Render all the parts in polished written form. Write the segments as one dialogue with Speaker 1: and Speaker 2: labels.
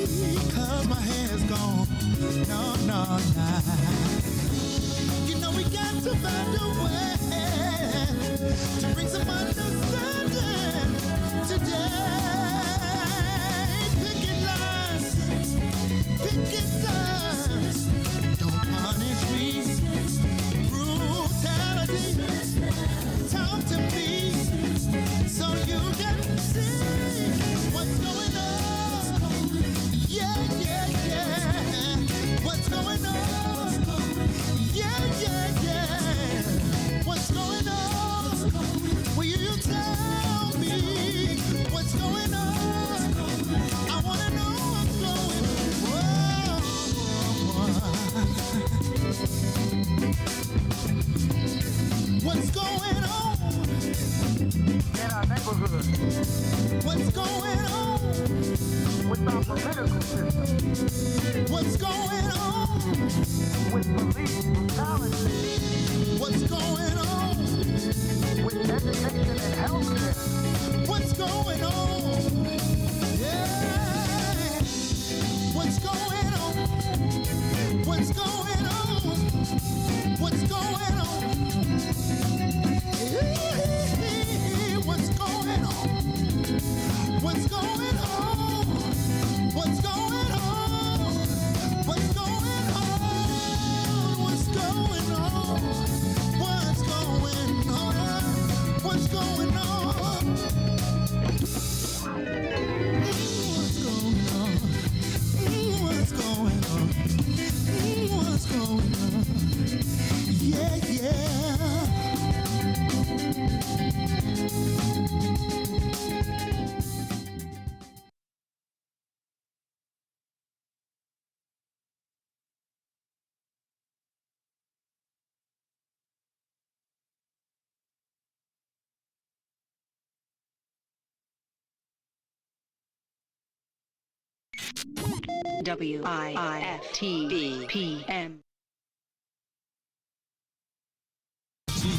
Speaker 1: 'cause my hair's gone. No, no, no. You know we got to find a way to bring some understanding today. Picket lines, picket signs. Don't punish me. Brutality. Talk to me so you can see what's going on. Yeah, yeah, yeah. What's going on? Yeah, yeah, yeah. What's going on? Will you tell me what's going on? I wanna know what's going on. What's going on
Speaker 2: in our neighborhood?
Speaker 1: What's going on
Speaker 2: with our political system?
Speaker 1: What's going on
Speaker 2: with police brutality?
Speaker 1: What's going on
Speaker 2: with education and healthcare?
Speaker 1: What's going on? Yeah. What's going on? What's going on? What's going on? What's going on? What's going on? What's going on? What's going on? What's going on? What's going on? What's going on? What's going on? What's going on? What's going on? Yeah, yeah.
Speaker 3: WIIFTBP.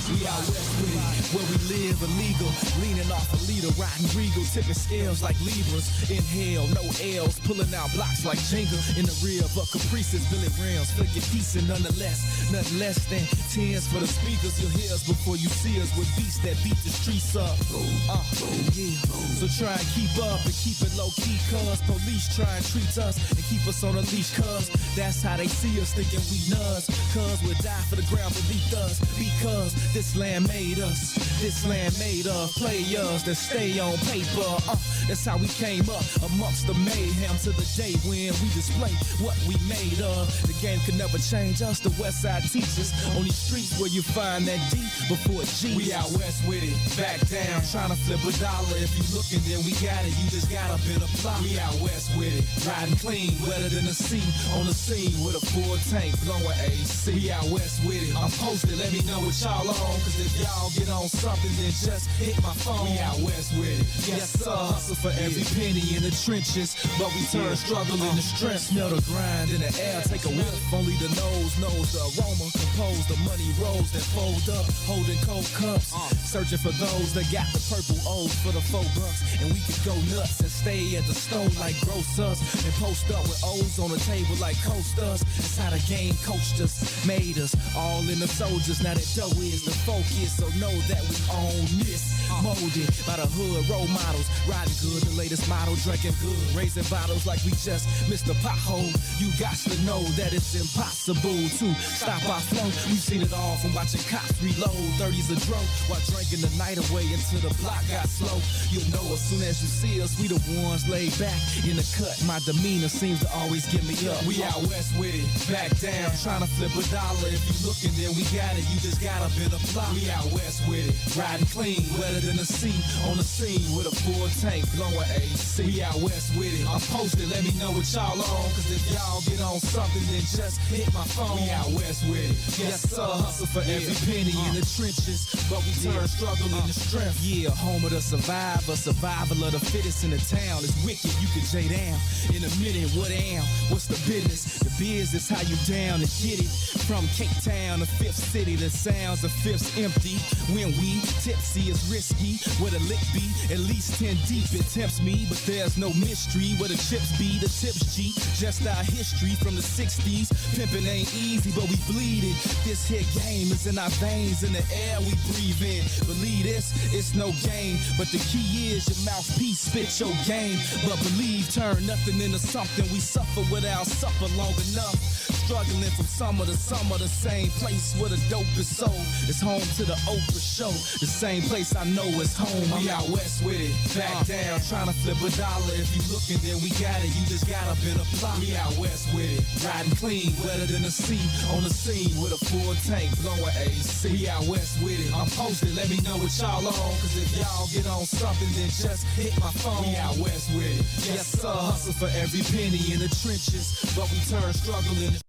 Speaker 4: We out west with it, where we live illegal, leaning off a leader, riding regal, tipping scales like Libras. Inhale, no L's, pulling out blocks like Jenga. In the rear of a Caprice's Billy Rams, flicking decent nonetheless. Nothing less than tens for the speakers. You'll hear us before you see us with beats that beat the streets up. Yeah. So try and keep up and keep it low key, cuz police try and treat us and keep us on a leash, cuz that's how they see us, thinking we nuts. Cuz we'll die for the ground beneath us, because this land made us. This land made of players that stay on paper. That's how we came up amongst the mayhem to the day when we display what we made of. The game could never change us, the West Side teachers. On these streets where you find that D before G. We out west with it, back down, trying to flip a dollar. If you looking, then we got it, you just got a bit of plot. We out west with it, riding clean, wetter than the sea. On the scene with a full tank, blowing AC. We out west with it, I'm posted, let me know what y'all on. Cause if y'all get on something, then just hit my phone. We out west with it, yes sir. Hustle for every penny in the trenches, but we turn struggle into strength. Smell the grind in the air, take a whiff. Only the nose knows the aroma. Compose the money rolls that fold up, holding cold cups. Searching for those that got the purple O's for the $4. And we could go nuts and stay at the stove like grocers, and post up with O's on the table like coasters. That's how the game coached us, made us all in the soldiers. Now that dough is the focus, so know that we own this. Molded by the hood role models, riding good, the latest model, drinking good, raising bottles like we just missed a pothole. You got to know that it's impossible to stop our flow. We've seen it all from watching cops reload 30s a dro while drinking the night away until the block got slow. You'll know as soon as you see us, we the ones laid back in the cut. My demeanor seems to always give me up. We out west with it, back down, trying to flip a dollar. If you looking, then we got it, you just got a bit of plot. We out west with it, riding clean, wetter than the sea. On the scene with a full tank, blowing AC. We out west with it, I'm posted, let me know what y'all on. Cause if y'all get on something, then just hit my phone. We out west with it, yes sir. Hustle for every penny in the trenches, but we turn struggle into strength. Yeah, home of the survivor, survival of the fittest in the town. It's wicked, you can J down in a minute. What am? What's the business? The biz is how you down and get it. From Cape Town to Fifth City, the sounds of fifths empty. When we tipsy is risky. Where the lick be, at least 10 deep. It tempts me, but there's no mystery. Where the chips be, the tips G. Just our history from the 60s. Pimpin' ain't easy, but we bleed it. This here game is in our veins, in the air we breathe in. Believe this, it's no game. But the key is your mouthpiece, spit your game. But believe, turn nothing into something. We suffer without supper long enough. Struggling from summer to summer, the same place where the dope is sold. It's home to the Oprah show. The same place I know is home. We out west with it. Back down, trying to flip a dollar. If you looking, then we got it. You just got up in a plot. We out west with it. Riding clean, wetter than the sea. On the scene with a full tank, blowing AC. We out west with it. I'm posted, let me know what y'all on. Cause if y'all get on something, then just hit my phone. We out west with it. Yes sir, hustle for every penny in the trenches. But we turn struggling.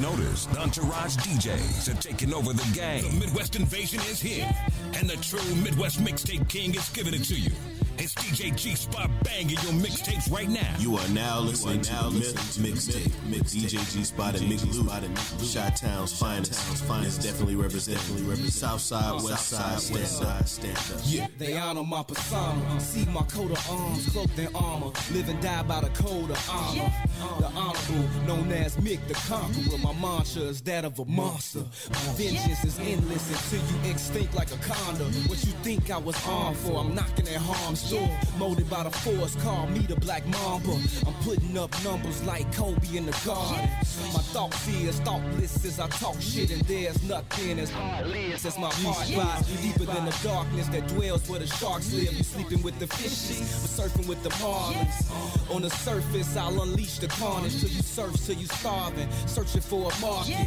Speaker 3: Notice the Entourage DJs are taking over the game.
Speaker 5: The Midwest invasion is here, and the true Midwest mixtape king is giving it to you. It's DJ G-Spot banging your mixtapes right now.
Speaker 6: You are now listening to the mixtape. DJ G-Spot and Mick Lou, Chi-Town's finest. Definitely represent South Side, West Side, stand up.
Speaker 4: Yeah, they honor my persona. See my coat of arms, cloaked in armor. Live and die by the code of honor. The honorable, known as Mick the Conqueror. My mantra is that of a monster. My vengeance is endless until you extinct like a condor. What you think I was armed for? I'm knocking at harm's door. Molded by the force, call me the Black Mamba. I'm putting up numbers like Kobe in the garden. My thoughts is thoughtless as I talk shit, and there's nothing as heartless as my heart lies deeper than the darkness that dwells where the sharks live. You sleeping with the fishes, but surfing with the marlins. On the surface, I'll unleash the carnage till you surf, till you starving, searching for a market.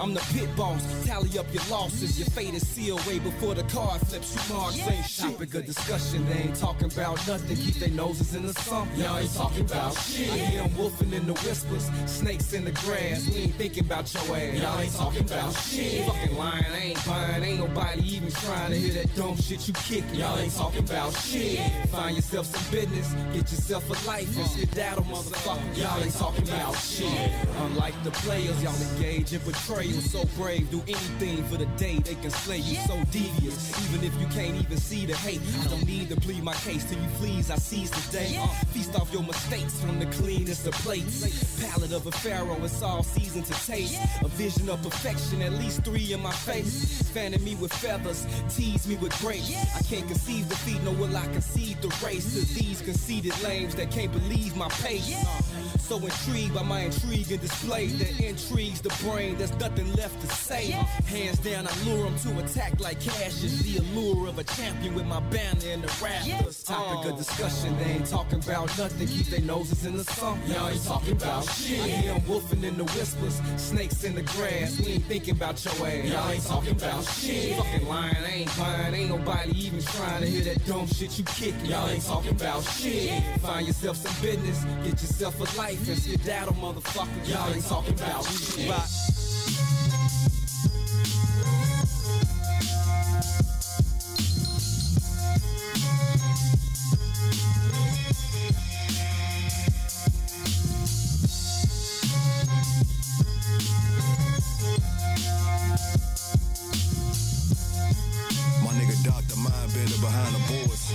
Speaker 4: I'm the pit boss, tally up your losses. Your fate is sealed way before the card flips. You marks ain't shit. Topic of discussion, they ain't talking about nothing. Keep their noses in the sump. Y'all ain't talking about shit. I hear them wolfing in the whispers, snakes in the grass. We ain't thinking about your ass. Y'all ain't talking about shit. Fucking lying, I ain't buying. Ain't nobody even trying to hear that dumb shit you kicking. Y'all ain't talking about shit. Find yourself some business, get yourself a life and skedaddle, motherfucker. Y'all ain't talking about shit. Unlike the players, y'all engage in betrayal. So brave, do anything for the day they can slay you. So devious, even if you can't even see the hate. I don't need to plead my case till you please. I seize the day. Feast off your mistakes from the cleanest of plates. Palate of a pharaoh, it's all seasoned to taste. A vision of perfection, at least 3 in my face. Fanning me with feathers, tease me with grace. I can't conceive defeat, nor will I concede the race to these conceited lames that can't believe my pace. So intrigued by my intrigue and display that intrigues the brain, there's nothing left to say. Hands down, I lure them to attack like cash is the allure of a champion with my banner in the rafters. Topic of discussion, they ain't talking about nothing, keep their noses in the sun. Y'all ain't talking about shit. I hear them wolfing in the whispers, snakes in the grass, we ain't thinking about your ass. Y'all ain't talking about shit. Fucking lying, I ain't lying, ain't nobody even trying to hear that dumb shit you kicking. Y'all ain't talking about shit. Find yourself some business, get yourself a life and skedaddle, motherfucker. Y'all ain't talking about shit.
Speaker 7: My nigga Dr. Mindbender behind the boards.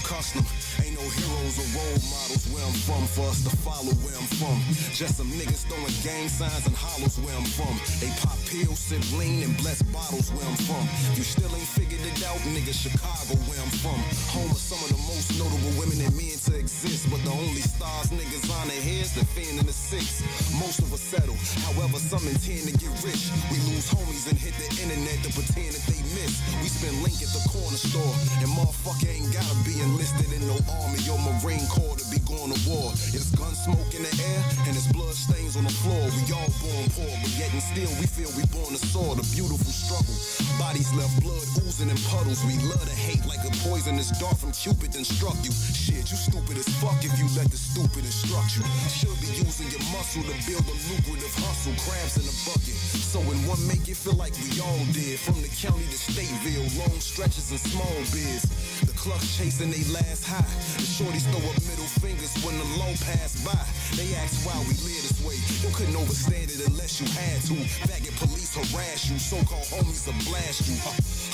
Speaker 7: Custom, ain't no heroes or role models where I'm from for us to follow where I'm from. Just some niggas throwing gang signs and hollows where I'm from. They pop pills, sip lean, and bless bottles where I'm from. You still ain't figured it out, nigga, Chicago where I'm from. Home of some of the most notable women and men to exist. But the only stars niggas on their heads, the fin and the six. Most of us settle, however some intend to get rich. We lose homies and hit the internet to pretend that they miss. We spend link at the corner store, and motherfucker ain't gotta be enlisted in no army or Marine Corps to be going to war. It's gun smoke in the air, and it's blood stains on the floor. We all born poor, but yet and still we feel we born to soar. The beautiful struggle, bodies left blood oozing in puddles. We love to hate like a poisonous dart from Cupid then struck you. Shit, you stupid as fuck if you let the stupid instruct you. Should be using your muscle to build a lucrative hustle. Crabs in a bucket, so in one make it feel like we all did. From the county to Stateville, long stretches and small biz. The clucks chasing they last high. The shorties throw up middle fingers when the low pass by. They ask why we live this way. You couldn't overstand it unless you had to. Faggot police harass you, so-called homies will blast you.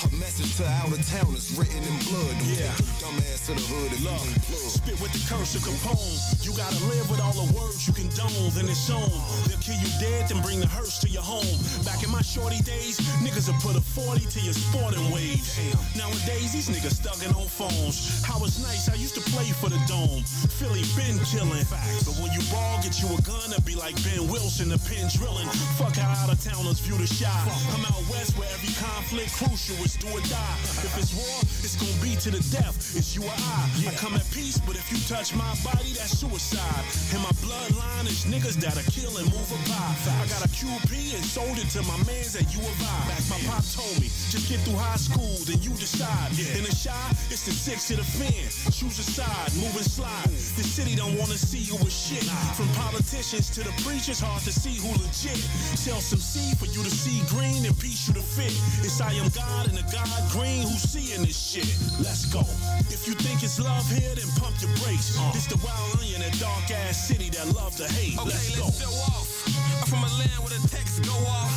Speaker 7: A message to out of towners written in blood. Don't take your dumb ass to the hood if you ain't plug.
Speaker 5: Spit with the curse of Capone. You gotta live with all the words you condone, then it's on. They'll kill you dead, then bring the hearse to your home. Back in my shorty days, niggas would put a 40 to your sporting waves. Nowadays, these niggas stuck in on phones. How it's nice, I used to play for the Dome. Philly been chillin'. But when you ball, get you a gun, it'd be like Ben Wilson, the pin drilling. Fuck how out of towners view the shot. I'm out west where every conflict crucial is do or die. If it's war, it's gonna be to the death. It's you or I. I come at peace, but if you touch my body, that's suicide. And my bloodline is niggas that'll kill and move a pie. I got a QP and sold it to my mans at U of I. My pop told me, just get through high school, then you decide. In the shy, it's the six to the fin. Choose a side, move and slide. The city don't wanna see you with shit. From politicians to the preachers, hard to see who legit. Sell some seed for you to see green and piece you to fit. It's I am God and the God green who's seeing this shit. Let's go. If you think it's love here, then pump your brakes. This the wild onion, that dark ass city that love to hate.
Speaker 8: Okay,
Speaker 5: let's go.
Speaker 8: Let's show off. I'm from a land where the texts go off.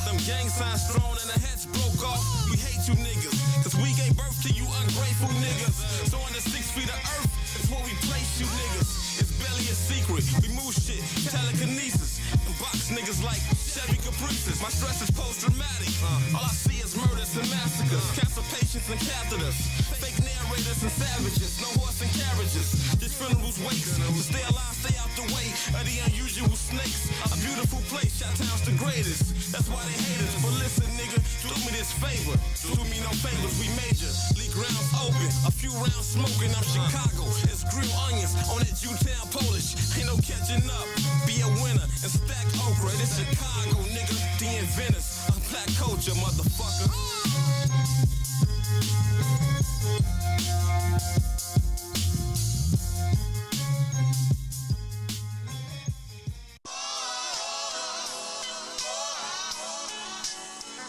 Speaker 8: Them gang signs thrown and the heads broke off. We hate you niggas, cause we gave birth to you ungrateful niggas. So on the 6 feet of earth, it's where we place you niggas. It's barely a secret, we move shit, telekinesis. And box niggas like Chevy Caprices. My stress is post-traumatic. All I see is murders and massacres. Cancer patients and catheters. Fake narrators and savages. No horse and carriages. This funeral's wakes. To stay alive, stay out the way of the unusual snakes. A beautiful place, Chi-Town's the greatest. That's why they hate us. But listen, nigga, do me this favor. Do me no favors, we major. League rounds open, a few rounds smoking. I'm Chicago. It's grilled onions on that U-Town Polish. Ain't no catching up. Be a winner and stack okra. This Chicago, nigga. The inventors of black culture, motherfucker.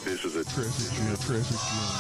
Speaker 9: This is a traffic jam. Traffic jam.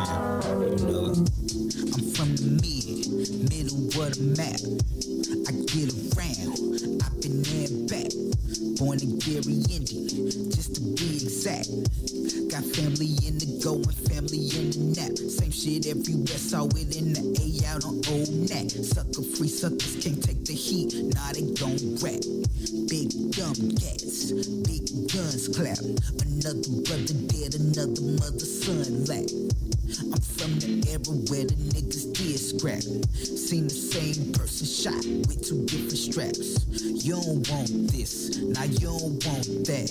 Speaker 1: I'm from the middle of the map. I get around, I've been there and back. Born in Gary, Indian, just to be exact. Got family in the go and family in the nap. Same shit everywhere, saw it in the A out on Old Nat. Sucker free suckers can't take the heat, nah they gon' rap. Big dumb cats, big guns clap. Another brother dead, another mother son lack. I'm from the era where the niggas did scrap. Seen the same person shot with two different straps. You don't want this, now you don't want that.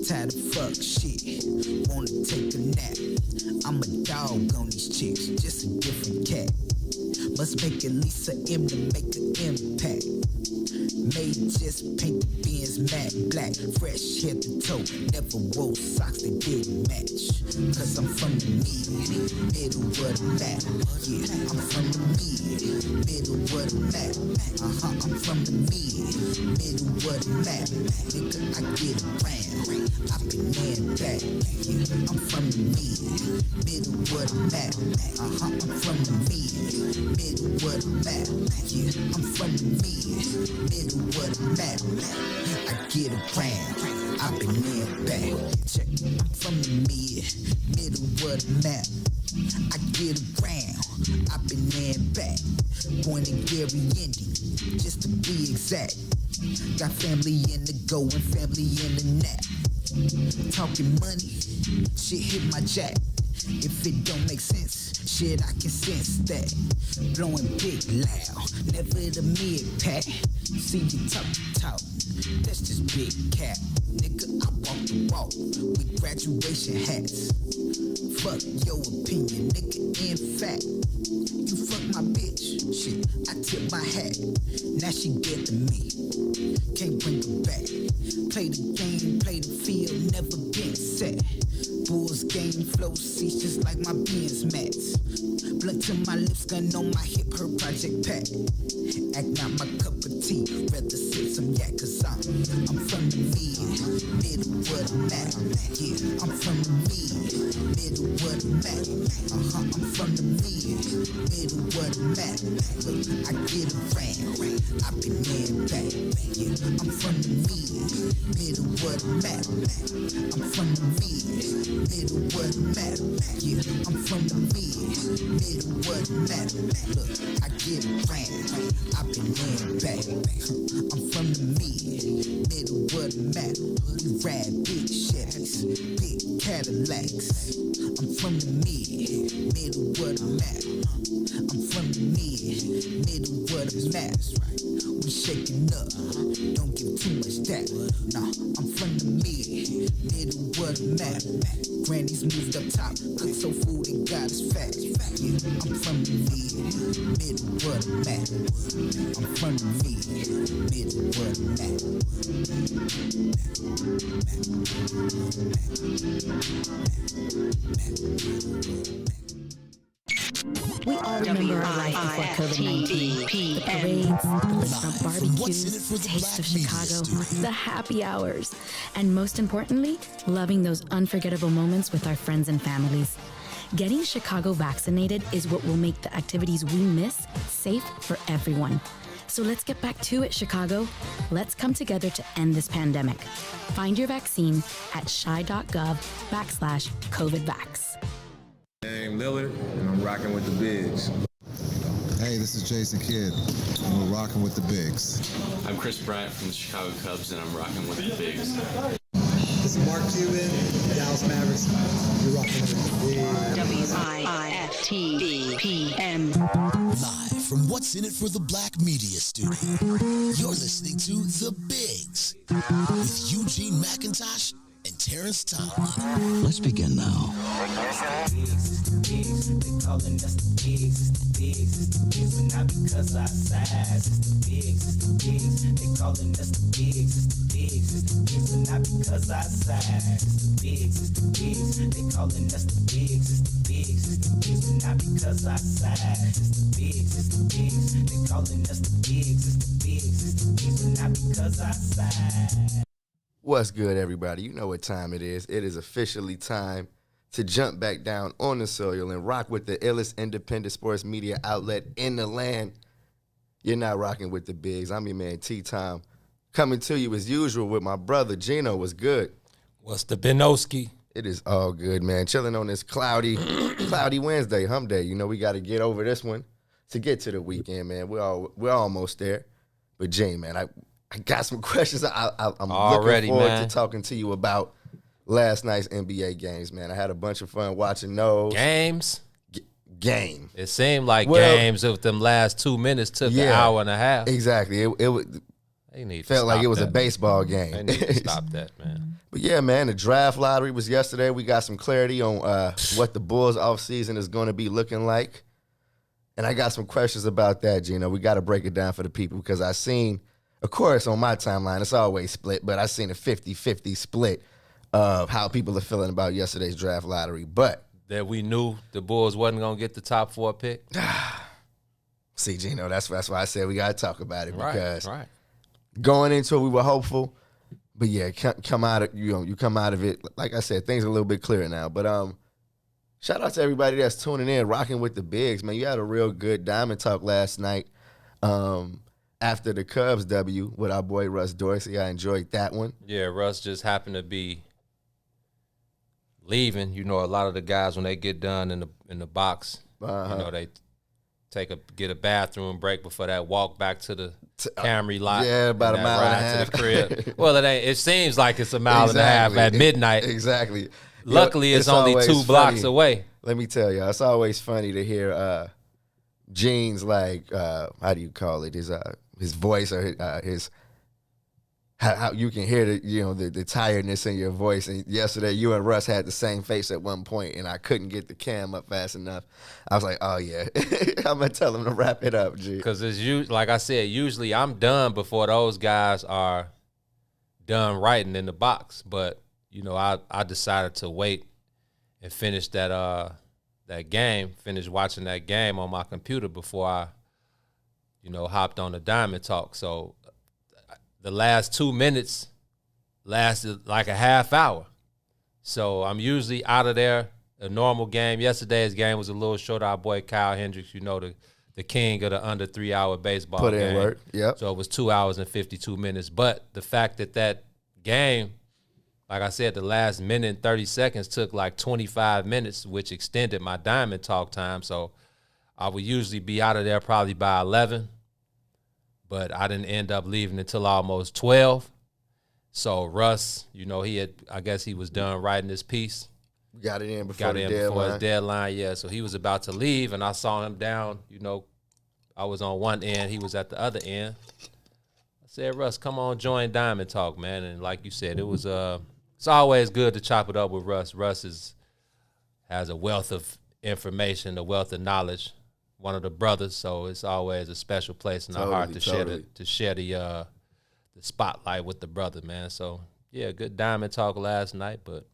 Speaker 1: Tired of fuck shit, wanna take a nap. I'm a dog on these chicks, just a different cat. Must make at least an M to make an impact. Made just paint the Benz matte black. Fresh head to toe, never wore socks that didn't match. Cause I'm from the middle of the map. Yeah, I'm from the middle of the map. I'm from the middle of the map. Nigga, I get around, I've been there and back. Yeah, I'm from the middle of the map. I'm from the middle of the map. Yeah, I'm from the middle of the map. I get around, I've been there and back. Check, I'm from the middle of the map. I get around, I've been there and back. Born in Gary, Indian, just to be exact. Got family in the go and family in the nap. Talking money, shit hit my jack. If it don't make sense, shit I can sense that. Blowing big loud, never the mid-pack. See you talk, that's just big cap. Nigga, I walk the walk with graduation hats. Fuck your opinion, nigga, in fact. You fuck my bitch, shit, I tip my hat. Now she dead to me, can't bring her back. Play the game, play the field, never been set. Bulls game flow seats just like my Benz mats. Blunt to my lips, gun on my hip, her project pack. Act not my cup of tea, rather sip some yak. Cause I'm from the middle of the map. Yeah, I'm from the middle of the map. I'm from the middle of the map. Look, I get around, I've been there and back. Yeah, I'm from the middle of the map. I'm from the middle of the map. Yeah, I'm from the middle of the map. Look, I get around, I've been there and back. I'm from the middle of the map. We ride big Chevys, big Cadillacs. I'm from the middle of the map. I'm from the middle of the map. We shaking up, don't give too much that. Nah, I'm from the middle of the map. Granny's moved up top, cook so food and got us fat. Yeah, I'm from the middle of the map. I'm from the middle of the map.
Speaker 10: We all remember our life before COVID-19. The parades, the restaurant barbecues, the taste of Chicago, the happy hours, and most importantly, loving those unforgettable moments with our friends and families. Getting Chicago vaccinated is what will make the activities we miss safe for everyone. So let's get back to it, Chicago. Let's come together to end this pandemic. Find your vaccine at chi.gov/COVIDvax.
Speaker 11: I'm Lillard, and I'm rocking with the Bigs.
Speaker 12: Hey, this is Jason Kidd, and we're rocking with the Bigs.
Speaker 13: I'm Chris Bryant from the Chicago Cubs, and I'm rocking with the Bigs.
Speaker 14: This is Mark Cuban, Dallas Mavericks. You're rocking with the Bigs.
Speaker 15: WIIFTBP. Live from What's in It for the Black Media Studio, you're listening to The Bigs with Eugene McIntosh and Terrence Tomlin. Let's begin now.
Speaker 1: They calling us the bigs, it's the bigs, it's the bigs, but not because our size. It's the bigs, it's the bigs. They calling us the bigs, it's the bigs, it's the bigs, but not because our size. It's the bigs, it's the bigs. They calling us the bigs, it's the bigs, it's the bigs, but not because our size. It's the bigs, it's the bigs. They calling us the bigs, it's the bigs, it's the bigs, but not because our size.
Speaker 16: What's good, everybody? You know what time it is. It is officially time to jump back down on the soil and rock with the illest independent sports media outlet in the land. You're not rocking with the bigs. I'm your man, T-Time, coming to you as usual with my brother, Gino. What's good?
Speaker 17: What's the Benoski?
Speaker 16: It is all good, man. Chilling on this cloudy Wednesday, hump day. You know, we got to get over this one to get to the weekend, man. We're almost there. But, Gene, man, I got some questions I'm looking forward to talking to you about last night's NBA games, man. I had a bunch of fun watching those.
Speaker 17: Games?
Speaker 16: Game.
Speaker 17: It seemed like games of them last 2 minutes took an hour and a half.
Speaker 16: Exactly. It felt like it was a baseball game.
Speaker 17: They need to stop that, man.
Speaker 16: But, yeah, man, the draft lottery was yesterday. We got some clarity on what the Bulls offseason is going to be looking like. And I got some questions about that, Gino. We got to break it down for the people because I seen, of course, on my timeline, it's always split, but I seen a 50-50 split of how people are feeling about yesterday's draft lottery. But
Speaker 17: that we knew the Bulls wasn't going to get the top 4 pick?
Speaker 16: See, Gino, that's why I said we got to talk about it because
Speaker 17: right.
Speaker 16: Going into it, we were hopeful. But, yeah, come out of you come out of it. Like I said, things are a little bit clearer now. But shout out to everybody that's tuning in, rocking with the bigs, man. You had a real good Diamond Talk last night after the Cubs W with our boy Russ Dorsey. I enjoyed that one.
Speaker 17: Yeah, Russ just happened to be leaving. You know, a lot of the guys when they get done in the box, you know, they get a bathroom break before that walk back to the Camry lot.
Speaker 16: Yeah, about a mile and a half
Speaker 17: to the crib. Well, it ain't. It seems like it's a mile and a half at midnight.
Speaker 16: Exactly.
Speaker 17: Luckily, it's only 2 blocks away.
Speaker 16: Let me tell you, it's always funny to hear Gene's how do you call it? His voice or his how you can hear the tiredness in your voice. And yesterday, you and Russ had the same face at one point, and I couldn't get the cam up fast enough. I was like, oh yeah, I'm gonna tell him to wrap it up, G.
Speaker 17: Because like I said, usually I'm done before those guys are done writing in the box, but. You know, I decided to wait and finish that game, finish watching that game on my computer before I, hopped on the Diamond Talk. So the last 2 minutes lasted like a half hour. So I'm usually out of there. A normal game. Yesterday's game was a little shorter. Our boy Kyle Hendricks, the king of the under 3 hour baseball game.
Speaker 16: Put in work, yep.
Speaker 17: So it was 2 hours and 52 minutes. But the fact that game, like I said, the last minute and 30 seconds took like 25 minutes, which extended my Diamond Talk time. So I would usually be out of there probably by 11, but I didn't end up leaving until almost 12. So Russ, I guess he was done writing his piece.
Speaker 16: Got it in before his
Speaker 17: deadline, yeah. So he was about to leave, and I saw him down. I was on one end, he was at the other end. I said, Russ, come on, join Diamond Talk, man. And like you said, it was it's always good to chop it up with Russ. Russ has a wealth of information, a wealth of knowledge. One of the brothers, so it's always a special place in our heart to share the spotlight with the brother, man. So yeah, good Diamond Talk last night, but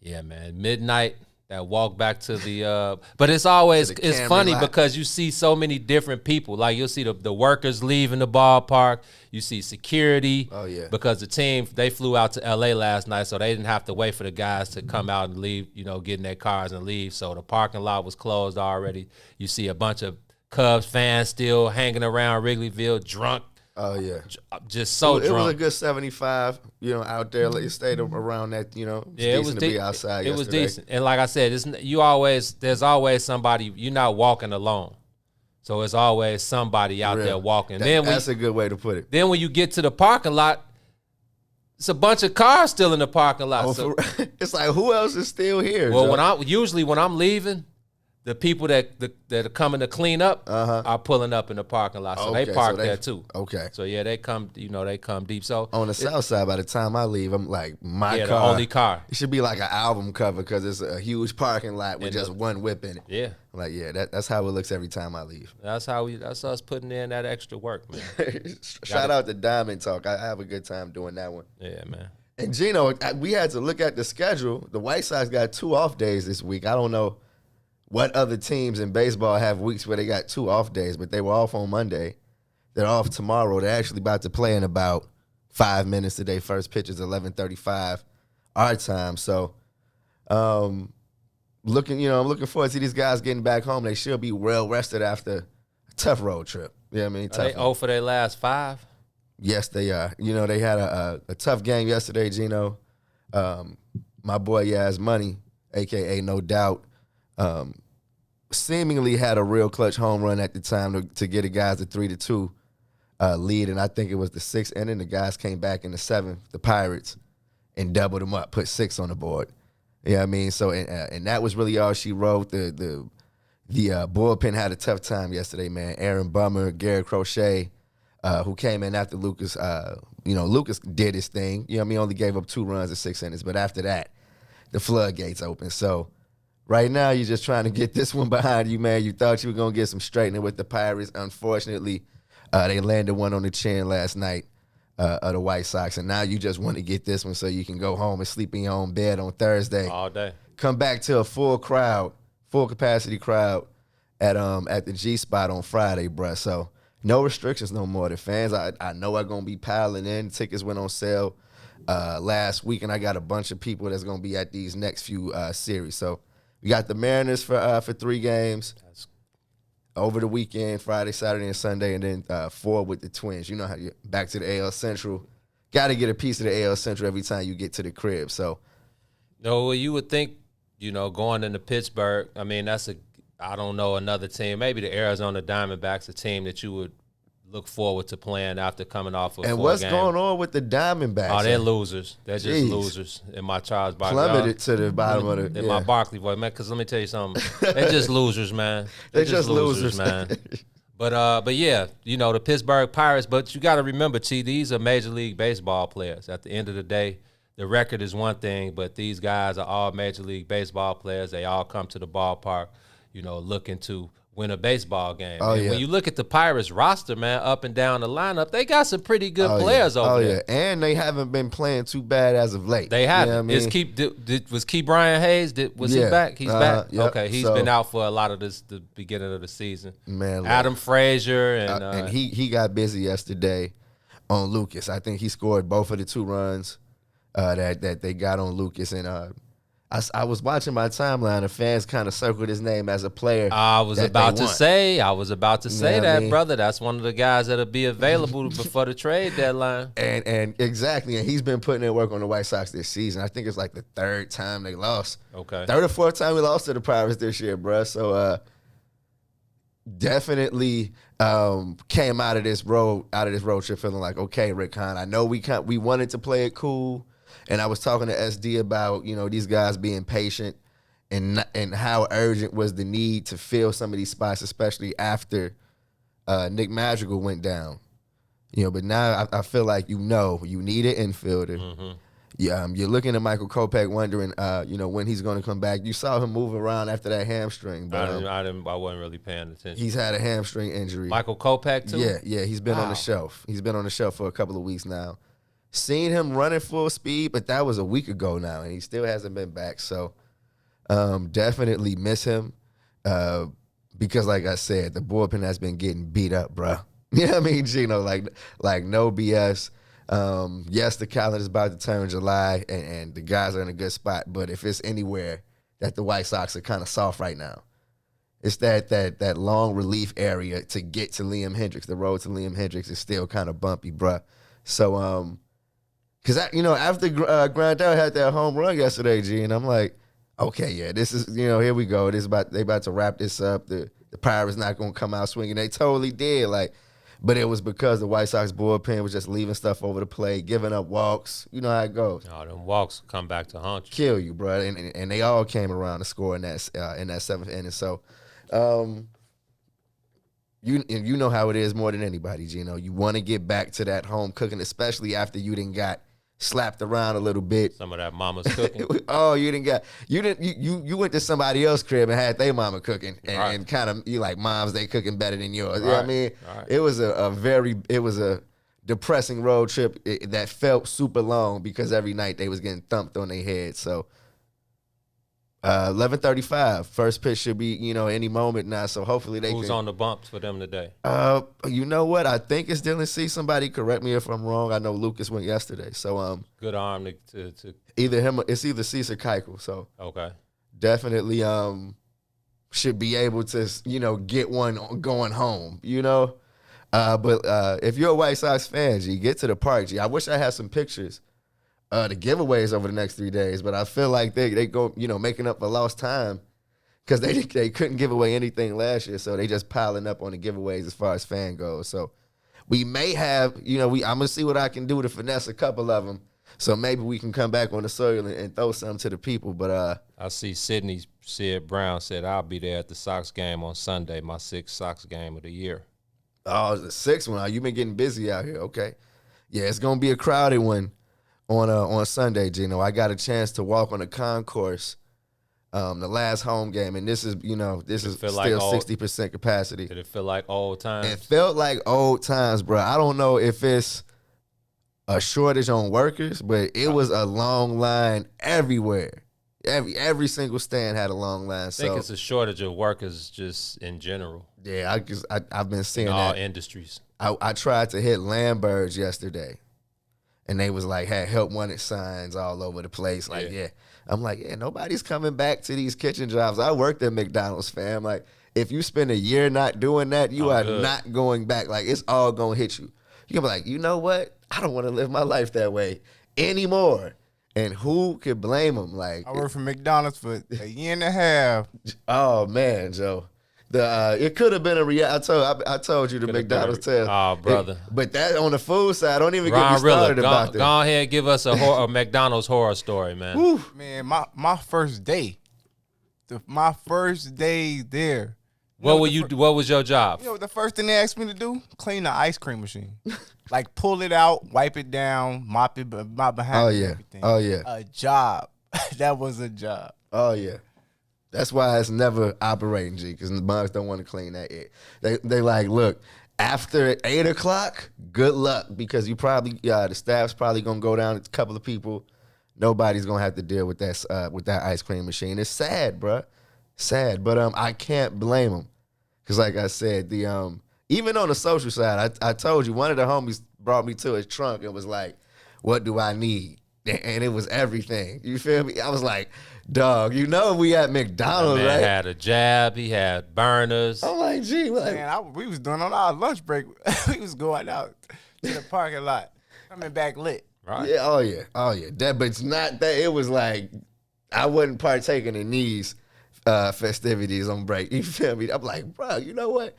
Speaker 17: yeah, man, midnight. That walk back to the but it's funny because you see so many different people. Like you'll see the workers leaving the ballpark. You see security.
Speaker 16: Oh yeah.
Speaker 17: Because the team, they flew out to LA last night, so they didn't have to wait for the guys to come out and leave, get in their cars and leave. So the parking lot was closed already. You see a bunch of Cubs fans still hanging around Wrigleyville drunk.
Speaker 16: Oh yeah,
Speaker 17: just so drunk.
Speaker 16: It was a good 75, out there. Like you stayed around that, it's decent to be outside.
Speaker 17: It was decent, and like I said, there's always somebody. You're not walking alone, so it's always somebody out there walking.
Speaker 16: That's a good way to put it.
Speaker 17: Then when you get to the parking lot, it's a bunch of cars still in the parking lot.
Speaker 16: It's like, who else is still here?
Speaker 17: Well, when I'm leaving, the people that are coming to clean up are pulling up in the parking lot, so they park there too.
Speaker 16: Okay.
Speaker 17: So yeah, they come deep. So
Speaker 16: on the south side, by the time I leave, I'm like car,
Speaker 17: the only car.
Speaker 16: It should be like an album cover because it's a huge parking lot with just one whip in it.
Speaker 17: Yeah.
Speaker 16: Like that's how it looks every time I leave.
Speaker 17: That's us putting in that extra work, man.
Speaker 16: Shout out to Diamond Talk. I have a good time doing that one.
Speaker 17: Yeah, man.
Speaker 16: And Gino, we had to look at the schedule. The White Sox got 2 off days this week. I don't know what other teams in baseball have weeks where they got 2 off days, but they were off on Monday. They're off tomorrow. They're actually about to play in about 5 minutes today. First pitch is 11:35 our time. So I'm looking forward to these guys getting back home. They should be well rested after a tough road trip. You know what I mean?
Speaker 17: Are they 0 for their last 5?
Speaker 16: Yes, they are. They had a tough game yesterday, Gino. My boy Yaz Money, a.k.a. No Doubt, seemingly had a real clutch home run at the time to get the guys a 3-2 lead, and I think it was the 6th inning. The guys came back in the 7th, the Pirates, and doubled them up, put 6 on the board. You know what I mean? So, and that was really all she wrote. The bullpen had a tough time yesterday, man. Aaron Bummer, Garrett Crochet, who came in after Lucas. Lucas did his thing. You know what I mean? Only gave up 2 runs in 6 innings, but after that, the floodgates open. So right now, you're just trying to get this one behind you, man. You thought you were going to get some straightening with the Pirates. Unfortunately, they landed one on the chin last night of the White Sox, and now you just want to get this one so you can go home and sleep in your own bed on Thursday.
Speaker 17: All day.
Speaker 16: Come back to a full capacity crowd at the G Spot on Friday, bruh. So no restrictions no more. The fans, I know are going to be piling in. Tickets went on sale last week, and I got a bunch of people that's going to be at these next few series. So we got the Mariners for 3 games over the weekend, Friday, Saturday, and Sunday, and then 4 with the Twins. You know how you back to the AL Central. Got to get a piece of the AL Central every time you get to the crib. So,
Speaker 17: no, you would think, going into Pittsburgh. I mean, I don't know, another team. Maybe the Arizona Diamondbacks, a team that you would look forward to playing after coming off of.
Speaker 16: And what's going on with the Diamondbacks?
Speaker 17: Oh, they're losers. They're just losers. In my Charles Barkley.
Speaker 16: Plummeted to the bottom of the.
Speaker 17: In my Barkley voice, man. Because let me tell you something. They're just losers, man.
Speaker 16: They're just losers,
Speaker 17: man. But yeah, the Pittsburgh Pirates. But you got to remember, these are Major League Baseball players. At the end of the day, the record is one thing, but these guys are all Major League Baseball players. They all come to the ballpark, looking to win a baseball game.
Speaker 16: Oh,
Speaker 17: and when you look at the Pirates roster, man, up and down the lineup, they got some pretty good players over there.
Speaker 16: And they haven't been playing too bad as of late.
Speaker 17: They haven't.
Speaker 16: You know what I mean?
Speaker 17: Was Key Brian Hayes? Was he back? He's back.
Speaker 16: Yep.
Speaker 17: Okay, he's been out for a lot of the beginning of the season.
Speaker 16: Man,
Speaker 17: Adam Frazier
Speaker 16: and he got busy yesterday on Lucas. I think he scored both of the 2 runs that they got on Lucas, and I was watching my timeline. The fans kind of circled his name as a player.
Speaker 17: I was about to say that, brother. That's one of the guys that'll be available before the trade deadline.
Speaker 16: And exactly, and he's been putting in work on the White Sox this season. I think it's like the 3rd time they lost.
Speaker 17: Okay,
Speaker 16: 3rd or 4th time we lost to the Pirates this year, bro. So definitely came out of this road trip feeling like, okay, Rick Hahn, I know we wanted to play it cool. And I was talking to SD about, these guys being patient and how urgent was the need to fill some of these spots, especially after Nick Madrigal went down. But now I feel like you need an infielder.
Speaker 17: Mm-hmm.
Speaker 16: Yeah, you're looking at Michael Kopech wondering, when he's going to come back. You saw him moving around after that hamstring. But,
Speaker 17: I wasn't really paying attention.
Speaker 16: He's had a hamstring injury.
Speaker 17: Michael Kopech too?
Speaker 16: Yeah, he's been on the shelf. He's been on the shelf for a couple of weeks now. Seen him running full speed, but that was a week ago now, and he still hasn't been back. So definitely miss him because, like I said, the bullpen has been getting beat up, bro. You know what I mean, Gino? Like no BS. Yes, the calendar is about to turn July, and the guys are in a good spot. But if it's anywhere that the White Sox are kind of soft right now, it's that long relief area to get to Liam Hendricks. The road to Liam Hendricks is still kind of bumpy, bro. So because, after Grandel had that home run yesterday, G, and I'm like, okay, yeah, this is, here we go. They about to wrap this up. The Pirates not going to come out swinging. They totally did. But it was because the White Sox bullpen was just leaving stuff over the plate, giving up walks. You know how it goes.
Speaker 17: Oh, them walks come back to haunt you.
Speaker 16: Kill you, bro. And they all came around to score in that 7th inning. So, you know how it is more than anybody, Gino. You want to get back to that home cooking, especially after you done got slapped around a little bit.
Speaker 17: Some of that mama's cooking.
Speaker 16: You went to somebody else's crib and had their mama cooking, and kind of you like moms they cooking better than yours. You know what I mean?
Speaker 17: Right.
Speaker 16: It was a depressing road trip that felt super long because every night they was getting thumped on their head. So 11:35. First pitch should be, any moment now. So hopefully they
Speaker 17: Who's
Speaker 16: can.
Speaker 17: on the bumps for them today?
Speaker 16: You know what? I think it's Dylan C. Somebody correct me if I'm wrong. I know Lucas went yesterday. So
Speaker 17: Good arm to
Speaker 16: either him. It's either Cease or Keuchel. So
Speaker 17: okay.
Speaker 16: Definitely should be able to get one going home. But if you're a White Sox fan, G, get to the park. G, I wish I had some pictures. The giveaways over the next 3 days, but I feel like they go, making up for lost time because they couldn't give away anything last year, so they just piling up on the giveaways as far as fan goes. So we may have, I'm gonna see what I can do to finesse a couple of them, so maybe we can come back on the soil and throw something to the people. But
Speaker 17: I see Sid Brown said I'll be there at the Sox game on Sunday, my 6th Sox game of the year.
Speaker 16: Oh, it's the 6th one. You've been getting busy out here. Okay, yeah, it's gonna be a crowded one. On Sunday, Gino, I got a chance to walk on the concourse, the last home game, and this is still
Speaker 17: like
Speaker 16: 60% capacity.
Speaker 17: Did it feel like old times?
Speaker 16: It felt like old times, bro. I don't know if it's a shortage on workers, but it was a long line everywhere. Every single stand had a long line.
Speaker 17: I think it's a shortage of workers just in general.
Speaker 16: Yeah, I've been seeing
Speaker 17: in all
Speaker 16: that.
Speaker 17: Industries.
Speaker 16: I tried to hit Landbirds yesterday. And they was like, had help wanted signs all over the place. Like, yeah. I'm like, yeah, nobody's coming back to these kitchen jobs. I worked at McDonald's, fam. Like, if you spend a year not doing that, you are not going back. Like, it's all going to hit you. You're going to be like, you know what? I don't want to live my life that way anymore. And who could blame them? Like,
Speaker 18: I worked for McDonald's for a year and a half.
Speaker 16: Oh, man, Joe. It could have been a reality. I told you the McDonald's tale.
Speaker 17: Oh, brother.
Speaker 16: But that on the food side, don't even
Speaker 17: Ron
Speaker 16: get me started about that.
Speaker 17: Go ahead and give us a McDonald's horror story, man.
Speaker 16: Woo.
Speaker 18: Man, my first day. My first day there.
Speaker 17: What was your job?
Speaker 18: The first thing they asked me to do? Clean the ice cream machine. Like pull it out, wipe it down, mop behind it, everything.
Speaker 16: Oh, yeah.
Speaker 18: A job. That was a job.
Speaker 16: Oh, yeah. That's why it's never operating, G, because the bugs don't want to clean that yet. They like, look, after 8 o'clock, good luck, because you probably, the staff's probably going to go down. It's a couple of people. Nobody's going to have to deal with that ice cream machine. It's sad, bruh. Sad. But I can't blame them. Because like I said, even on the social side, I told you, one of the homies brought me to his trunk and was like, what do I need? And it was everything. You feel me? I was like, dog, we at McDonald's,
Speaker 17: man
Speaker 16: right?
Speaker 17: He had a jab. He had burners.
Speaker 16: I'm like, gee,
Speaker 18: man, we was doing on our lunch break. We was going out to the parking lot, coming back lit.
Speaker 17: Right?
Speaker 16: Yeah, oh yeah. But it's not that. It was like I wasn't partaking in these festivities on break. You feel me? I'm like, bro, you know what?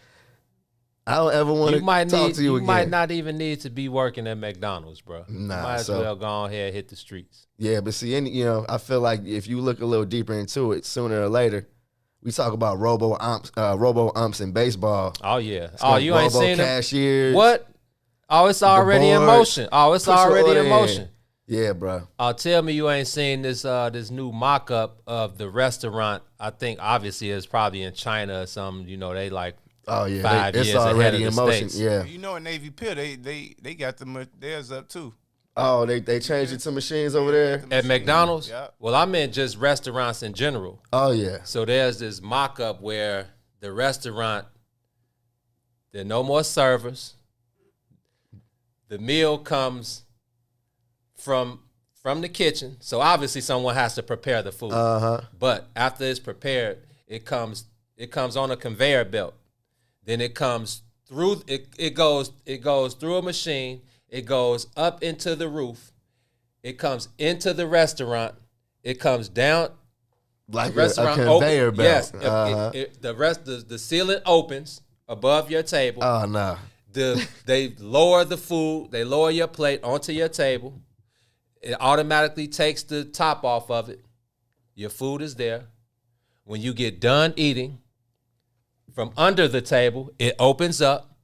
Speaker 16: I don't ever want to talk to you again.
Speaker 17: You might not even need to be working at McDonald's, bro.
Speaker 16: Nah,
Speaker 17: you might as well go ahead and hit the streets.
Speaker 16: Yeah, but see, I feel like if you look a little deeper into it, sooner or later, we talk about robo umps in baseball.
Speaker 17: Oh yeah. You ain't seen
Speaker 16: cashiers.
Speaker 17: What? Oh, it's already in motion. Yeah, bro. Tell me you ain't seen this new mock-up of the restaurant. I think obviously it's probably in China or something. They like.
Speaker 16: Oh yeah,
Speaker 17: 5
Speaker 16: it's
Speaker 17: years
Speaker 16: already
Speaker 17: ahead
Speaker 16: in
Speaker 17: of the
Speaker 16: motion.
Speaker 17: States.
Speaker 16: Yeah,
Speaker 18: at Navy Pier, they got theirs up too.
Speaker 16: Oh, they changed it to machines over there
Speaker 17: at McDonald's. Yep. Well, I meant just restaurants in general.
Speaker 16: Oh yeah.
Speaker 17: So there's this mock-up where the restaurant, there are no more servers. The meal comes from the kitchen, so obviously someone has to prepare the food. But after it's prepared, it comes on a conveyor belt. Then it comes through. It goes through a machine. It goes up into the roof. It comes into the restaurant. It comes down.
Speaker 16: Like
Speaker 17: the restaurant
Speaker 16: a conveyor belt.
Speaker 17: Yes. The ceiling opens above your table.
Speaker 16: Oh no.
Speaker 17: They lower the food. They lower your plate onto your table. It automatically takes the top off of it. Your food is there. When you get done eating, from under the table, it opens up,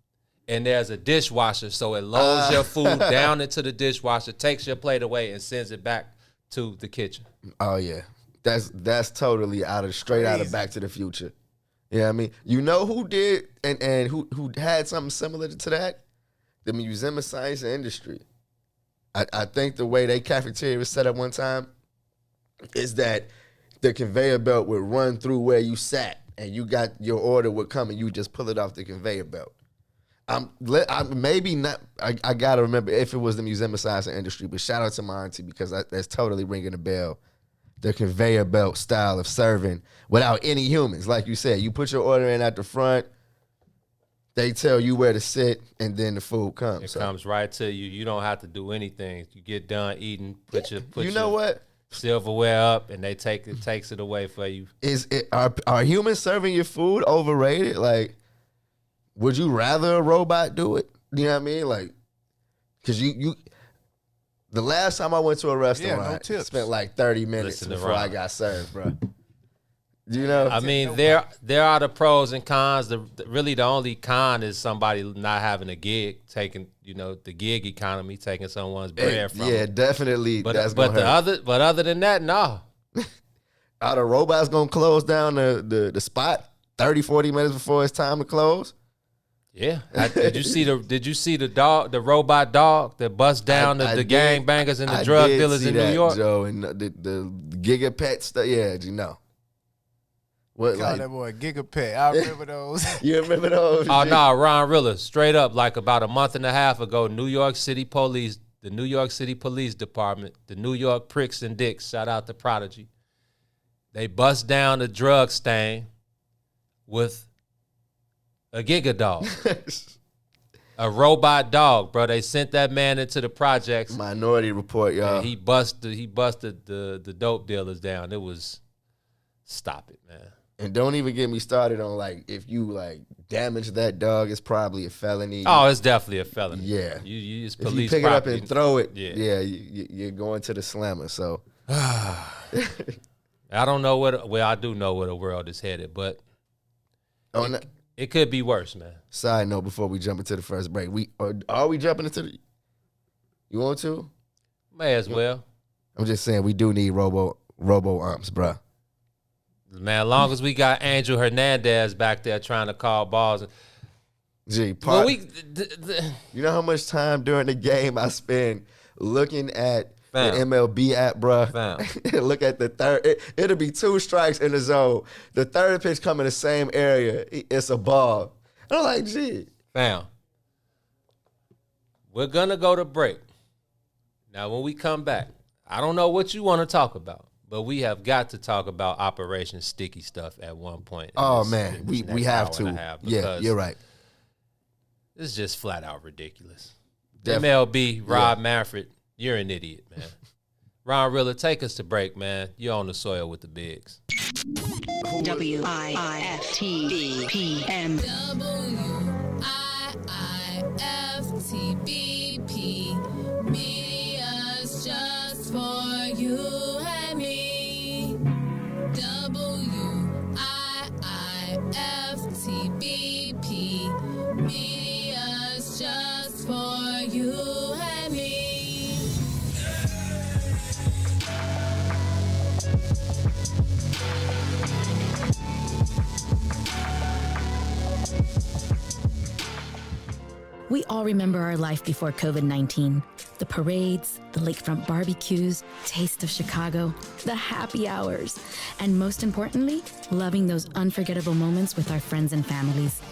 Speaker 17: and there's a dishwasher. So it lowers your food down into the dishwasher, takes your plate away, and sends it back to the kitchen.
Speaker 16: Oh yeah, that's totally out of Back to the Future. Yeah, I mean, who did and who had something similar to that? The Museum of Science and Industry. I think the way they cafeteria was set up one time is that the conveyor belt would run through where you sat, and you got your order would come, and you just pull it off the conveyor belt. I'm maybe not. I gotta remember if it was the Museum of Science and Industry, but shout out to my auntie because that's totally ringing a bell. The conveyor belt style of serving without any humans, like you said, you put your order in at the front. They tell you where to sit, and then the food comes.
Speaker 17: It comes right to you. You don't have to do anything. You get done eating, put your
Speaker 16: what?
Speaker 17: Silverware up, and they takes it away for you.
Speaker 16: Are humans serving your food overrated? Like, would you rather a robot do it? You know what I mean? Like, because you the last time I went to a restaurant, spent like 30 minutes before I got served, bro. You know,
Speaker 17: I mean, there are the pros and cons. Really, the only con is somebody not having a gig, taking the gig economy, taking someone's bread from.
Speaker 16: Yeah, definitely.
Speaker 17: But
Speaker 16: that's
Speaker 17: other than that, no.
Speaker 16: Are the robots gonna close down the spot 30, 40 minutes before it's time to close?
Speaker 17: Yeah. Did you see the robot dog that bust down the gangbangers and the drug dealers in New York?
Speaker 16: Joe, and the Gigapet stuff. Yeah, you know. What,
Speaker 18: call that boy Gigapet. I remember those.
Speaker 16: You remember those?
Speaker 17: Oh, no, Ron Rilla. Straight up, like about a month and a half ago, the New York City Police Department, the New York Pricks and Dicks, shout out to Prodigy, they bust down the drug stain with a Giga dog. A robot dog, bro. They sent that man into the projects.
Speaker 16: Minority Report, y'all.
Speaker 17: And he busted the dope dealers down. It was, stop it, man.
Speaker 16: And don't even get me started on, like, if you, like, damage that dog, it's probably a felony.
Speaker 17: Oh, it's definitely a felony.
Speaker 16: Yeah.
Speaker 17: You just
Speaker 16: if
Speaker 17: police
Speaker 16: you pick
Speaker 17: property.
Speaker 16: it up and throw it, you're going to the slammer, so.
Speaker 17: I don't know I do know where the world is headed, but it could be worse, man.
Speaker 16: Side note before we jump into the first break. Are we jumping into the, you want to?
Speaker 17: May as well.
Speaker 16: I'm just saying we do need robo umps, bruh.
Speaker 17: Man, as long as we got Angel Hernandez back there trying to call balls.
Speaker 16: You know how much time during the game I spend looking at the MLB app, bruh? Look at the third. It'll be 2 strikes in the zone. The third pitch come in the same area. It's a ball. And I'm like, gee.
Speaker 17: Fam, we're going to go to break. Now, when we come back, I don't know what you want to talk about. But we have got to talk about Operation Sticky Stuff at one point.
Speaker 16: Oh, man. We have to. Yeah, you're right.
Speaker 17: It's just flat out ridiculous.
Speaker 16: Definitely.
Speaker 17: MLB, Rob Manfred, you're an idiot, man. Ron Rilla, take us to break, man. You're on the soil with the bigs.
Speaker 10: WIIFTBP.
Speaker 19: WIIFTBP. Media's just for you and me. WIIFTBP. Media's just for you and me.
Speaker 10: We all remember our life before COVID-19. The parades, the lakefront barbecues, taste of Chicago, the happy hours, and most importantly, loving those unforgettable moments with our friends and families.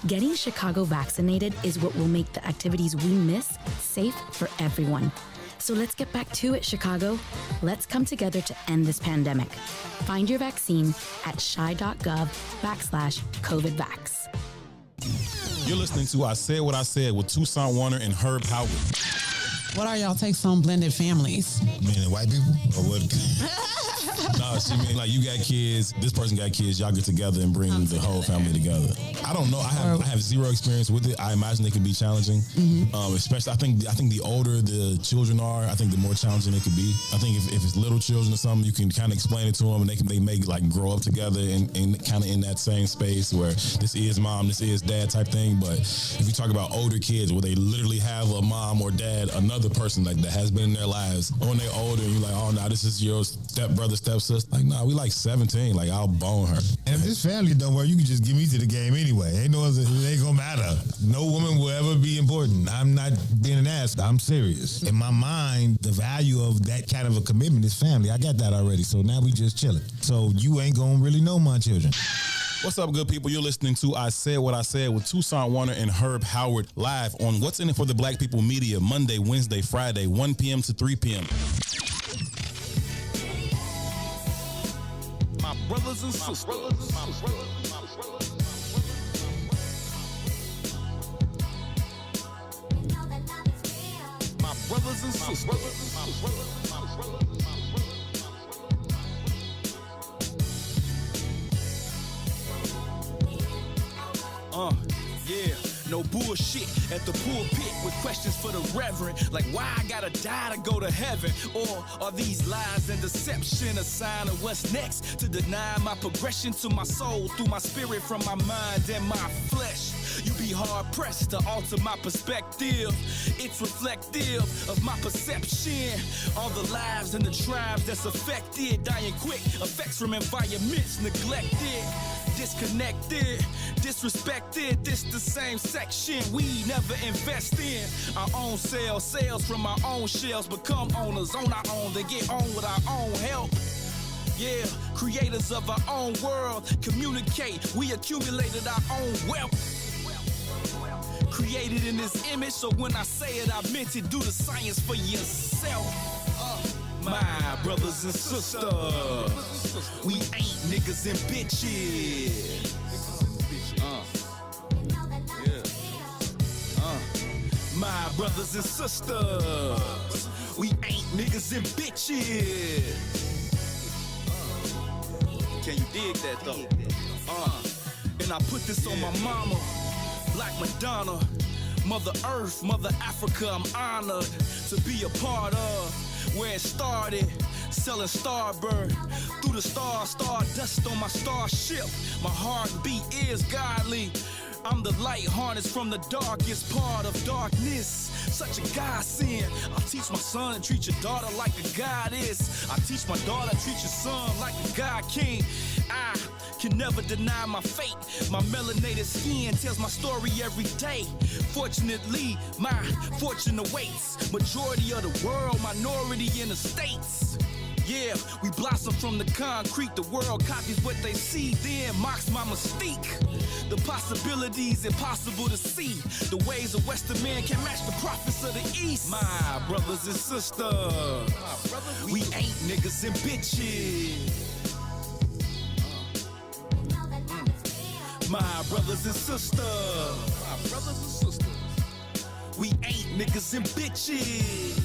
Speaker 10: Getting Chicago vaccinated is what will make the activities we miss safe for everyone. So let's get back to it, Chicago. Let's come together to end this pandemic. Find your vaccine at chi.gov/COVIDvax.
Speaker 20: You're listening to I Said What I Said with Toussaint Warner and Herb Howard.
Speaker 21: What are y'all takes on blended families?
Speaker 20: Meaning white people? Or what? No, she mean like you got kids, this person got kids, y'all get together and bring the whole family together. I don't know. I have zero experience with it. I imagine it can be challenging. Especially I think the older the children are, I think the more challenging it could be. I think if it's little children or something, you can kind of explain it to them and they may like grow up together and kind of in that same space where this is mom, this is dad type thing. But if you talk about older kids where they literally have a mom or dad, another person like that has been in their lives, or when they're older and you're like, oh no, this is your stepbrother, stepsister. Like, nah, we like 17. Like, I'll bone her.
Speaker 2: And if this family don't work, you can just give me to the game anyway. Ain't no other, it ain't gonna matter. No woman will ever be important. I'm not being an ass. I'm serious. In my mind, the value of that kind of a commitment is family. I got that already. So now we just chilling. So you ain't gonna really know my children.
Speaker 20: What's up, good people? You're listening to I Said What I Said with Tucson Warner and Herb Howard live on What's In It for the Black People Media, Monday, Wednesday, Friday, 1 p.m. to 3 p.m.
Speaker 4: My brothers and sisters. My brothers and sisters. Yeah, no bullshit at the pulpit with questions for the reverend, like why I gotta die to go to heaven, or are these lies and deception a sign of what's next? To deny my progression to my soul through my spirit from my mind and my flesh. You be hard pressed to alter my perspective. It's reflective of my perception. All the lives and the tribes that's affected, dying quick, effects from environments neglected, disconnected, disrespected. This the same section we never invest in. Our own sales from our own shells, become owners on our own, then get on with our own help. Yeah, creators of our own world, communicate, we accumulated our own wealth. Created in this image, so when I say it, I meant it. Do the science for yourself. My brothers and sisters, we ain't niggas and bitches. My brothers and sisters, we ain't niggas and bitches. Can you dig that though? And I put this on my mama, Black Madonna, Mother Earth, Mother Africa. I'm honored to be a part of where it started, selling Starburn through the stars, stardust on my starship. My heartbeat is godly. I'm the light harness from the darkest part of darkness. Such a godsend. I teach my son to treat your daughter like a goddess. I teach my daughter to treat your son like a god king. I can never deny my fate. My melanated skin tells my story every day. Fortunately, my fortune awaits. Majority of the world, minority in the States. Yeah, we blossom from the concrete. The world copies what they see, then mocks my mystique. The possibilities impossible to see. The ways of Western men can match the prophets of the East. My brothers and sisters, we ain't niggas and bitches. My brothers and sisters, we ain't niggas and bitches.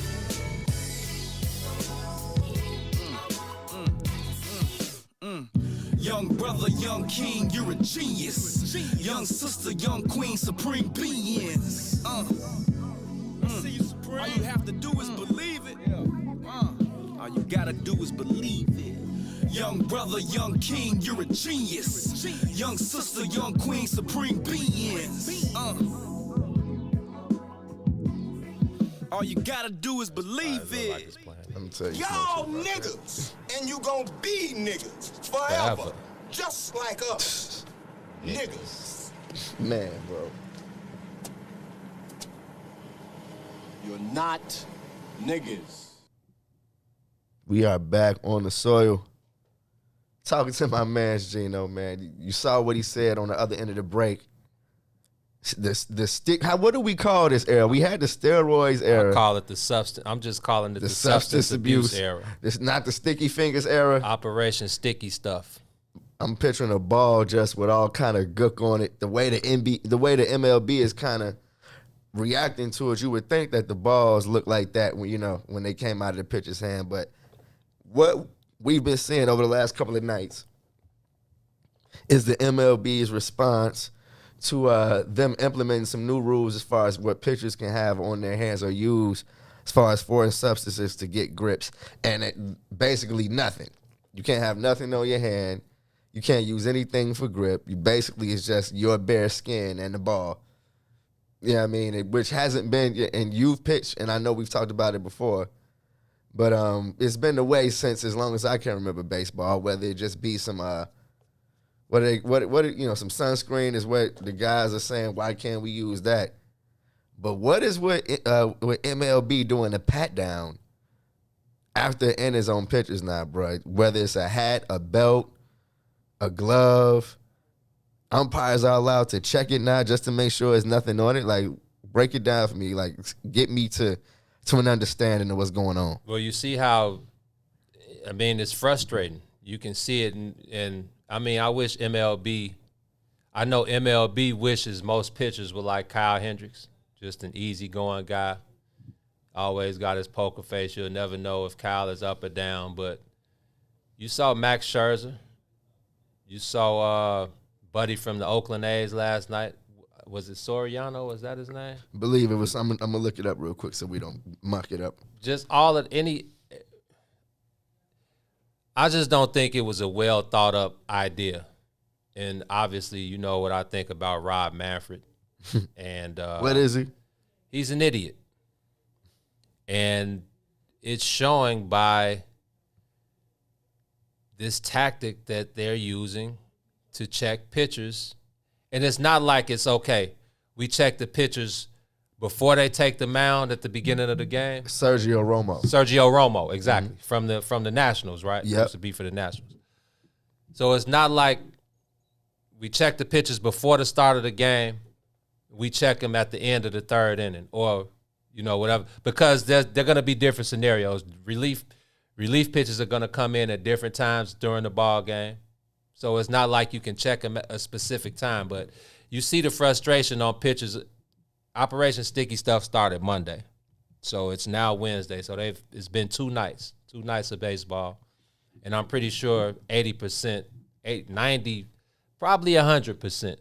Speaker 4: Young brother, young king, you're a genius. Young sister, young queen, supreme beings. All you have to do is believe it. All you gotta do is believe it. Young brother, young king, you're a genius. Young sister, young queen, supreme beings. All you gotta do is believe it.
Speaker 22: Y'all niggas, and you gon' be niggas forever. Just like us. Niggas.
Speaker 16: Man, bro.
Speaker 22: You're not niggas.
Speaker 16: We are back on the soil. Talking to my man Gino, man. You saw what he said on the other end of the break. The stick. What do we call this era? We had the steroids era.
Speaker 17: I call it the substance. I'm just calling it the substance abuse era.
Speaker 16: It's not the sticky fingers era.
Speaker 17: Operation Sticky Stuff.
Speaker 16: I'm picturing a ball just with all kind of gook on it. The way the MLB is kind of reacting to it, you would think that the balls look like that when they came out of the pitcher's hand. But what we've been seeing over the last couple of nights is the MLB's response to them implementing some new rules as far as what pitchers can have on their hands or use as far as foreign substances to get grips. And basically nothing. You can't have nothing on your hand. You can't use anything for grip. You basically, it's just your bare skin and the ball. You know what I mean? Which hasn't been, and you've pitched, and I know we've talked about it before, But it's been the way since as long as I can remember baseball. Whether it just be some some sunscreen is what the guys are saying. Why can't we use that? But what is with MLB doing the pat down after innings on pitchers now, bro? Whether it's a hat, a belt, a glove, umpires are allowed to check it now just to make sure there's nothing on it. Like, break it down for me. Like, get me to an understanding of what's going on.
Speaker 17: Well, you see how, I mean, it's frustrating. You can see it, and I mean, I wish MLB, I know MLB wishes most pitchers were like Kyle Hendricks, just an easygoing guy. Always got his poker face. You'll never know if Kyle is up or down. But you saw Max Scherzer. You saw Buddy from the Oakland A's last night. Was it Soriano? Was that his name?
Speaker 16: I believe it was. I'm going to look it up real quick so we don't muck it up.
Speaker 17: Just all of any. I just don't think it was a well thought up idea. And obviously, you know what I think about Rob Manfred. And
Speaker 16: what is he?
Speaker 17: He's an idiot. And it's showing by this tactic that they're using to check pitchers. And it's not like it's okay. We check the pitchers before they take the mound at the beginning of the game.
Speaker 16: Sergio
Speaker 17: Romo, exactly. Mm-hmm. From the Nationals, right?
Speaker 16: Yep.
Speaker 17: Used to be for the Nationals. So it's not like we check the pitchers before the start of the game. We check them at the end of the third inning or, whatever. Because they're going to be different scenarios. Relief pitchers are going to come in at different times during the ball game. So it's not like you can check them at a specific time. But you see the frustration on pitchers. Operation Sticky Stuff started Monday. So it's now Wednesday. So it's been 2 nights of baseball. And I'm pretty sure 80%, 90, probably 100%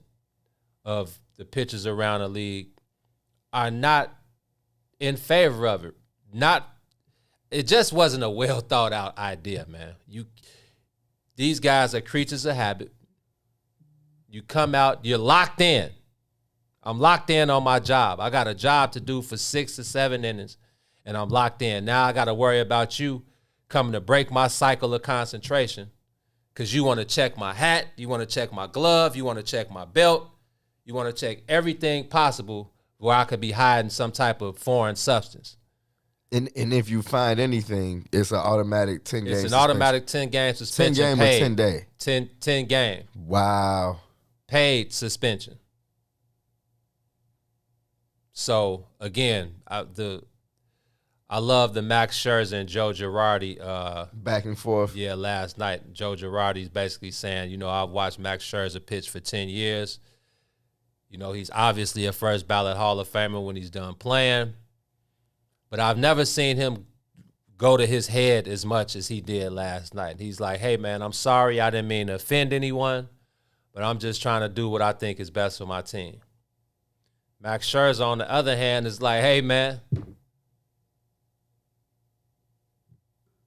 Speaker 17: of the pitchers around the league are not in favor of it. It just wasn't a well thought out idea, man. These guys are creatures of habit. You come out, you're locked in. I'm locked in on my job. I got a job to do for 6 to 7 innings, and I'm locked in. Now I got to worry about you coming to break my cycle of concentration because you want to check my hat, you want to check my glove, you want to check my belt, you want to check everything possible where I could be hiding some type of foreign substance.
Speaker 16: And if you find anything, it's an automatic 10 game suspension.
Speaker 17: It's an automatic 10-game suspension.
Speaker 16: 10 game
Speaker 17: paid.
Speaker 16: or 10 day?
Speaker 17: 10 game.
Speaker 16: Wow.
Speaker 17: Paid suspension. So, again, I love the Max Scherzer and Joe Girardi.
Speaker 16: Back and forth.
Speaker 17: Yeah, last night. Joe Girardi's basically saying, I've watched Max Scherzer pitch for 10 years. He's obviously a first ballot Hall of Famer when he's done playing. But I've never seen him go to his head as much as he did last night. He's like, hey, man, I'm sorry. I didn't mean to offend anyone, but I'm just trying to do what I think is best for my team. Max Scherzer, on the other hand, is like, hey, man,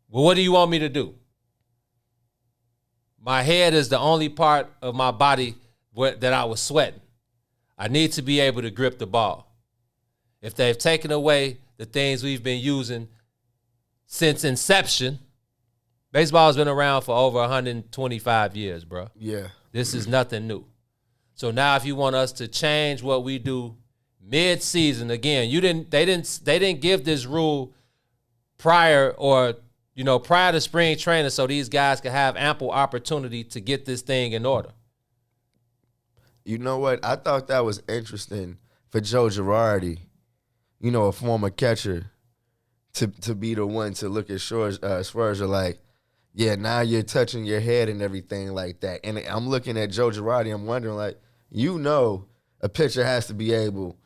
Speaker 17: well, what do you want me to do? My head is the only part of my body that I was sweating. I need to be able to grip the ball. If they've taken away the things we've been using since inception, baseball has been around for over 125 years, bro.
Speaker 16: Yeah.
Speaker 17: This is nothing new. So now if you want us to change what we do mid-season, again, they didn't give this rule prior to spring training so these guys could have ample opportunity to get this thing in order.
Speaker 16: You know what? I thought that was interesting for Joe Girardi, a former catcher, to be the one to look at Scherzer like, yeah, now you're touching your head and everything like that. And I'm looking at Joe Girardi, I'm wondering, like, a pitcher has to be able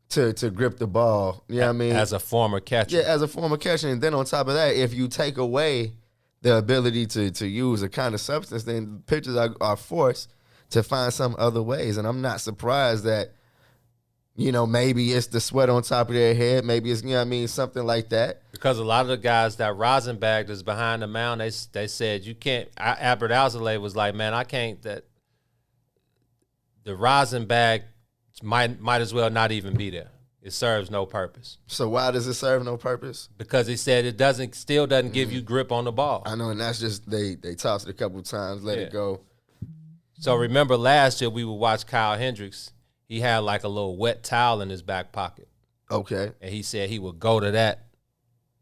Speaker 16: to grip the ball. You know what I mean?
Speaker 17: As a former catcher.
Speaker 16: Yeah, as a former catcher. And then on top of that, if you take away the ability to use a kind of substance, then pitchers are forced to find some other ways. And I'm not surprised that, maybe it's the sweat on top of their head. Maybe it's, something like that. Because
Speaker 17: a lot of the guys that Rosenbag is behind the mound, they said, you can't. Albert Alzolay was like, man, I can't. That the Rosenbag might as well not even be there. It serves no purpose.
Speaker 16: So why does it serve no purpose?
Speaker 17: Because he said it still doesn't give you grip on the ball.
Speaker 16: I know, and that's just they tossed it a couple of times, let it go.
Speaker 17: So remember last year we would watch Kyle Hendricks. He had like a little wet towel in his back pocket.
Speaker 16: Okay.
Speaker 17: And he said he would go to that,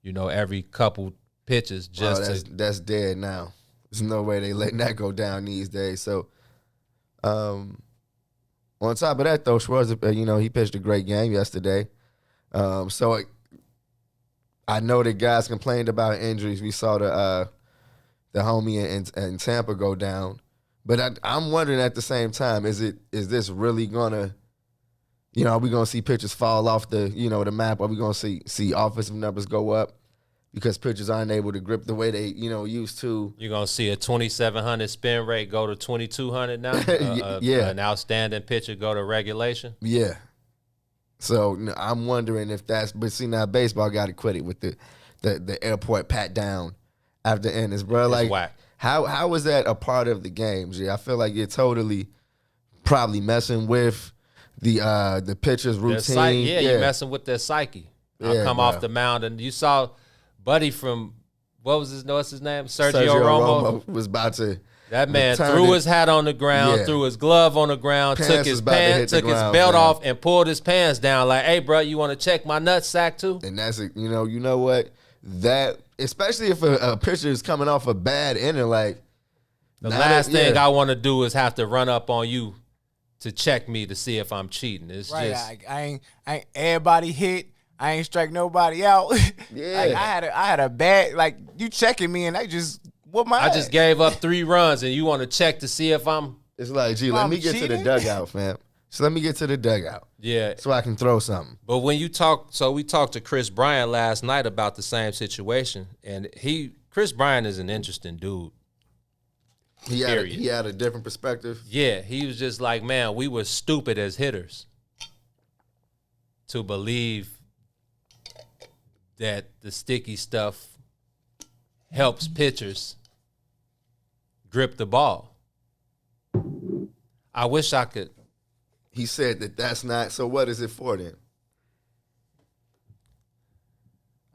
Speaker 17: every couple pitches just
Speaker 16: that's dead now. There's no way they letting that go down these days. So, on top of that, though, Schwarzer, he pitched a great game yesterday. So I know that guys complained about injuries. We saw the homie in Tampa go down, but I'm wondering at the same time, is this really gonna, are we gonna see pitchers fall off the the map? Are we gonna see offensive numbers go up? Because pitchers aren't able to grip the way they, used to.
Speaker 17: You're going to see a 2,700 spin rate go to 2,200 now?
Speaker 16: Yeah.
Speaker 17: An outstanding pitcher go to regulation?
Speaker 16: Yeah. So I'm wondering if but see, now baseball got to quit it with the airport pat down after innings, bro. Like,
Speaker 17: whack.
Speaker 16: How was that a part of the game, G? I feel like you're totally probably messing with the pitcher's routine.
Speaker 17: You're messing with their psyche. I'll come off the mound, and you saw – Buddy from what's his name? Sergio Romo
Speaker 16: was about to.
Speaker 17: That man threw his hat on the ground, threw his glove on the ground, took his belt off, and pulled his pants down. Like, hey, bro, you want to check my nutsack too?
Speaker 16: And that's you know what, that especially if a pitcher is coming off a bad inning, like
Speaker 17: the last thing I want to do is have to run up on you to check me to see if I'm cheating. It's
Speaker 18: right.
Speaker 17: just
Speaker 18: I ain't everybody hit. I ain't strike nobody out.
Speaker 16: Yeah,
Speaker 18: like, I had a bad, like, you checking me and I just whooped my ass.
Speaker 17: just gave up 3 runs and you want to check to see if I'm.
Speaker 16: It's like, gee, let me get to the dugout, fam. So let me get to the dugout.
Speaker 17: Yeah,
Speaker 16: so I can throw something.
Speaker 17: But when you we talked to Chris Bryant last night about the same situation, and Chris Bryant is an interesting dude.
Speaker 16: He had a different perspective.
Speaker 17: Yeah, he was just like, man, we were stupid as hitters to believe that the sticky stuff helps pitchers grip the ball. I wish I could.
Speaker 16: He said that's not. So what is it for then?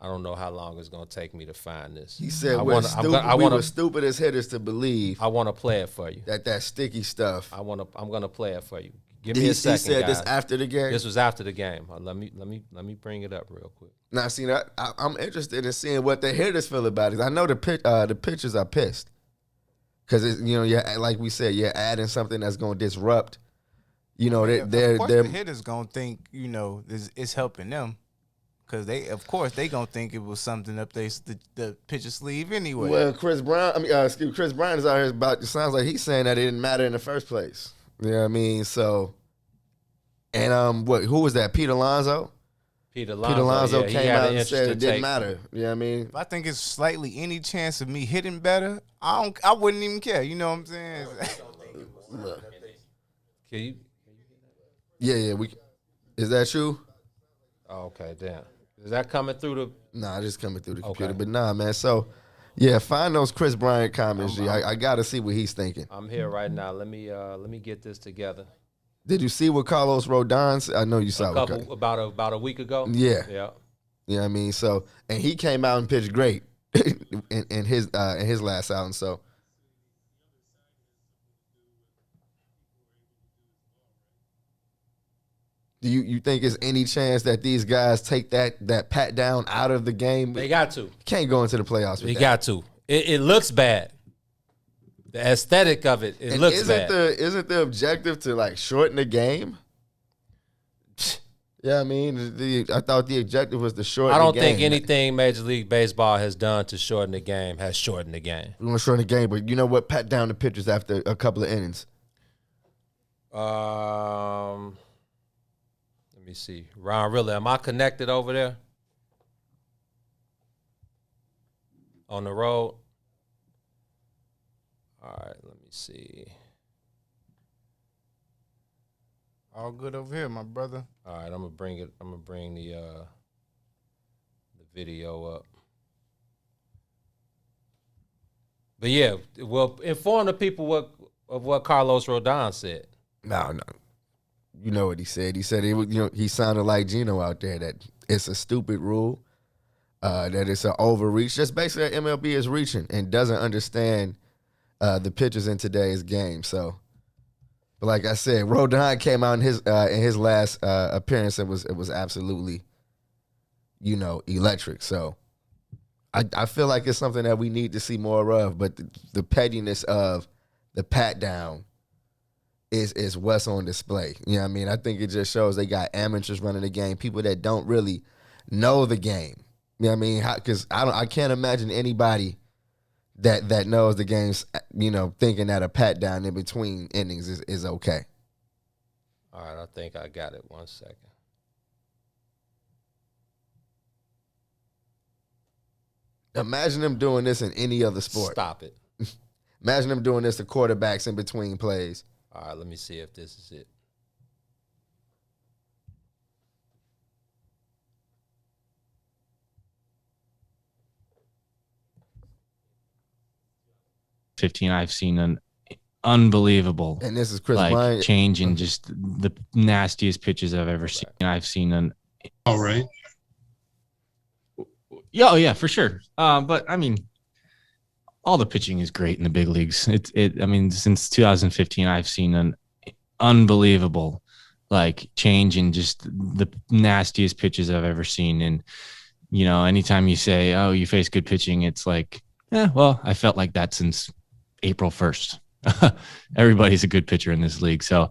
Speaker 17: I don't know how long it's going to take me to find this.
Speaker 16: He said we were stupid as hitters to believe.
Speaker 17: I want to play it for you.
Speaker 16: That sticky stuff.
Speaker 17: I'm going to play it for you. Give me a second,
Speaker 16: He said
Speaker 17: guys.
Speaker 16: this after the game?
Speaker 17: This was after the game. Let me bring it up real quick.
Speaker 16: Now, see, I'm interested in seeing what the hitters feel about it. I know the pitchers are pissed because like we said, you're adding something that's going to disrupt. They're
Speaker 18: the hitters gonna think it's helping them because they gonna think it was something up the pitcher's sleeve anyway.
Speaker 16: Well, Chris Bryant is out here it sounds like he's saying that it didn't matter in the first place. You know what I mean? So, and who was that? Pete Alonso.
Speaker 17: Pete Alonso
Speaker 16: came out and said it didn't matter. You know what I mean?
Speaker 18: If I think it's slightly any chance of me hitting better, I wouldn't even care. You know what I'm saying?
Speaker 17: Can you?
Speaker 16: Yeah. Is that you?
Speaker 17: Oh, okay, damn. Is that coming through the?
Speaker 16: Nah, just coming through the computer. But nah, man. So, yeah, find those Chris Bryant comments. I got to see what he's thinking.
Speaker 17: I'm here right now. Let me get this together.
Speaker 16: Did you see what Carlos Rodon said? I know you saw it.
Speaker 17: About a week ago.
Speaker 16: Yeah.
Speaker 17: Yeah.
Speaker 16: You know what I mean? So, and he came out and pitched great in his last outing. So, do you think there's any chance that these guys take that pat down out of the game?
Speaker 17: They got to.
Speaker 16: Can't go into the playoffs with
Speaker 17: They
Speaker 16: that.
Speaker 17: got to. It looks bad. The aesthetic of it, looks bad.
Speaker 16: Isn't the objective to like shorten the game? Yeah, I mean, I thought the objective was to shorten the game.
Speaker 17: I don't think anything Major League Baseball has done to shorten the game has shortened the game.
Speaker 16: We want to shorten the game, but you know what? Pat down the pitchers after a couple of innings.
Speaker 17: Let me see. Ron, really, am I connected over there? On the road? All right, let me see.
Speaker 18: All good over here, my brother.
Speaker 17: All right, I'm gonna bring the video up. But yeah, well, inform the people of what Carlos Rodon said.
Speaker 16: No. you know what he said. He said he sounded like Gino out there, that it's a stupid rule, that it's an overreach. Just basically MLB is reaching and doesn't understand the pitchers in today's game. So, but like I said, Rodon came out in his last appearance. It was absolutely, electric. So I feel like it's something that we need to see more of. But the pettiness of the pat down is what's on display. You know what I mean? I think it just shows they got amateurs running the game, people that don't really know the game. You know what I mean? Because I can't imagine anybody that knows the games, thinking that a pat down in between innings is okay.
Speaker 17: All right, I think I got it. 1 second.
Speaker 16: Imagine them doing this in any other sport.
Speaker 17: Stop it.
Speaker 16: Imagine them doing this to quarterbacks in between plays.
Speaker 17: All right, let me see if this is it.
Speaker 3: I've seen an unbelievable,
Speaker 16: and this is Chris Bryant,
Speaker 3: change in just the nastiest pitches I've ever seen. I've seen an
Speaker 6: all right.
Speaker 3: Yeah, oh yeah, for sure. But I mean, all the pitching is great in the big leagues. I mean, since 2015, I've seen an unbelievable change in just the nastiest pitches I've ever seen. And anytime you say, "Oh, you face good pitching," it's like, well, I felt like that since April 1st. Everybody's a good pitcher in this league. So,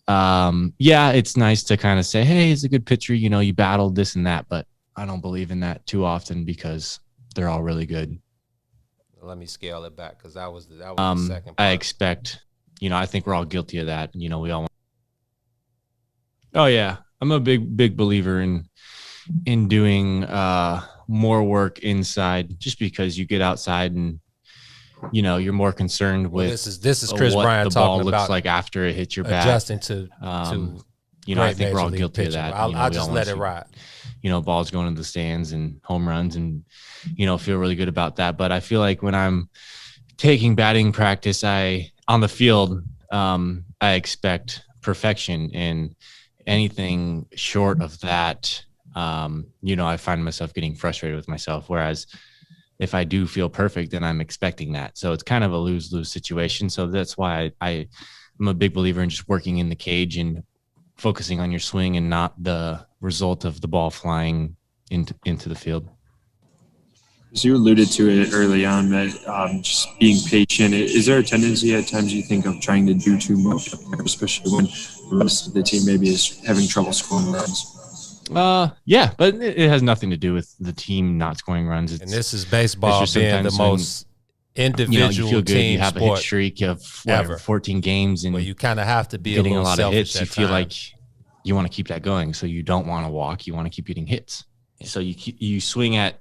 Speaker 3: yeah, it's nice to kind of say, "Hey, he's a good pitcher. You battled this and that," but I don't believe in that too often because they're all really good.
Speaker 17: Let me scale it back because that was the second part.
Speaker 3: I expect, I think we're all guilty of that. We all want. Oh yeah, I'm a big believer in doing more work inside, just because you get outside and you're more concerned with
Speaker 17: this is Chris
Speaker 3: what
Speaker 17: Bryant
Speaker 3: the ball
Speaker 17: talking
Speaker 3: looks
Speaker 17: about
Speaker 3: like after it hits your bat.
Speaker 17: Adjusting to
Speaker 3: I think we're all guilty of that.
Speaker 17: I'll just let it ride.
Speaker 3: Balls going to the stands and home runs and, feel really good about that. But I feel like when I'm taking batting practice, on the field, I expect perfection, and anything short of that, I find myself getting frustrated with myself. Whereas if I do feel perfect, then I'm expecting that. So it's kind of a lose-lose situation. So that's why I'm a big believer in just working in the cage and focusing on your swing and not the result of the ball flying into the field.
Speaker 6: So you alluded to it early on, that just being patient. Is there a tendency at times you think of trying to do too much, especially when the rest of the team maybe is having trouble scoring runs?
Speaker 3: Yeah, but it has nothing to do with the team not scoring runs.
Speaker 17: And this is baseball being the most individual
Speaker 3: you feel good,
Speaker 17: team
Speaker 3: you have a hit streak of 14 games, and
Speaker 17: you kind of have to be
Speaker 3: getting
Speaker 17: a
Speaker 3: lot of hits.
Speaker 17: You
Speaker 3: feel like you want to keep that going, so you don't want to walk. You want to keep getting hits. So you swing at,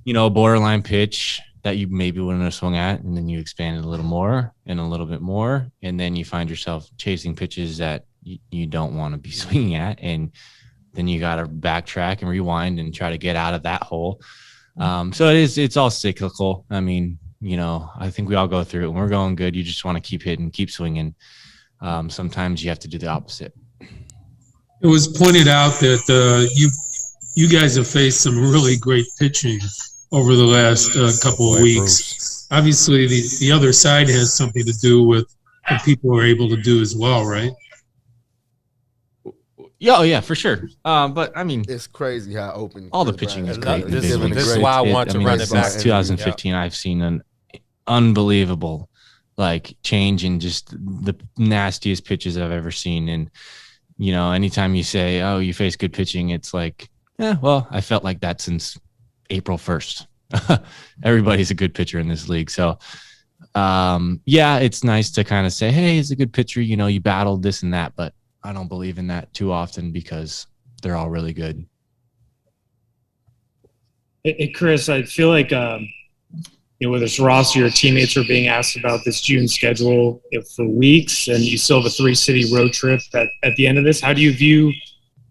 Speaker 3: a borderline pitch that you maybe wouldn't have swung at, and then you expand it a little more and a little bit more, and then you find yourself chasing pitches that you don't want to be swinging at, and then you got to backtrack and rewind and try to get out of that hole. So it's all cyclical. I mean, I think we all go through it. When we're going good, you just want to keep hitting, keep swinging. Sometimes you have to do the opposite.
Speaker 6: It was pointed out that you guys have faced some really great pitching over the last couple of weeks. Obviously, the other side has something to do with what people are able to do as well, right?
Speaker 3: Yeah, oh yeah, for sure. But I mean,
Speaker 16: it's crazy how open
Speaker 3: all the pitching is great.
Speaker 17: This is why I want to run it back.
Speaker 3: Since 2015, I've seen an unbelievable change in just the nastiest pitches I've ever seen. And anytime you say, "Oh, you face good pitching," it's like, well, I felt like that since April 1st. Everybody's a good pitcher in this league. So, yeah, it's nice to kind of say, "Hey, he's a good pitcher. You battled this and that," but I don't believe in that too often because they're all really good.
Speaker 23: Hey, Chris, I feel like, whether it's Ross or your teammates are being asked about this June schedule for weeks, and you still have a 3-city road trip at the end of this. How do you view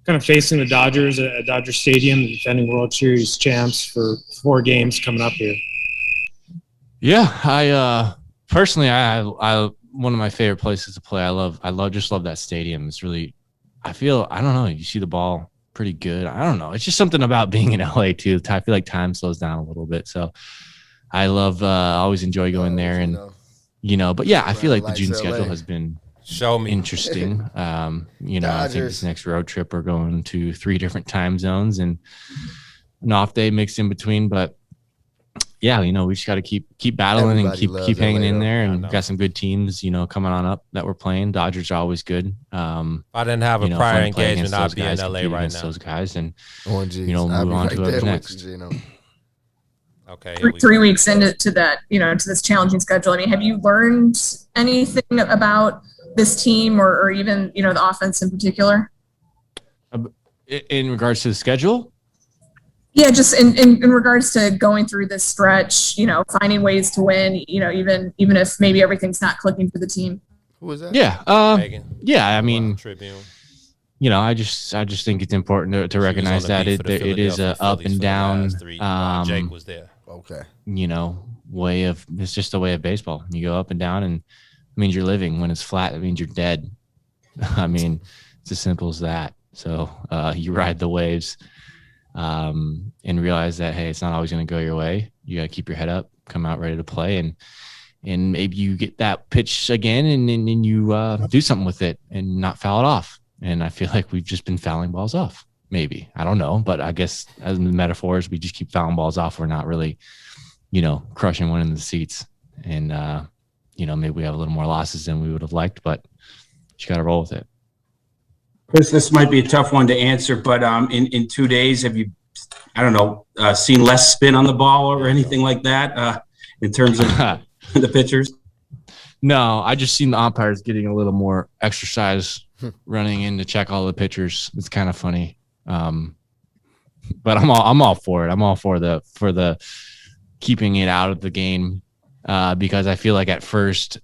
Speaker 23: kind of facing the Dodgers at Dodger Stadium, the defending World Series champs, for 4 games coming up here?
Speaker 3: Yeah, I personally, I one of my favorite places to play. I just love that stadium. It's really I don't know. You see the ball pretty good. I don't know. It's just something about being in LA too. I feel like time slows down a little bit. So I love, always enjoy going there and, but yeah, I feel like the June schedule has been interesting. I think this next road trip we're going to 3 different time zones and an off day mixed in between, but yeah, we just got to keep battling and keep hanging in there, and got some good teams, coming on up that we're playing. Dodgers are always good.
Speaker 17: If I didn't have a prior engagement, I'd be in LA right now.
Speaker 3: Those guys, and
Speaker 16: move
Speaker 3: on to what's next.
Speaker 17: Okay,
Speaker 5: 3 weeks into that, to this challenging schedule. I mean, have you learned anything about this team or even, the offense in particular?
Speaker 3: In regards to the schedule?
Speaker 5: Yeah, just in regards to going through this stretch, finding ways to win, even if maybe everything's not clicking for the team.
Speaker 16: Who was that?
Speaker 3: Yeah. Yeah, I mean, I just think it's important to recognize that it is a up and down.
Speaker 17: Jake was there.
Speaker 16: Okay.
Speaker 3: It's just a way of baseball. You go up and down, and it means you're living. When it's flat, it means you're dead. I mean, it's as simple as that. So you ride the waves. And realize that, hey, it's not always going to go your way. You got to keep your head up, come out ready to play, and maybe you get that pitch again, and then you do something with it and not foul it off. And I feel like we've just been fouling balls off. Maybe, I don't know, but I guess as metaphors, we just keep fouling balls off. We're not really, crushing one in the seats, and maybe we have a little more losses than we would have liked, but you got to roll with it.
Speaker 7: Chris, this might be a tough one to answer, but in 2 days, have you, seen less spin on the ball or anything like that in terms of the pitchers?
Speaker 3: No, I just seen the umpires getting a little more exercise, running in to check all the pitchers. It's kind of funny, but I'm all for it. I'm all for the keeping it out of the game because I feel like at first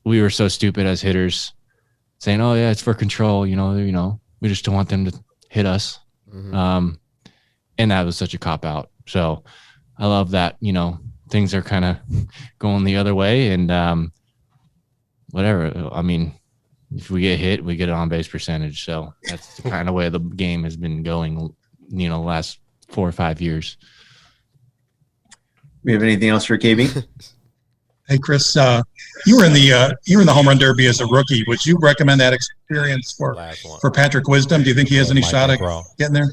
Speaker 3: we were so stupid as hitters, saying, "Oh yeah, it's for control." We just don't want them to hit us, and that was such a cop out. So I love that. Things are kind of going the other way, and whatever. I mean, if we get hit, we get an on base percentage. So that's the kind of way the game has been going. The last 4 or 5 years.
Speaker 8: We have anything else for KB?
Speaker 24: Hey Chris, you were in the home run derby as a rookie. Would you recommend that experience for Patrick Wisdom? Do you think he has any shot at getting there?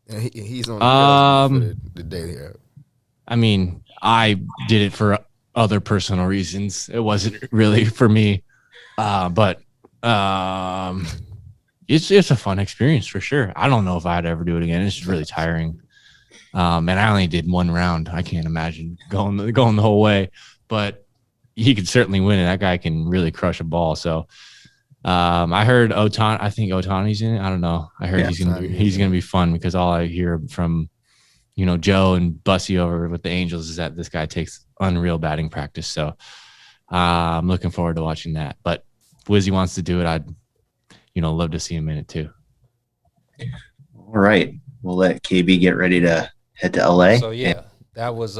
Speaker 16: Yeah, he's on the day here.
Speaker 3: I mean, I did it for other personal reasons. It wasn't really for me, but it's a fun experience for sure. I don't know if I'd ever do it again. It's just really tiring. And I only did 1 round. I can't imagine going the whole way, but he could certainly win it. That guy can really crush a ball. So I heard I think Otani's in it. I don't know. I heard he's gonna be fun because all I hear from Joe and Bussy over with the Angels is that this guy takes unreal batting practice. So I'm looking forward to watching that. But if Wizzy wants to do it, I'd love to see him in it too.
Speaker 8: All right, we'll let KB get ready to head to LA.
Speaker 17: So yeah, that was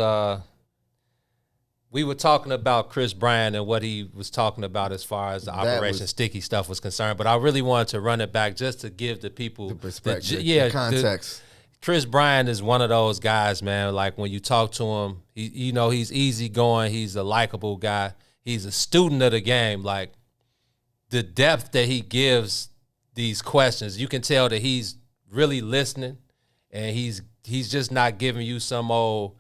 Speaker 17: we were talking about Chris Bryant and what he was talking about as far as the Operation Sticky stuff was concerned. But I really wanted to run it back just to give the people
Speaker 16: the perspective, the context.
Speaker 17: Chris Bryant is one of those guys, man. Like when you talk to him, he's easygoing. He's a likable guy. He's a student of the game. Like the depth that he gives these questions, you can tell that he's really listening, and he's just not giving you some old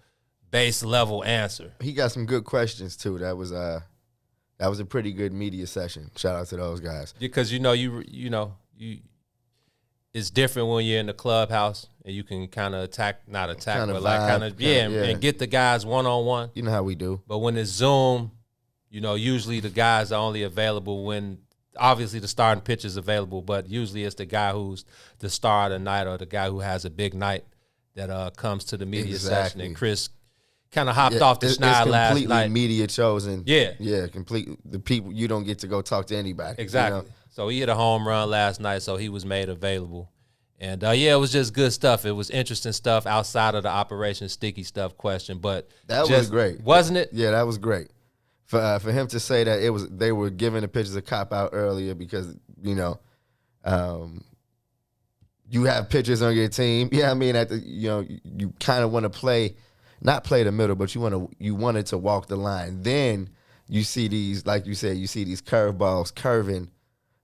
Speaker 17: base level answer.
Speaker 16: He got some good questions too. That was a pretty good media session. Shout out to those guys.
Speaker 17: Because it's different when you're in the clubhouse and you can kind of and get the guys one-on-one.
Speaker 16: You know how we do.
Speaker 17: But when it's Zoom, usually the guys are only available when obviously the starting pitcher is available, but usually it's the guy who's the star of the night or the guy who has a big night that comes to the media session. And Chris kind of hopped off the schneid last night.
Speaker 16: Completely media chosen.
Speaker 17: Yeah.
Speaker 16: Complete. The people, you don't get to go talk to anybody.
Speaker 17: Exactly. So he hit a home run last night, so he was made available. And, it was just good stuff. It was interesting stuff outside of the Operation Sticky stuff question. But
Speaker 16: that was great.
Speaker 17: Wasn't it?
Speaker 16: Yeah, that was great. For him to say that they were giving the pitchers a cop-out earlier because, you have pitchers on your team. Yeah, I mean, you kind of want to not play the middle, but you wanted to walk the line. Then you see these, like you said, you see these curveballs curving,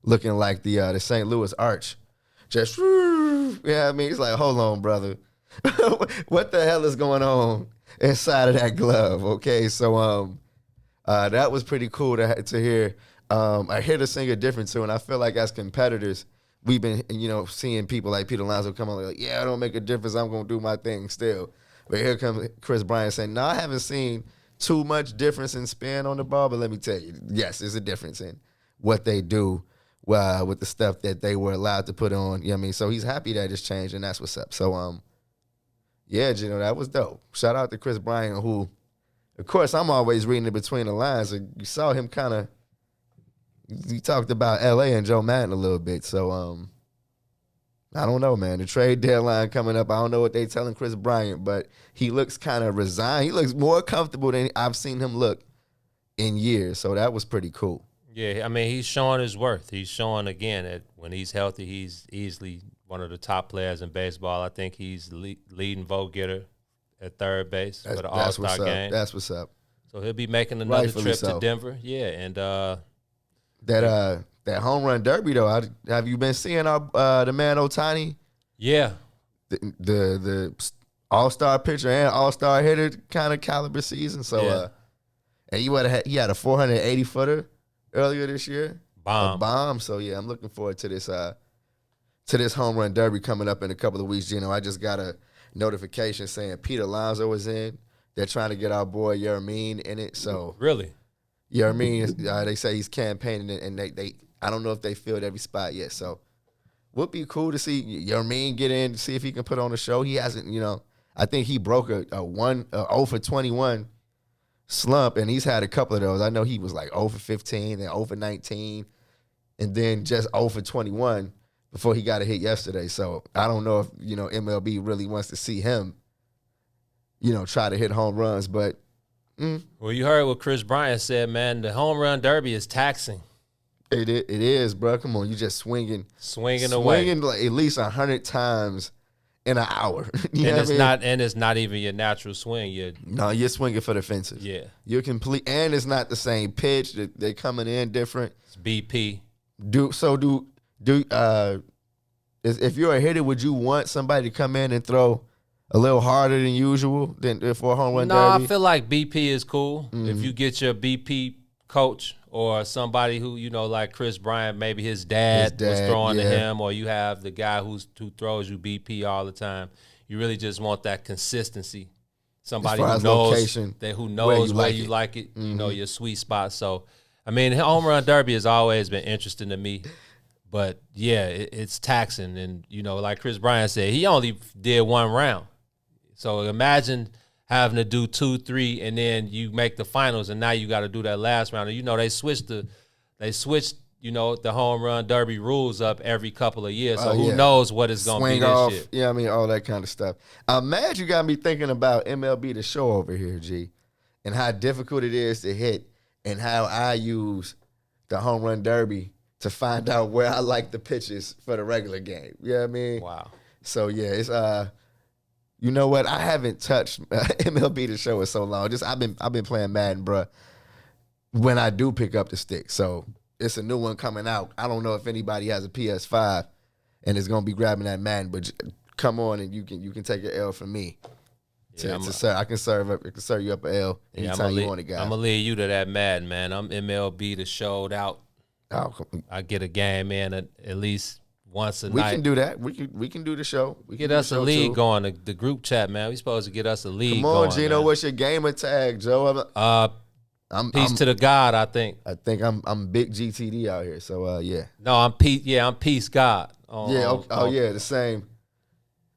Speaker 16: looking like the St. Louis Arch. Just, yeah, I mean, it's like, hold on, brother. What the hell is going on inside of that glove? Okay, so that was pretty cool to hear. I hear the singer different too, and I feel like as competitors, we've been, seeing people like Peter Alonso come on like, yeah, it don't make a difference. I'm gonna do my thing still. But here comes Chris Bryant saying, no, I haven't seen too much difference in spin on the ball, but let me tell you, yes, there's a difference in what they do with the stuff that they were allowed to put on. You know what I mean? So he's happy that it's changed, and that's what's up. So, yeah, Gino, that was dope. Shout out to Chris Bryant, who, of course, I'm always reading it between the lines. And you saw him he talked about L.A. and Joe Madden a little bit. So, I don't know, man. The trade deadline coming up. I don't know what they telling Chris Bryant, but he looks kind of resigned. He looks more comfortable than I've seen him look in years. So that was pretty cool.
Speaker 17: Yeah, I mean, he's showing his worth. He's showing, again, that when he's healthy, he's easily one of the top players in baseball. I think he's leading vote getter at third base for the All-Star game.
Speaker 16: That's what's up.
Speaker 17: So he'll be making another
Speaker 16: Rightfully
Speaker 17: trip
Speaker 16: so.
Speaker 17: to Denver. Yeah, and
Speaker 16: that home run derby though. Have you been seeing the man Ohtani?
Speaker 17: Yeah,
Speaker 16: the all-star pitcher and all-star hitter kind of caliber season. So
Speaker 17: Yeah.
Speaker 16: And he had a 480 footer earlier this year.
Speaker 17: Bomb.
Speaker 16: A bomb. So yeah, I'm looking forward to this home run derby coming up in a couple of weeks. I just got a notification saying Pete Alonso was in. They're trying to get our boy Eugene in it. So
Speaker 17: really,
Speaker 16: Eugene, they say he's campaigning, and they I don't know if they filled every spot yet. So would be cool to see Eugene get in, see if he can put on a show. He hasn't, I think he broke a 0 for 21 slump, and he's had a couple of those. I know he was like 0 for 15, then 0 for 19, and then just 0 for 21 before he got a hit yesterday. So I don't know if, MLB really wants to see him, try to hit home runs. But
Speaker 17: well, you heard what Chris Bryant said, man. The home run derby is taxing.
Speaker 16: It is, bro. Come on, you just swinging
Speaker 17: away,
Speaker 16: like at least 100 times in an hour.
Speaker 17: And it's not even your natural swing.
Speaker 16: You're swinging for the fences.
Speaker 17: Yeah,
Speaker 16: you're complete, and it's not the same pitch. They're coming in different.
Speaker 17: It's BP.
Speaker 16: If you're a hitter, would you want somebody to come in and throw a little harder than usual for a home run derby?
Speaker 17: I feel like BP is cool.
Speaker 16: Mm-hmm.
Speaker 17: If you get your BP coach or somebody who, like Chris Bryant, maybe his dad was throwing to him, or you have the guy who throws you BP all the time. You really just want that consistency. Somebody who knows where you like it,
Speaker 16: Mm-hmm.
Speaker 17: Your sweet spot. So, I mean, home run derby has always been interesting to me. But, yeah, it's taxing. And, like Chris Bryant said, he only did one round. So imagine having to do 2, 3, and then you make the finals, and now you got to do that last round. And, they switched the home run derby rules up every couple of years. So who knows what it's going to be this year.
Speaker 16: Yeah, I mean, all that kind of stuff. I'm mad you got me thinking about MLB The Show over here, G, and how difficult it is to hit, and how I use the home run derby to find out where I like the pitches for the regular game. You know what I mean?
Speaker 17: Wow.
Speaker 16: So, yeah, it's you know what? I haven't touched MLB The Show in so long. I've been playing Madden, bro, when I do pick up the stick. So it's a new one coming out. I don't know if anybody has a PS5 and is gonna be grabbing that Madden, but come on and you can take an L from me. I can serve you up an L anytime you want it, guys.
Speaker 17: I'm gonna lead you to that Madden, man. I'm MLB The Showed out. I get a game in at least once a night.
Speaker 16: We can do that. We can do the show.
Speaker 17: Get us a league going. The group chat, man. We supposed to get us a league going.
Speaker 16: Come on, Gino.
Speaker 17: Man.
Speaker 16: What's your gamer tag, Joe?
Speaker 17: Peace to the God, I think.
Speaker 16: I think I'm big GTD out here. So yeah.
Speaker 17: No, I'm Peace. Yeah, I'm Peace God.
Speaker 16: The same.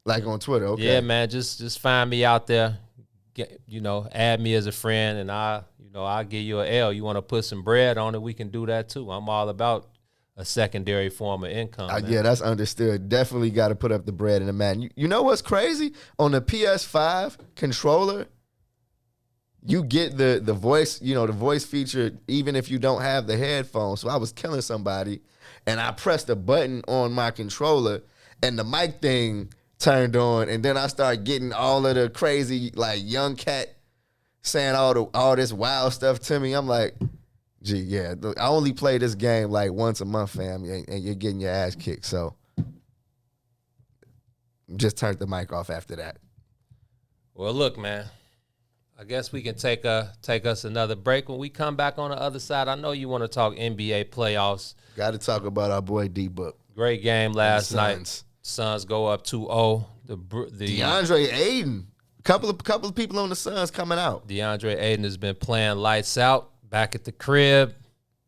Speaker 16: Like on Twitter. Okay.
Speaker 17: Yeah, man. Just find me out there. Add me as a friend, and I'll give you an L. You want to put some bread on it? We can do that too. I'm all about a secondary form of income.
Speaker 16: Yeah, that's understood. Definitely got to put up the bread in the man. You know what's crazy? On the PS5 controller, you get the voice, the voice feature, even if you don't have the headphones. So I was killing somebody, and I pressed a button on my controller, and the mic thing turned on, and then I started getting all of the crazy like young cat saying all this wild stuff to me. I'm like, gee, yeah, look, I only play this game like once a month, fam, and you're getting your ass kicked. So just turned the mic off after that.
Speaker 17: Well, look, man, I guess we can take us another break. When we come back on the other side, I know you want to talk NBA playoffs.
Speaker 16: Got to talk about our boy D-Book.
Speaker 17: Great game last night. Suns go up 2-0. The
Speaker 16: DeAndre Ayton. A couple of people on the Suns coming out.
Speaker 17: DeAndre Ayton has been playing lights out back at the crib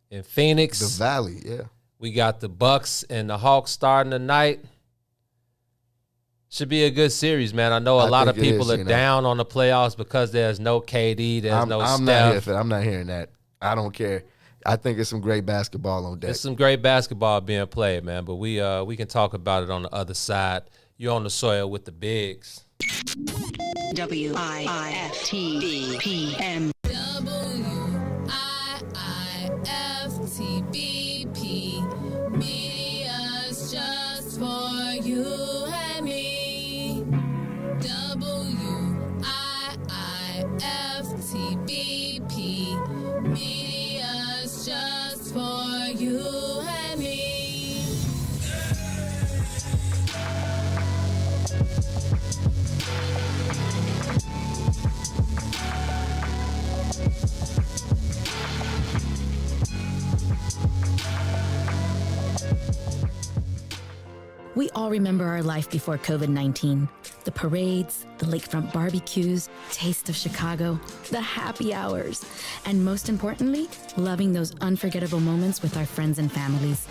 Speaker 17: in Phoenix.
Speaker 16: The Valley, yeah.
Speaker 17: We got the Bucks and the Hawks starting tonight. Should be a good series, man. I know a lot of people are down on the playoffs because there's no KD, there's no Steph.
Speaker 16: I'm not hearing that. I don't care. I think it's some great basketball on deck.
Speaker 17: There's some great basketball being played, man. But we can talk about it on the other side. You're on the soil with the bigs.
Speaker 10: WIIFTBP.
Speaker 19: WIIFTBP. Media's just for you and me. WIIFTBP. Media's just for you and me.
Speaker 10: We all remember our life before COVID-19. The parades, the lakefront barbecues, taste of Chicago, the happy hours, and most importantly, loving those unforgettable moments with our friends and families.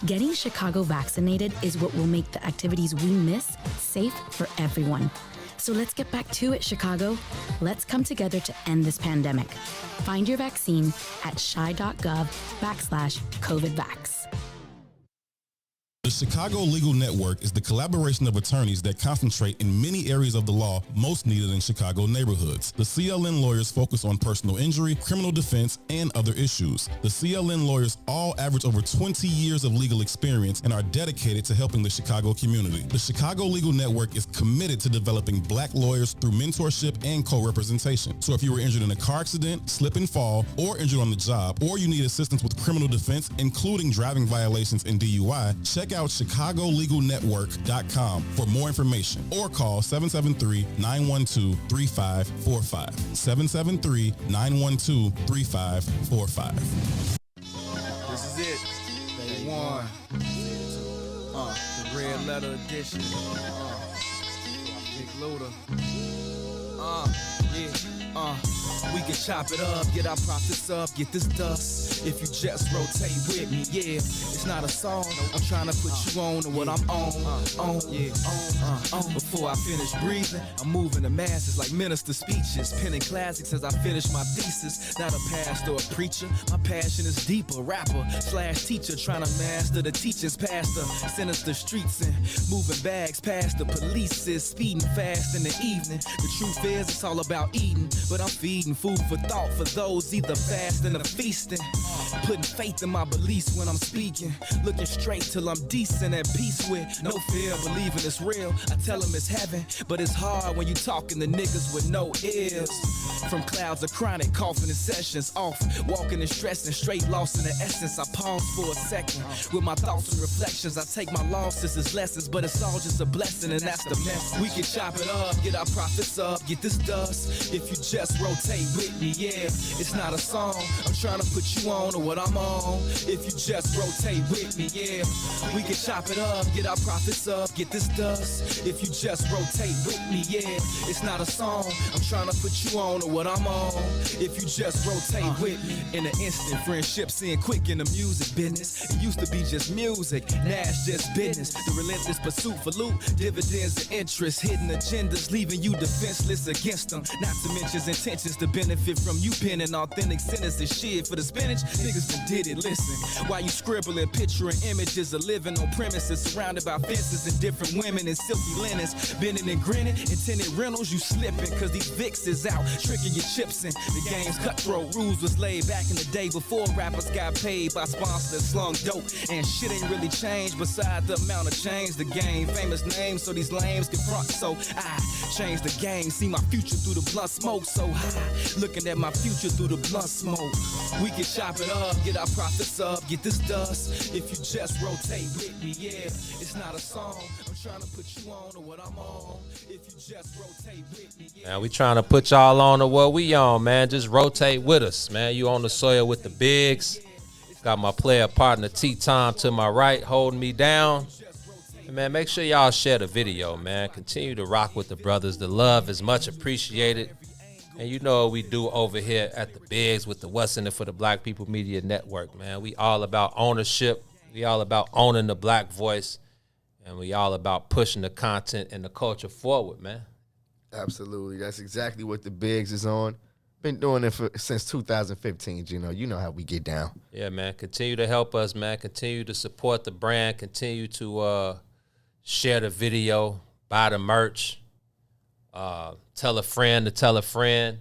Speaker 10: Getting Chicago vaccinated is what will make the activities we miss safe for everyone. So let's get back to it, Chicago. Let's come together to end this pandemic. Find your vaccine at chi.gov/COVIDvax.
Speaker 20: The Chicago Legal Network is the collaboration of attorneys that concentrate in many areas of the law most needed in Chicago neighborhoods. The CLN lawyers focus on personal injury, criminal defense, and other issues. The CLN lawyers all average over 20 years of legal experience and are dedicated to helping the Chicago community. The Chicago Legal Network is committed to developing black lawyers through mentorship and co-representation. So if you were injured in a car accident, slip and fall, or injured on the job, or you need assistance with criminal defense, including driving violations and DUI, check out ChicagoLegalNetwork.com for more information or call 773-912-3545. 773-912-3545.
Speaker 4: This is it. Day one. The red letter edition. Big Luda. We can chop it up, get our profits up, get this dust. If you just rotate with me, yeah. It's not a song, I'm trying to put you on to what I'm on. Before I finish breathing, I'm moving the masses like minister speeches, penning classics as I finish my thesis. Not a pastor or a preacher, my passion is deeper. Rapper / teacher, trying to master the teachings past the sinister streets and moving bags past the police is speeding fast in the evening. The truth is, it's all about eating, but I'm feeding food for thought for those either fasting or feasting. Putting faith in my beliefs when I'm speaking, looking straight till I'm decent, at peace with no fear, believing it's real. I tell them it's heaven, but it's hard when you talking to niggas with no ears. From clouds of chronic coughing and sessions off, walking and stressing, straight lost in the essence. I pause for a second with my thoughts and reflections. I take my losses as lessons, but it's all just a blessing, and that's the message. We can chop it up, get our profits up, get this dust. If you just rotate with me, yeah. It's not a song, I'm trying to put you on to what I'm on. If you just rotate with me, yeah. We can chop it up, get our profits up, get this dust. If you just rotate with me, yeah. It's not a song, I'm trying to put you on to what I'm on. If you just rotate with me. In an instant, friendships in quick in the music business. It used to be just music, now it's just business. The relentless pursuit for loot, dividends and interest, hidden agendas, leaving you defenseless against them. Not to mention intentions niggas to benefit from you penning authentic sentences. Shit for the spinach, niggas done did it. Listen, while you scribbling, picturing images of living on premises surrounded by fences and different women in silky linens, bending and grinning. Intended rentals, you slipping, cause these VIX is out, tricking your chips in. The game's cutthroat, rules was laid back in the day before rappers got paid by sponsors that slung dope. And shit ain't really changed beside the amount of change. The game, famous names, so these lames get front. So I change the game, see my future through the blunt smoke. So high, looking at my future through the blunt smoke. We can chop it up, get our profits up, get this dust. If you just rotate with me, yeah, it's not a song. I'm trying to put you on to what I'm on. If you just rotate with me, yeah.
Speaker 17: Man, we trying to put y'all on to what we on, man. Just rotate with us, man. You on the soil with the bigs. Got my player partner T-Tom to my right holding me down. And man, make sure y'all share the video, man. Continue to rock with the brothers. The love is much appreciated. And you know what we do over here at the Bigs with the What's in It for the Black People Media Network, man. We all about ownership. We all about owning the black voice. And we all about pushing the content and the culture forward, man.
Speaker 16: Absolutely. That's exactly what the Bigs is on. Been doing it since 2015, Gino. You know how we get down.
Speaker 17: Yeah, man. Continue to help us, man. Continue to support the brand. Continue to share the video, buy the merch, tell a friend to tell a friend.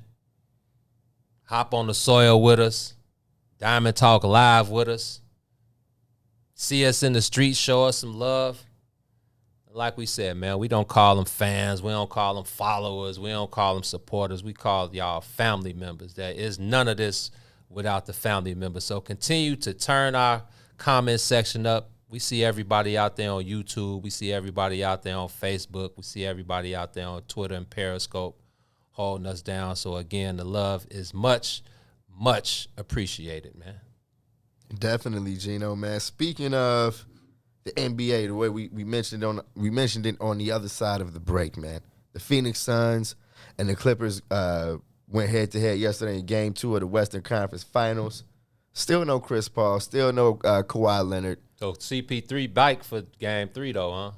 Speaker 17: Hop on the soil with us. Diamond Talk Live with us. See us in the streets. Show us some love. Like we said, man, we don't call them fans. We don't call them followers. We don't call them supporters. We call y'all family members. There is none of this without the family members. So continue to turn our comment section up. We see everybody out there on YouTube. We see everybody out there on Facebook. We see everybody out there on Twitter and Periscope holding us down. So, again, the love is much, much appreciated, man.
Speaker 16: Definitely, Gino, man. Speaking of the NBA, the way we mentioned it on the other side of the break, man. The Phoenix Suns and the Clippers went head-to-head yesterday in Game 2 of the Western Conference Finals. Still no Chris Paul. Still no Kawhi Leonard.
Speaker 17: So CP3 bike for Game 3, though,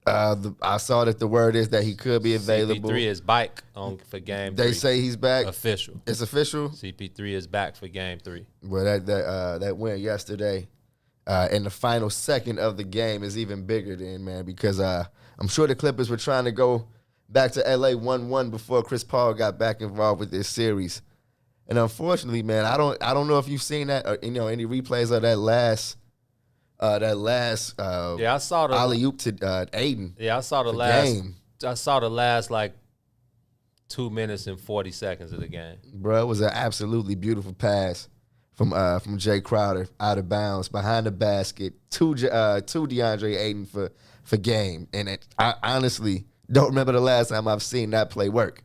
Speaker 17: huh?
Speaker 16: I saw that the word is that he could be available.
Speaker 17: CP3 is bike for Game 3.
Speaker 16: They say he's back.
Speaker 17: Official.
Speaker 16: It's official?
Speaker 17: CP3 is back for Game 3.
Speaker 16: Well, that went yesterday. And the final second of the game is even bigger than, man, because I'm sure the Clippers were trying to go back to L.A. 1-1 before Chris Paul got back involved with this series. And unfortunately, man, I don't know if you've seen that or, any replays of that last
Speaker 17: I saw the
Speaker 16: alley-oop to Aiden.
Speaker 17: Yeah, I saw the last like 2 minutes and 40 seconds of the game.
Speaker 16: Bro, it was an absolutely beautiful pass from Jay Crowder out of bounds behind the basket to DeAndre Ayton for game. And I honestly don't remember the last time I've seen that play work.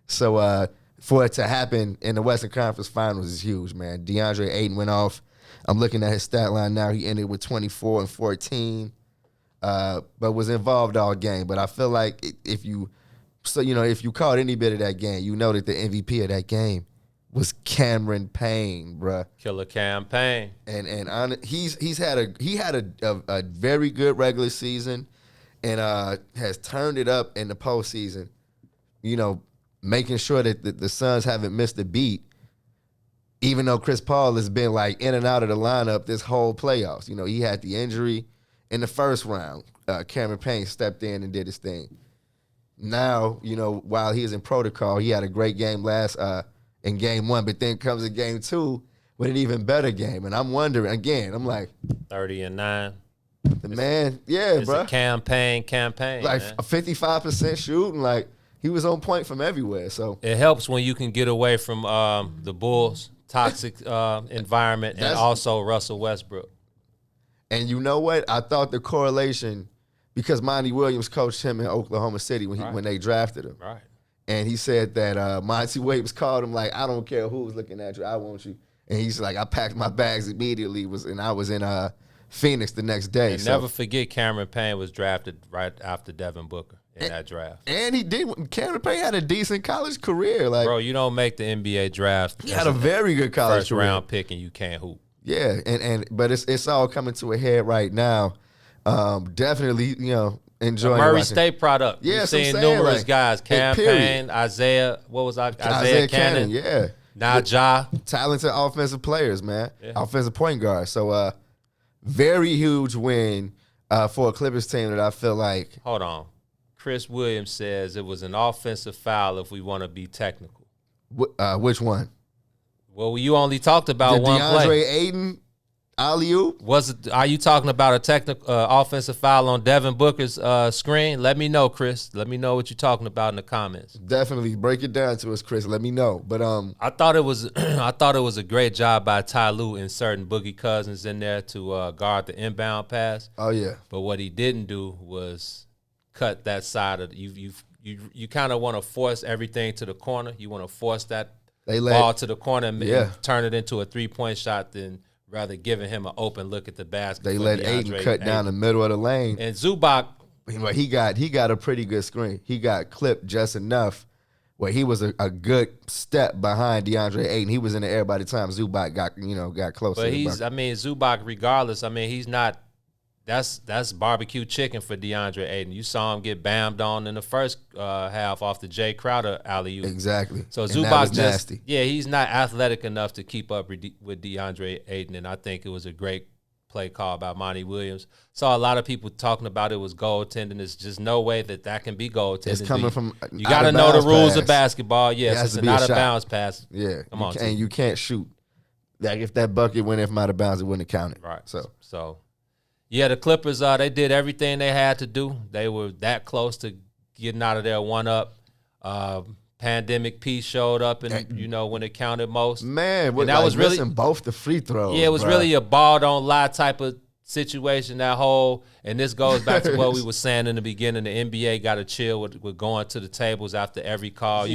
Speaker 16: So for it to happen in the Western Conference Finals is huge, man. DeAndre Ayton went off. I'm looking at his stat line now. He ended with 24 and 14, but was involved all game. But I feel like if you caught any bit of that game, you know that the MVP of that game was Cameron Payne, bruh.
Speaker 17: Killer Cam Payne.
Speaker 16: And he had a very good regular season, and has turned it up in the postseason. Making sure that the Suns haven't missed a beat, even though Chris Paul has been like in and out of the lineup this whole playoffs. He had the injury in the first round. Cameron Payne stepped in and did his thing. Now, while he is in protocol, he had a great game in Game 1, but then comes in Game 2 with an even better game. And I'm wondering, again, I'm like
Speaker 17: 30-9.
Speaker 16: It's
Speaker 17: a campaign.
Speaker 16: Like
Speaker 17: man.
Speaker 16: A 55% shooting, like he was on point from everywhere. So
Speaker 17: it helps when you can get away from the Bulls' toxic environment and also Russell Westbrook.
Speaker 16: And you know what? I thought the correlation, because Monty Williams coached him in Oklahoma City when they drafted him.
Speaker 17: Right.
Speaker 16: And he said that Monty Williams called him like, I don't care who's looking at you, I want you. And he's like, I packed my bags immediately, and I was in Phoenix the next day.
Speaker 17: And never forget Cameron Payne was drafted right after Devin Booker in that draft.
Speaker 16: And he did. Cameron Payne had a decent college career. Like,
Speaker 17: bro, you don't make the NBA draft.
Speaker 16: He had a very good college career.
Speaker 17: First round pick and you can't hoop.
Speaker 16: Yeah, but it's all coming to a head right now. Definitely, enjoying
Speaker 17: Murray
Speaker 16: watching.
Speaker 17: State product.
Speaker 16: Yeah,
Speaker 17: You've
Speaker 16: so I'm
Speaker 17: seen
Speaker 16: saying,
Speaker 17: numerous
Speaker 16: like,
Speaker 17: guys.
Speaker 16: period.
Speaker 17: Campaign, Isaiah. What was Isaiah Cannon?
Speaker 16: Yeah.
Speaker 17: Najah.
Speaker 16: Talented offensive players, man.
Speaker 17: Yeah.
Speaker 16: Offensive point guard. So, very huge win for a Clippers team that I feel like.
Speaker 17: Hold on. Chris Williams says it was an offensive foul if we want to be technical.
Speaker 16: Which one?
Speaker 17: Well, you only talked about one play.
Speaker 16: DeAndre Ayton alley-oop?
Speaker 17: Are you talking about a technical offensive foul on Devin Booker's screen? Let me know, Chris. Let me know what you're talking about in the comments.
Speaker 16: Definitely break it down to us, Chris. Let me know. But
Speaker 17: I thought it was a great job by Ty Lue inserting Boogie Cousins in there to guard the inbound pass.
Speaker 16: Oh yeah.
Speaker 17: But what he didn't do was cut that side of you kind of want to force everything to the corner. You want to force that ball to the corner and turn it into a 3-point shot than rather giving him an open look at the basket.
Speaker 16: They let Ayton cut down the middle of the lane.
Speaker 17: And Zubac,
Speaker 16: he got a pretty good screen. He got clipped just enough where he was a good step behind DeAndre Ayton. He was in the air by the time Zubac got close.
Speaker 17: But Zubac, regardless, he's not. That's barbecue chicken for DeAndre Ayton. You saw him get bammed on in the first half off the Jay Crowder alley-oop.
Speaker 16: Exactly.
Speaker 17: So
Speaker 16: And
Speaker 17: Zubac
Speaker 16: that was nasty.
Speaker 17: he's not athletic enough to keep up with DeAndre Ayton, and I think it was a great play call by Monty Williams. Saw a lot of people talking about it was goaltending. There's just no way that can be goaltending.
Speaker 16: It's coming from
Speaker 17: you got to know the rules of basketball. Yes,
Speaker 16: has
Speaker 17: it's
Speaker 16: to
Speaker 17: an
Speaker 16: be a
Speaker 17: out-of-bounds
Speaker 16: shot.
Speaker 17: pass.
Speaker 16: Yeah.
Speaker 17: Come on,
Speaker 16: And you can't shoot. Like if that bucket went in from out of bounds, it wouldn't have counted.
Speaker 17: Right.
Speaker 16: So
Speaker 17: yeah, the Clippers, they did everything they had to do. They were that close to getting out of there 1-up. Pandemic P showed up, and when it counted most.
Speaker 16: Man,
Speaker 17: and that was really
Speaker 16: missing both the free throws.
Speaker 17: Yeah, it was really a ball don't lie type of situation. And this goes back to what we were saying in the beginning. The NBA got to chill with going to the tables after every call.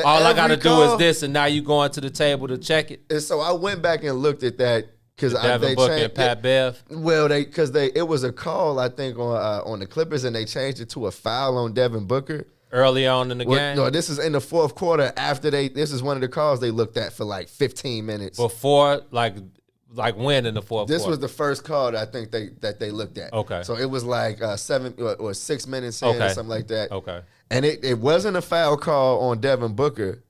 Speaker 17: All I got to do is this, and now you going to the table to check it.
Speaker 16: And so I went back and looked at that. Because
Speaker 17: Devin Booker and Pat Bev.
Speaker 16: Well, it was a call I think on the Clippers, and they changed it to a foul on Devin Booker
Speaker 17: early on in the game.
Speaker 16: No, this is in the fourth quarter. This is one of the calls they looked at for like 15 minutes
Speaker 17: before, like when in the fourth.
Speaker 16: This
Speaker 17: quarter?
Speaker 16: was the first call that I think they looked at.
Speaker 17: Okay,
Speaker 16: so it was like 7 or 6 minutes in or something like that.
Speaker 17: Okay,
Speaker 16: and it wasn't a foul call on Devin Booker.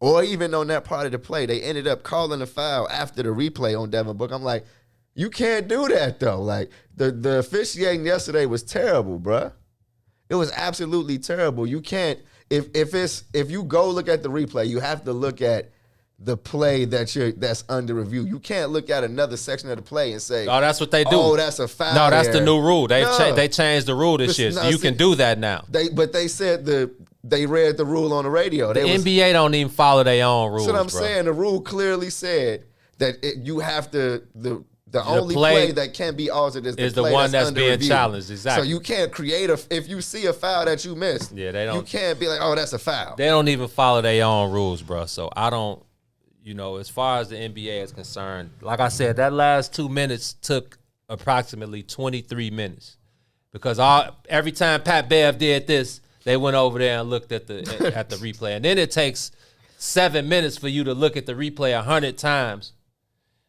Speaker 16: Or even on that part of the play, they ended up calling a foul after the replay on Devin Booker. I'm like, you can't do that though. Like the officiating yesterday was terrible, bruh. It was absolutely terrible. You can't if you go look at the replay, you have to look at the play that's under review. You can't look at another section of the play and say,
Speaker 17: "Oh, that's what they do."
Speaker 16: Oh, that's a foul.
Speaker 17: No, that's
Speaker 16: there.
Speaker 17: the new rule. They changed the rule this year. So you can do that now.
Speaker 16: They said they read the rule on the radio.
Speaker 17: The NBA don't even follow their own rules.
Speaker 16: That's what I'm saying. The rule clearly said that you have to the only play that can be altered is the
Speaker 17: one that's
Speaker 16: under
Speaker 17: being
Speaker 16: review.
Speaker 17: challenged. Exactly.
Speaker 16: So you can't create if you see a foul that you missed.
Speaker 17: Yeah, they don't.
Speaker 16: You can't be like, oh, that's a foul.
Speaker 17: They don't even follow their own rules, bro. So I don't. As far as the NBA is concerned, like I said, that last 2 minutes took approximately 23 minutes because every time Pat Bev did this, they went over there and looked at the replay, and then it takes 7 minutes for you to look at the replay 100 times.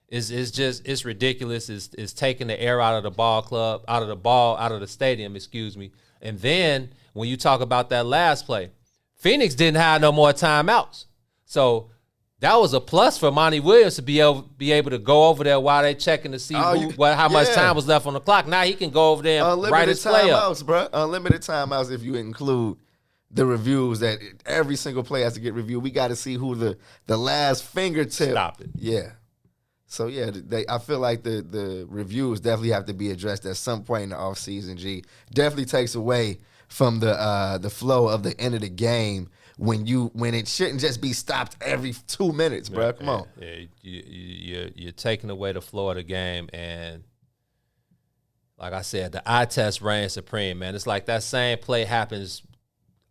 Speaker 17: It's ridiculous. It's taking the air out of the out of the stadium. Excuse me. And then when you talk about that last play, Phoenix didn't have no more timeouts, so that was a plus for Monty Williams to be able to go over there while they checking to see how much time was left on the clock. Now he can go over there and write his play up.
Speaker 16: Unlimited timeouts, bro. Unlimited timeouts if you include the reviews that every single play has to get reviewed. We got to see who the last fingertip.
Speaker 17: Stop it.
Speaker 16: Yeah. So, yeah, I feel like the reviews definitely have to be addressed at some point in the offseason, G. Definitely takes away from the flow of the end of the game when it shouldn't just be stopped every 2 minutes, bro. Come on.
Speaker 17: Yeah, you're taking away the flow of the game, and like I said, the eye test reigns supreme, man. It's like that same play happens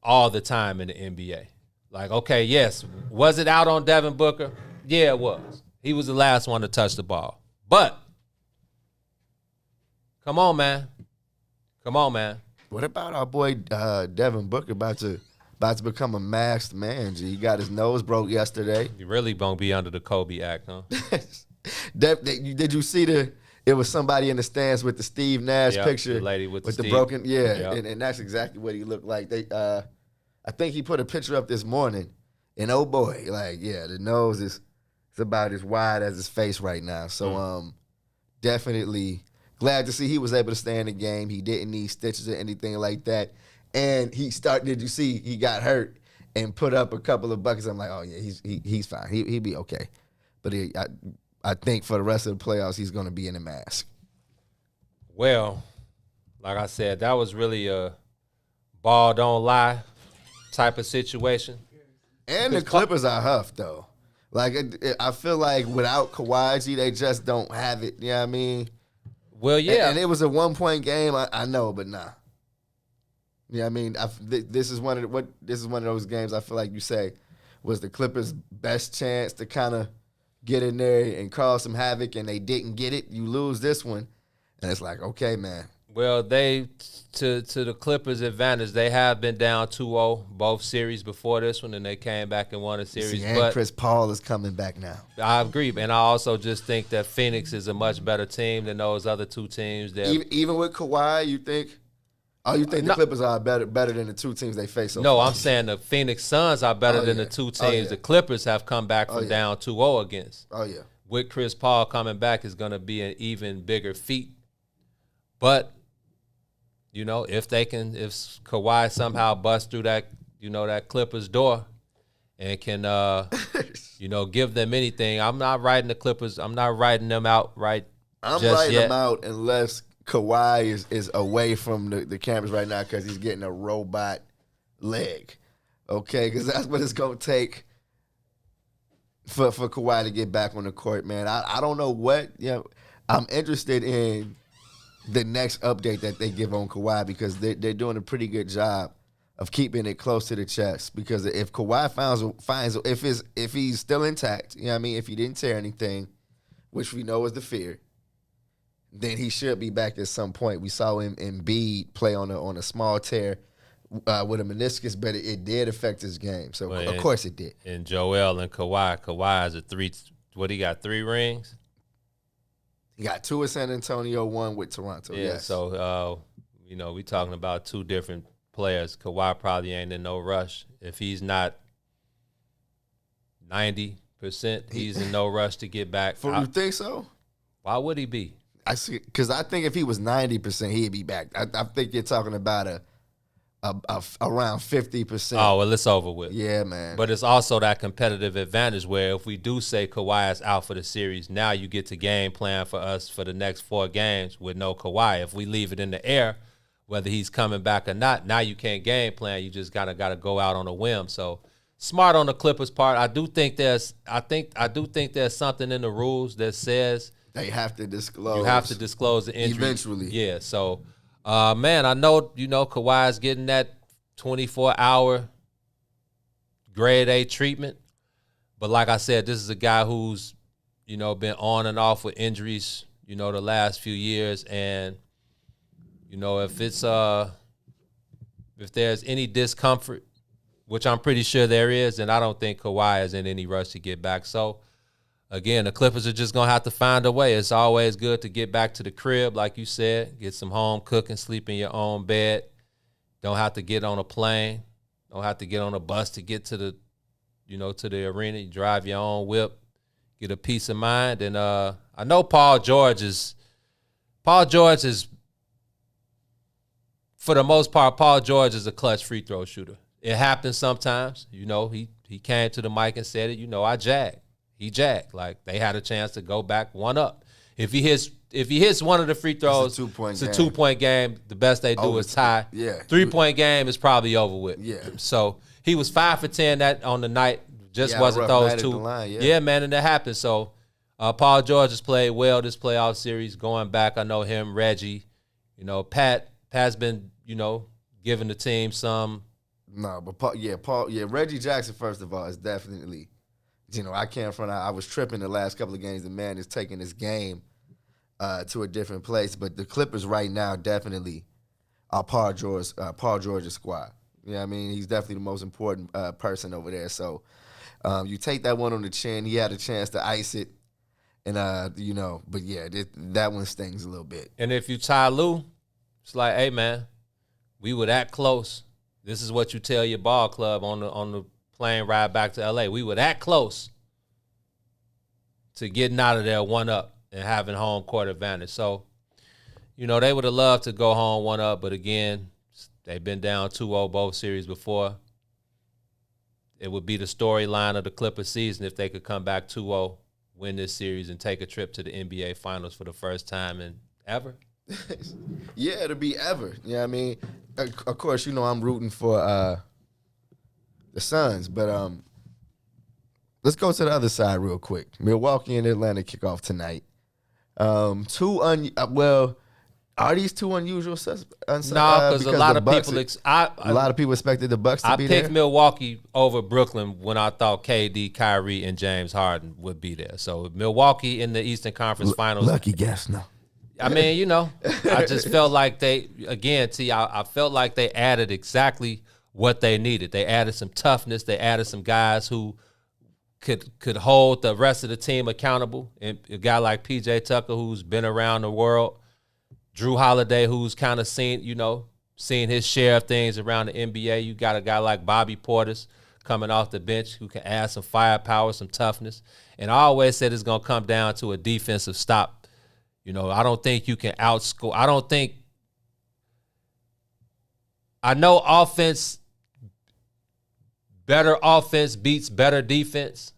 Speaker 17: all the time in the NBA. Like, okay, yes, was it out on Devin Booker? Yeah, it was. He was the last one to touch the ball. But come on, man.
Speaker 16: What about our boy Devin Booker about to become a masked man, G? He got his nose broke yesterday.
Speaker 17: You really won't be under the Kobe Act, huh?
Speaker 16: Did you see it was somebody in the stands with the Steve Nash picture,
Speaker 17: the lady with
Speaker 16: the
Speaker 17: Steve.
Speaker 16: broken,
Speaker 17: Yep.
Speaker 16: and that's exactly what he looked like. They, I think he put a picture up this morning, and oh boy, like the nose is about as wide as his face right now. So definitely glad to see he was able to stay in the game. He didn't need stitches or anything like that, and he started. Did you see he got hurt and put up a couple of buckets? I'm like, oh yeah, he's fine. He'll be okay. But I think for the rest of the playoffs, he's going to be in a mask.
Speaker 17: Well, like I said, that was really a ball don't lie type of situation.
Speaker 16: And the Clippers are huffed, though. Like, I feel like without Kawhi, they just don't have it. You know what I mean?
Speaker 17: Well, yeah.
Speaker 16: And it was a 1-point game. I know, but nah. You know what I mean? This is one of those games I feel like you say was the Clippers' best chance to kind of get in there and cause some havoc, and they didn't get it. You lose this one, and it's like, okay, man.
Speaker 17: Well, they to the Clippers' advantage, they have been down 2-0 both series before this one, and they came back and won a series.
Speaker 16: And Chris Paul is coming back now.
Speaker 17: I agree, and I also just think that Phoenix is a much better team than those other two teams.
Speaker 16: Even with Kawhi, you think? Oh, you think the Clippers are better than the two teams they face?
Speaker 17: No, I'm saying the Phoenix Suns are better than the two teams the Clippers have come back from down 2-0 against.
Speaker 16: Oh yeah.
Speaker 17: With Chris Paul coming back is going to be an even bigger feat. But if Kawhi somehow busts through that that Clippers door and can give them anything, I'm not writing the Clippers. I'm not writing them out
Speaker 16: I'm writing them out unless Kawhi is away from the campus right now because he's getting a robot leg. Okay, because that's what it's going to take for Kawhi to get back on the court, man. I don't know what, I'm interested in the next update that they give on Kawhi because they're doing a pretty good job of keeping it close to the chest. Because if Kawhi finds if he's still intact, you know what I mean, if he didn't tear anything, which we know is the fear, then he should be back at some point. We saw him Embiid play on a small tear with a meniscus, but it did affect his game. So of course it did.
Speaker 17: And Joel and Kawhi has he got 3 rings?
Speaker 16: He got 2 with San Antonio, 1 with Toronto.
Speaker 17: Yeah,
Speaker 16: yes.
Speaker 17: So we talking about 2 different players. Kawhi probably ain't in no rush. If he's not 90%, he's in no rush to get back.
Speaker 16: You think so?
Speaker 17: Why would he be?
Speaker 16: I see, because I think if he was 90%, he'd be back. I think you're talking about around 50%.
Speaker 17: Oh, well, it's over with.
Speaker 16: Yeah, man.
Speaker 17: But it's also that competitive advantage where if we do say Kawhi is out for the series, now you get to game plan for us for the next 4 games with no Kawhi. If we leave it in the air, whether he's coming back or not, now you can't game plan. You just gotta go out on a whim. So smart on the Clippers' part. I do think there's something in the rules that says
Speaker 16: they have to disclose.
Speaker 17: You have to disclose the injury
Speaker 16: eventually.
Speaker 17: Yeah. So, man, I know Kawhi's getting that 24-hour grade A treatment, but like I said, this is a guy who's been on and off with injuries the last few years, and if there's any discomfort, which I'm pretty sure there is, then I don't think Kawhi is in any rush to get back. So. Again, the Clippers are just going to have to find a way. It's always good to get back to the crib, like you said, get some home cooking, sleep in your own bed. Don't have to get on a plane. Don't have to get on a bus to get to the, to the arena. You drive your own whip, get a peace of mind. And I know Paul George is, for the most part, Paul George is a clutch free throw shooter. It happens sometimes. He came to the mic and said it, I jag. He jacked. Like, they had a chance to go back 1 up. If he hits one of the free throws, it's a 2-point game. The best they do is tie.
Speaker 16: Yeah.
Speaker 17: 3-point game is probably over with.
Speaker 16: Yeah.
Speaker 17: So he was 5 for 10 that on the night. Just wasn't those 2. Yeah, man, and that happened. So Paul George has played well this playoff series. Going back, I know him, Reggie. Pat's been, giving the team some.
Speaker 16: No, but Reggie Jackson, first of all, is definitely. I can't front. I was tripping the last couple of games. The man is taking his game to a different place. But the Clippers right now definitely are Paul George's squad. You know what I mean? He's definitely the most important person over there. So you take that one on the chin. He had a chance to ice it. And but yeah, that one stings a little bit.
Speaker 17: And if you Ty Lue, it's like, hey man, we were that close. This is what you tell your ball club on the plane ride back to LA. We were that close to getting out of there 1-up and having home court advantage. So, they would have loved to go home 1-up, but again, they've been down 2-0 both series before. It would be the storyline of the Clippers season if they could come back 2-0, win this series, and take a trip to the NBA Finals for the first time in ever.
Speaker 16: Yeah, it'll be ever. You know what I mean? Of course, I'm rooting for the Suns, but let's go to the other side real quick. Milwaukee and Atlanta kick off tonight. Are these two unusual?
Speaker 17: No, because a lot of people.
Speaker 16: A lot of people expected the Bucks to be there.
Speaker 17: I picked Milwaukee over Brooklyn when I thought KD, Kyrie, and James Harden would be there. So Milwaukee in the Eastern Conference Finals.
Speaker 16: Lucky guess, no.
Speaker 17: I mean, I just felt like I felt like they added exactly what they needed. They added some toughness. They added some guys who could hold the rest of the team accountable. And a guy like PJ Tucker, who's been around the world. Drew Holiday, who's kind of seen his share of things around the NBA. You got a guy like Bobby Portis coming off the bench who can add some firepower, some toughness. And I always said it's going to come down to a defensive stop. I don't think you can outscore. I know better offense beats better defense.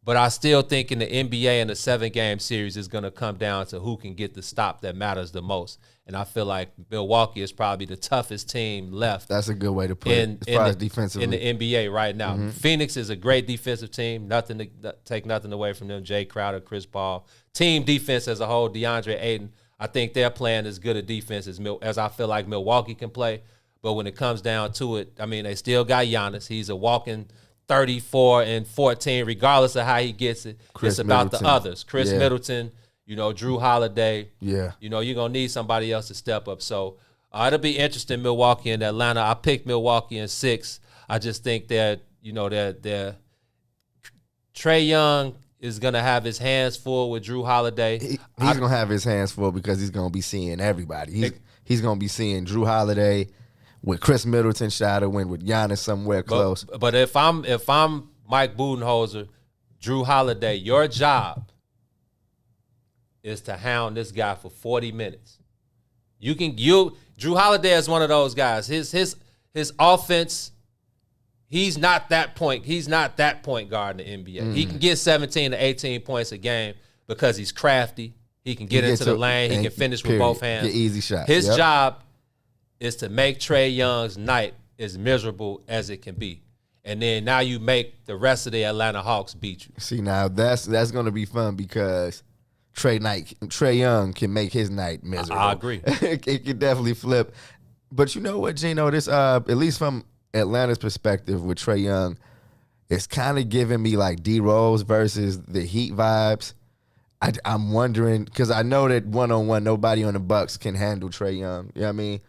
Speaker 17: But I still think in the NBA in a 7-game series is going to come down to who can get the stop that matters the most. And I feel like Milwaukee is probably the toughest team left.
Speaker 16: That's a good way to put it as far as defensively.
Speaker 17: In the NBA right now. Mm-hmm. Phoenix is a great defensive team. Take nothing away from them. Jay Crowder, Chris Paul. Team defense as a whole, DeAndre Ayton. I think they're playing as good a defense as I feel like Milwaukee can play. But when it comes down to it, I mean, they still got Giannis. He's a walking 34 and 14, regardless of how he gets it. It's about the others. Chris Middleton, Drew Holiday.
Speaker 16: Yeah.
Speaker 17: You're going to need somebody else to step up. So it'll be interesting, Milwaukee and Atlanta. I picked Milwaukee in 6. I just think that, Trae Young is going to have his hands full with Drew Holiday.
Speaker 16: He's going to have his hands full because he's going to be seeing everybody. He's going to be seeing Drew Holiday, with Chris Middleton shadowing, with Giannis somewhere close.
Speaker 17: But if I'm Mike Budenholzer, Drew Holiday, your job is to hound this guy for 40 minutes. Drew Holiday is one of those guys. His offense, he's not that point guard in the NBA. Mm. He can get 17 to 18 points a game because he's crafty. He can get into the lane. He can finish with both hands.
Speaker 16: Get easy shots.
Speaker 17: His job is to make Trae Young's night as miserable as it can be. And then now you make the rest of the Atlanta Hawks beat you.
Speaker 16: See, now that's going to be fun because Trae Young can make his night miserable.
Speaker 17: I agree.
Speaker 16: It can definitely flip. But you know what, Gino? This, at least from Atlanta's perspective with Trae Young, it's kind of giving me like D-Rose versus the Heat vibes. I'm wondering, because I know that one-on-one, nobody on the Bucks can handle Trae Young. You know what I mean?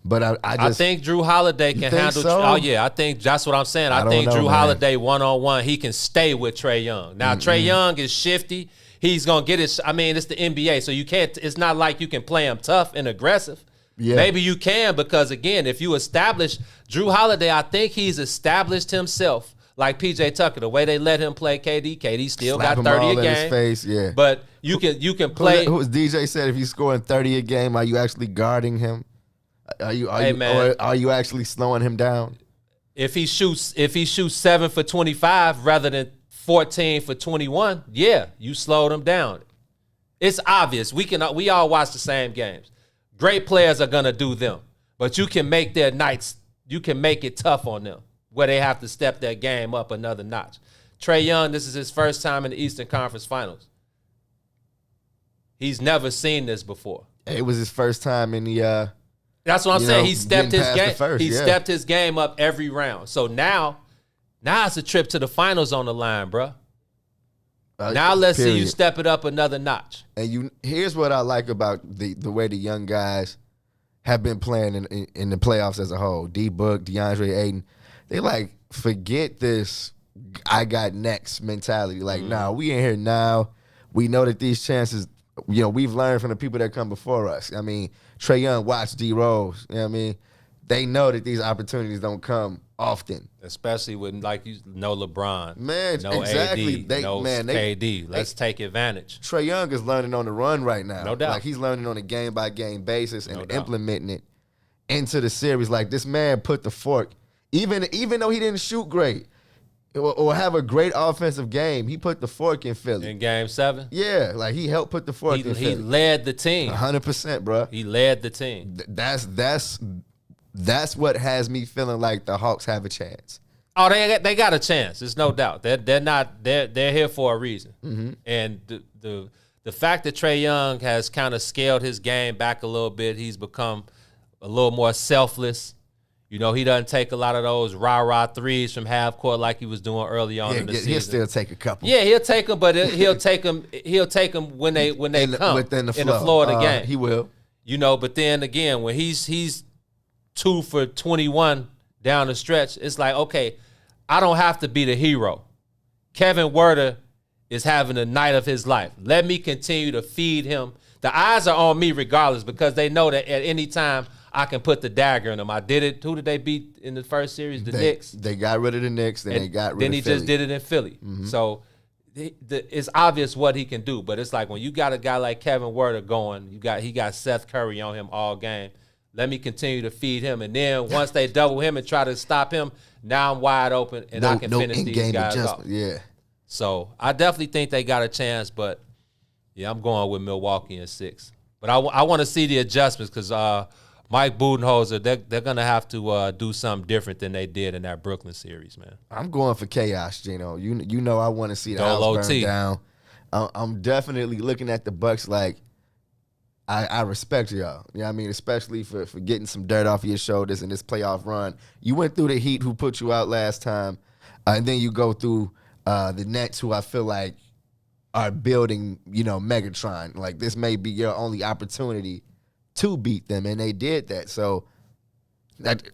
Speaker 16: But I
Speaker 17: think Drew Holiday can handle.
Speaker 16: So?
Speaker 17: Oh yeah, I think that's what I'm saying. I think Drew Holiday 1-on-1, he can stay with Trae Young. Now Trae Young is shifty. He's gonna get his. I mean, it's the NBA, so you can't. It's not like you can play him tough and aggressive. Yeah. Maybe you can because again, if you establish Drew Holiday, I think he's established himself. Like PJ Tucker, the way they let him play KD still
Speaker 16: Slap
Speaker 17: got 30 a game.
Speaker 16: In his face, yeah.
Speaker 17: But you can play.
Speaker 16: Who was DJ said if he's scoring 30 a game, are you actually guarding him? Are you actually slowing him down?
Speaker 17: If he shoots 7 for 25 rather than 14 for 21, yeah, you slowed him down. It's obvious. We all watch the same games. Great players are gonna do them, but you can make their nights. You can make it tough on them where they have to step their game up another notch. Trae Young, this is his first time in the Eastern Conference Finals. He's never seen this before.
Speaker 16: It was his first time in the.
Speaker 17: That's what I'm saying. He stepped his game. Stepped his game up every round. So now it's a trip to the finals on the line, bro. Now let's see you step it up another notch.
Speaker 16: And here's what I like about the way the young guys have been playing in the playoffs as a whole. D-Book, DeAndre Ayton, they like forget this I got next mentality. Like, nah, we in here now. we know that these chances, we've learned from the people that come before us. I mean, Trae Young watched D Rose. You know what I mean? They know that these opportunities don't come often.
Speaker 17: Especially with, no LeBron.
Speaker 16: Man,
Speaker 17: no
Speaker 16: exactly.
Speaker 17: AD, KD. Let's take advantage.
Speaker 16: Trae Young is learning on the run right now.
Speaker 17: No doubt.
Speaker 16: Like, he's learning on a game-by-game basis and implementing it into the series. Like, this man put the fork, even though he didn't shoot great or have a great offensive game, he put the fork in Philly.
Speaker 17: In Game 7?
Speaker 16: Yeah, like, he helped put the fork in Philly.
Speaker 17: He led the team.
Speaker 16: 100%, bro.
Speaker 17: He led the team.
Speaker 16: That's what has me feeling like the Hawks have a chance.
Speaker 17: Oh, they got a chance. There's no doubt. They're here for a reason.
Speaker 16: Mm-hmm.
Speaker 17: And the fact that Trae Young has kind of scaled his game back a little bit, he's become a little more selfless. He doesn't take a lot of those rah-rah threes from half court like he was doing early on in the season.
Speaker 16: He'll still take a couple.
Speaker 17: Yeah, he'll take them, but he'll take them when they come
Speaker 16: within the
Speaker 17: in the flow of the game.
Speaker 16: He will.
Speaker 17: But then again, when he's 2 for 21 down the stretch, it's like, okay, I don't have to be the hero. Kevin Werder is having a night of his life. Let me continue to feed him. The eyes are on me regardless because they know that at any time I can put the dagger in them. I did it. Who did they beat in the first series? The Knicks.
Speaker 16: They got rid of the Knicks. Then they got rid of Philly.
Speaker 17: Then he just did it in Philly.
Speaker 16: Mm-hmm.
Speaker 17: So it's obvious what he can do. But it's like when you got a guy like Kevin Werder going, he got Seth Curry on him all game. Let me continue to feed him. And then once they double him and try to stop him, now I'm wide open and I can finish these guys off.
Speaker 16: Yeah.
Speaker 17: So I definitely think they got a chance, but yeah, I'm going with Milwaukee in 6. But I want to see the adjustments because Mike Budenholzer, they're going to have to do something different than they did in that Brooklyn series, man.
Speaker 16: I'm going for chaos, Gino. You know I want to see the house burn down. I'm definitely looking at the Bucks like, I respect y'all. You know what I mean? Especially for getting some dirt off your shoulders in this playoff run. You went through the Heat who put you out last time, and then you go through the Nets who I feel like are building, Megatron. Like, this may be your only opportunity to beat them, and they did that. So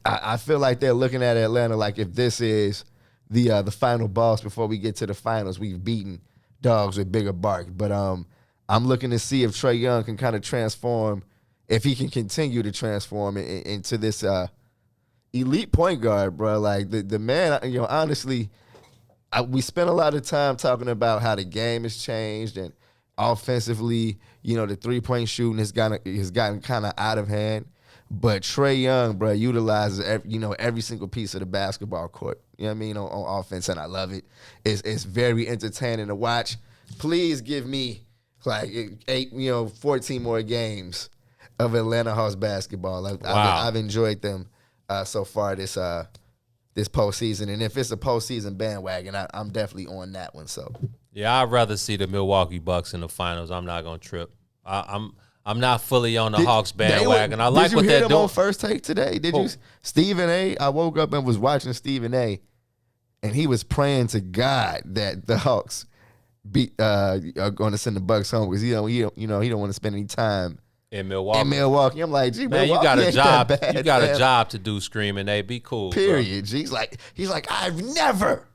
Speaker 16: I feel like they're looking at Atlanta like if this is the final boss before we get to the finals, we've beaten dogs with bigger bark. But I'm looking to see if Trae Young can kind of transform, if he can continue to transform into this elite point guard, bro. Like, the man, honestly, we spent a lot of time talking about how the game has changed and offensively, the three-point shooting has gotten kind of out of hand. But Trae Young, bro, utilizes every single piece of the basketball court. You know what I mean? On offense, and I love it. It's very entertaining to watch. Please give me 14 more games of Atlanta Hawks basketball. I've enjoyed them so far this postseason, and if it's a postseason bandwagon, I'm definitely on that one. So
Speaker 17: yeah, I'd rather see the Milwaukee Bucks in the finals. I'm not gonna trip. I'm not fully on the Hawks bandwagon. I like what they're doing.
Speaker 16: Did you hear them on First Take today? Did you? Stephen A. I woke up and was watching Stephen A. and he was praying to God that the Hawks are going to send the Bucks home because he don't want to spend any time
Speaker 17: in Milwaukee.
Speaker 16: I'm like, gee,
Speaker 17: man,
Speaker 16: Milwaukee
Speaker 17: you got a
Speaker 16: ain't
Speaker 17: job.
Speaker 16: that bad,
Speaker 17: You got
Speaker 16: man.
Speaker 17: a job to do, screaming. They be cool.
Speaker 16: Period. G. He's like, I've never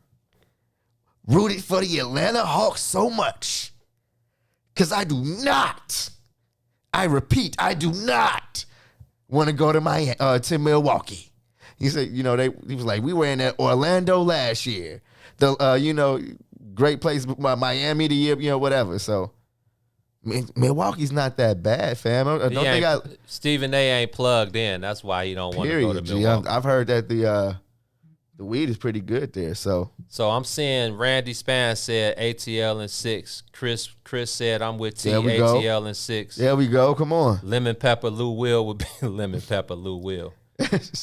Speaker 16: rooted for the Atlanta Hawks so much because I do not. I repeat, I do not want to go to Milwaukee. He said, he was like, we were in Orlando last year. The great place, Miami the year, whatever. So Milwaukee's not that bad, fam.
Speaker 17: Stephen A. ain't plugged in. That's why he don't want to go to Milwaukee.
Speaker 16: I've heard that the weed is pretty good there. So
Speaker 17: I'm seeing Randy Spann said ATL in 6. Chris said I'm with T.
Speaker 16: There we go.
Speaker 17: ATL in 6.
Speaker 16: There we go. Come on.
Speaker 17: Lemon Pepper Lou Will would be Lemon Pepper Lou Will.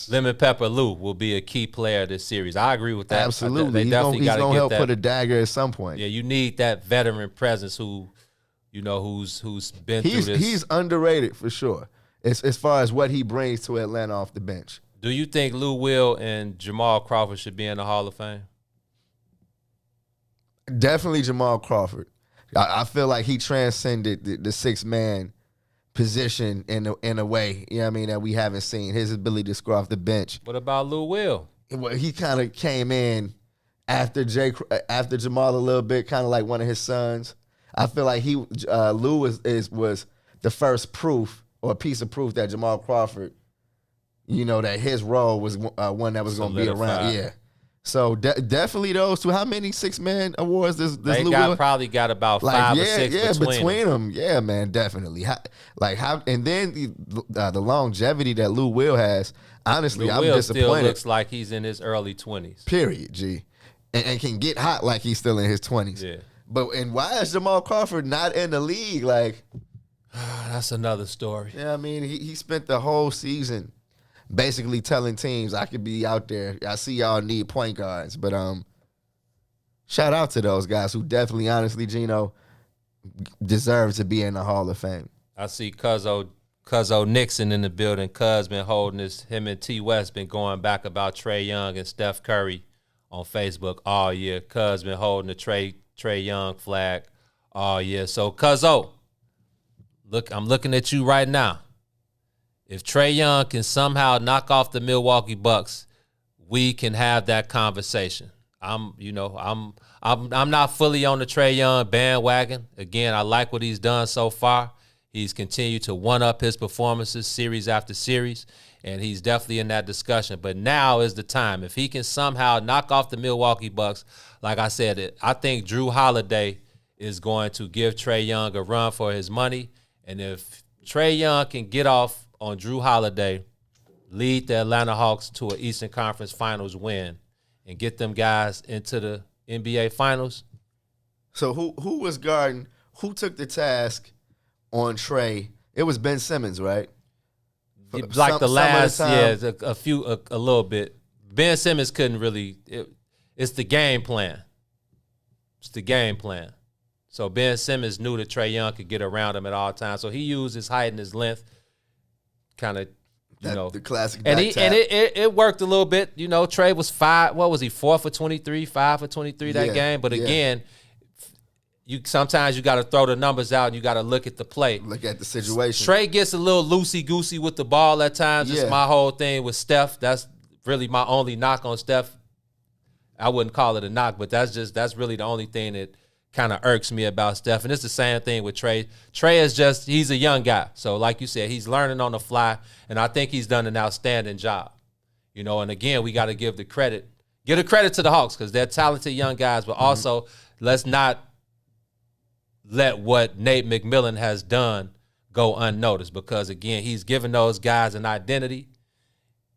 Speaker 17: Lemon Pepper Lou will be a key player this series. I agree with that.
Speaker 16: Absolutely.
Speaker 17: They definitely got to get
Speaker 16: help
Speaker 17: that.
Speaker 16: put a dagger at some point.
Speaker 17: Yeah, you need that veteran presence who's been through this.
Speaker 16: He's underrated for sure. As far as what he brings to Atlanta off the bench.
Speaker 17: Do you think Lou Will and Jamal Crawford should be in the Hall of Fame?
Speaker 16: Definitely Jamal Crawford. I feel like he transcended the six-man position in a way, that we haven't seen. His ability to score off the bench.
Speaker 17: What about Lou Will?
Speaker 16: Well, he kind of came in after Jamal a little bit, kind of like one of his sons. I feel like Lou was the first proof or piece of proof that Jamal Crawford, that his role was one that was going to be around. Yeah. So definitely those two. How many 6-man awards does
Speaker 17: they
Speaker 16: Lou
Speaker 17: probably got about 5 or 6 between
Speaker 16: them. Yeah, man, definitely. And then the longevity that Lou Will has. Honestly, I'm disappointed.
Speaker 17: Still looks like he's in his early 20s.
Speaker 16: Period, G. And can get hot like he's still in his 20s.
Speaker 17: Yeah.
Speaker 16: And why is Jamal Crawford not in the league? Like,
Speaker 17: that's another story.
Speaker 16: Yeah, I mean, he spent the whole season basically telling teams, I could be out there. I see y'all need point guards. But shout out to those guys who definitely, honestly, Gino, deserve to be in the Hall of Fame.
Speaker 17: I see Cuzzo Nixon in the building. Cuz been holding him and T. West been going back about Trae Young and Steph Curry on Facebook all year. Cuz been holding the Trae Young flag all year. So Cuzzo, look, I'm looking at you right now. If Trae Young can somehow knock off the Milwaukee Bucks, we can have that conversation. I'm not fully on the Trae Young bandwagon. Again, I like what he's done so far. He's continued to one-up his performances series after series, and he's definitely in that discussion. But now is the time. If he can somehow knock off the Milwaukee Bucks, like I said, I think Drew Holiday is going to give Trae Young a run for his money. And if Trae Young can get off on Drew Holiday, lead the Atlanta Hawks to an Eastern Conference Finals win, and get them guys into the NBA Finals.
Speaker 16: So who was guarding? Who took the task on Trae? It was Ben Simmons, right?
Speaker 17: Like the last, a little bit. Ben Simmons couldn't really. It's the game plan. It's the game plan. So Ben Simmons knew that Trae Young could get around him at all times. So he used his height and his length, kind of,
Speaker 16: the classic.
Speaker 17: And it worked a little bit. Trae was 4 for 23, 5 for 23 that game. But again, sometimes you got to throw the numbers out and you got to look at the play.
Speaker 16: Look at the situation.
Speaker 17: Trae gets a little loosey-goosey with the ball at times. It's my whole thing with Steph. That's really my only knock on Steph. I wouldn't call it a knock, but that's really the only thing that kind of irks me about Steph. And it's the same thing with Trae. Trae he's a young guy. So like you said, he's learning on the fly, and I think he's done an outstanding job. And again, we got to give the credit to the Hawks because they're talented young guys, but also let's not let what Nate McMillan has done go unnoticed, because again, he's given those guys an identity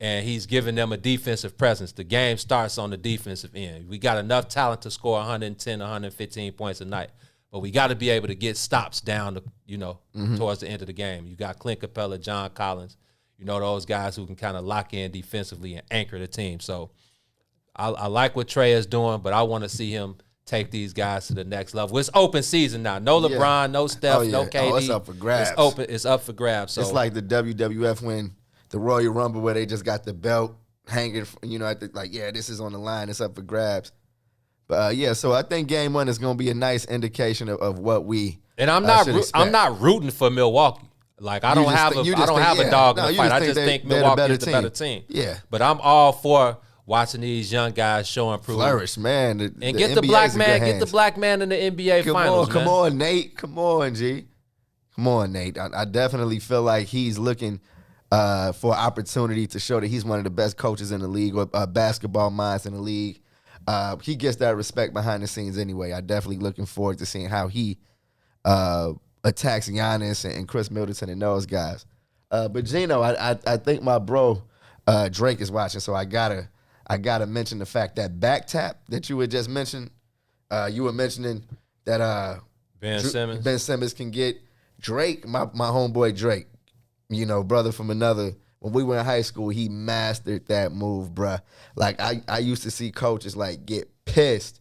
Speaker 17: and he's given them a defensive presence. The game starts on the defensive end. We got enough talent to score 110, 115 points a night, but we got to be able to get stops down towards the end of the game. You got Clint Capella, John Collins, those guys who can kind of lock in defensively and anchor the team. So I like what Trae is doing, but I want to see him take these guys to the next level. It's open season now. No LeBron, no Steph, no KD.
Speaker 16: It's up for grabs.
Speaker 17: It's open. It's up for grabs. So
Speaker 16: it's like the WWF when the Royal Rumble where they just got the belt hanging, this is on the line. It's up for grabs. But so I think Game 1 is going to be a nice indication of what we.
Speaker 17: And I'm not rooting for Milwaukee. Like I don't have a dog in the fight. I just think Milwaukee is the better team.
Speaker 16: Yeah.
Speaker 17: But I'm all for watching these young guys show and prove.
Speaker 16: Flourish, man.
Speaker 17: Get the black man in the NBA Finals.
Speaker 16: Come on, Nate. Come on, G. Come on, Nate. I definitely feel like he's looking for an opportunity to show that he's one of the best coaches in the league or basketball minds in the league. He gets that respect behind the scenes anyway. I definitely looking forward to seeing how he attacks Giannis and Chris Middleton and those guys. But Gino, I think my bro Drake is watching, so I gotta mention the fact that back tap that you had just mentioned. You were mentioning that
Speaker 17: Ben
Speaker 16: Simmons can get Drake, my homeboy Drake, brother from another. When we were in high school, he mastered that move, bruh. Like I used to see coaches get pissed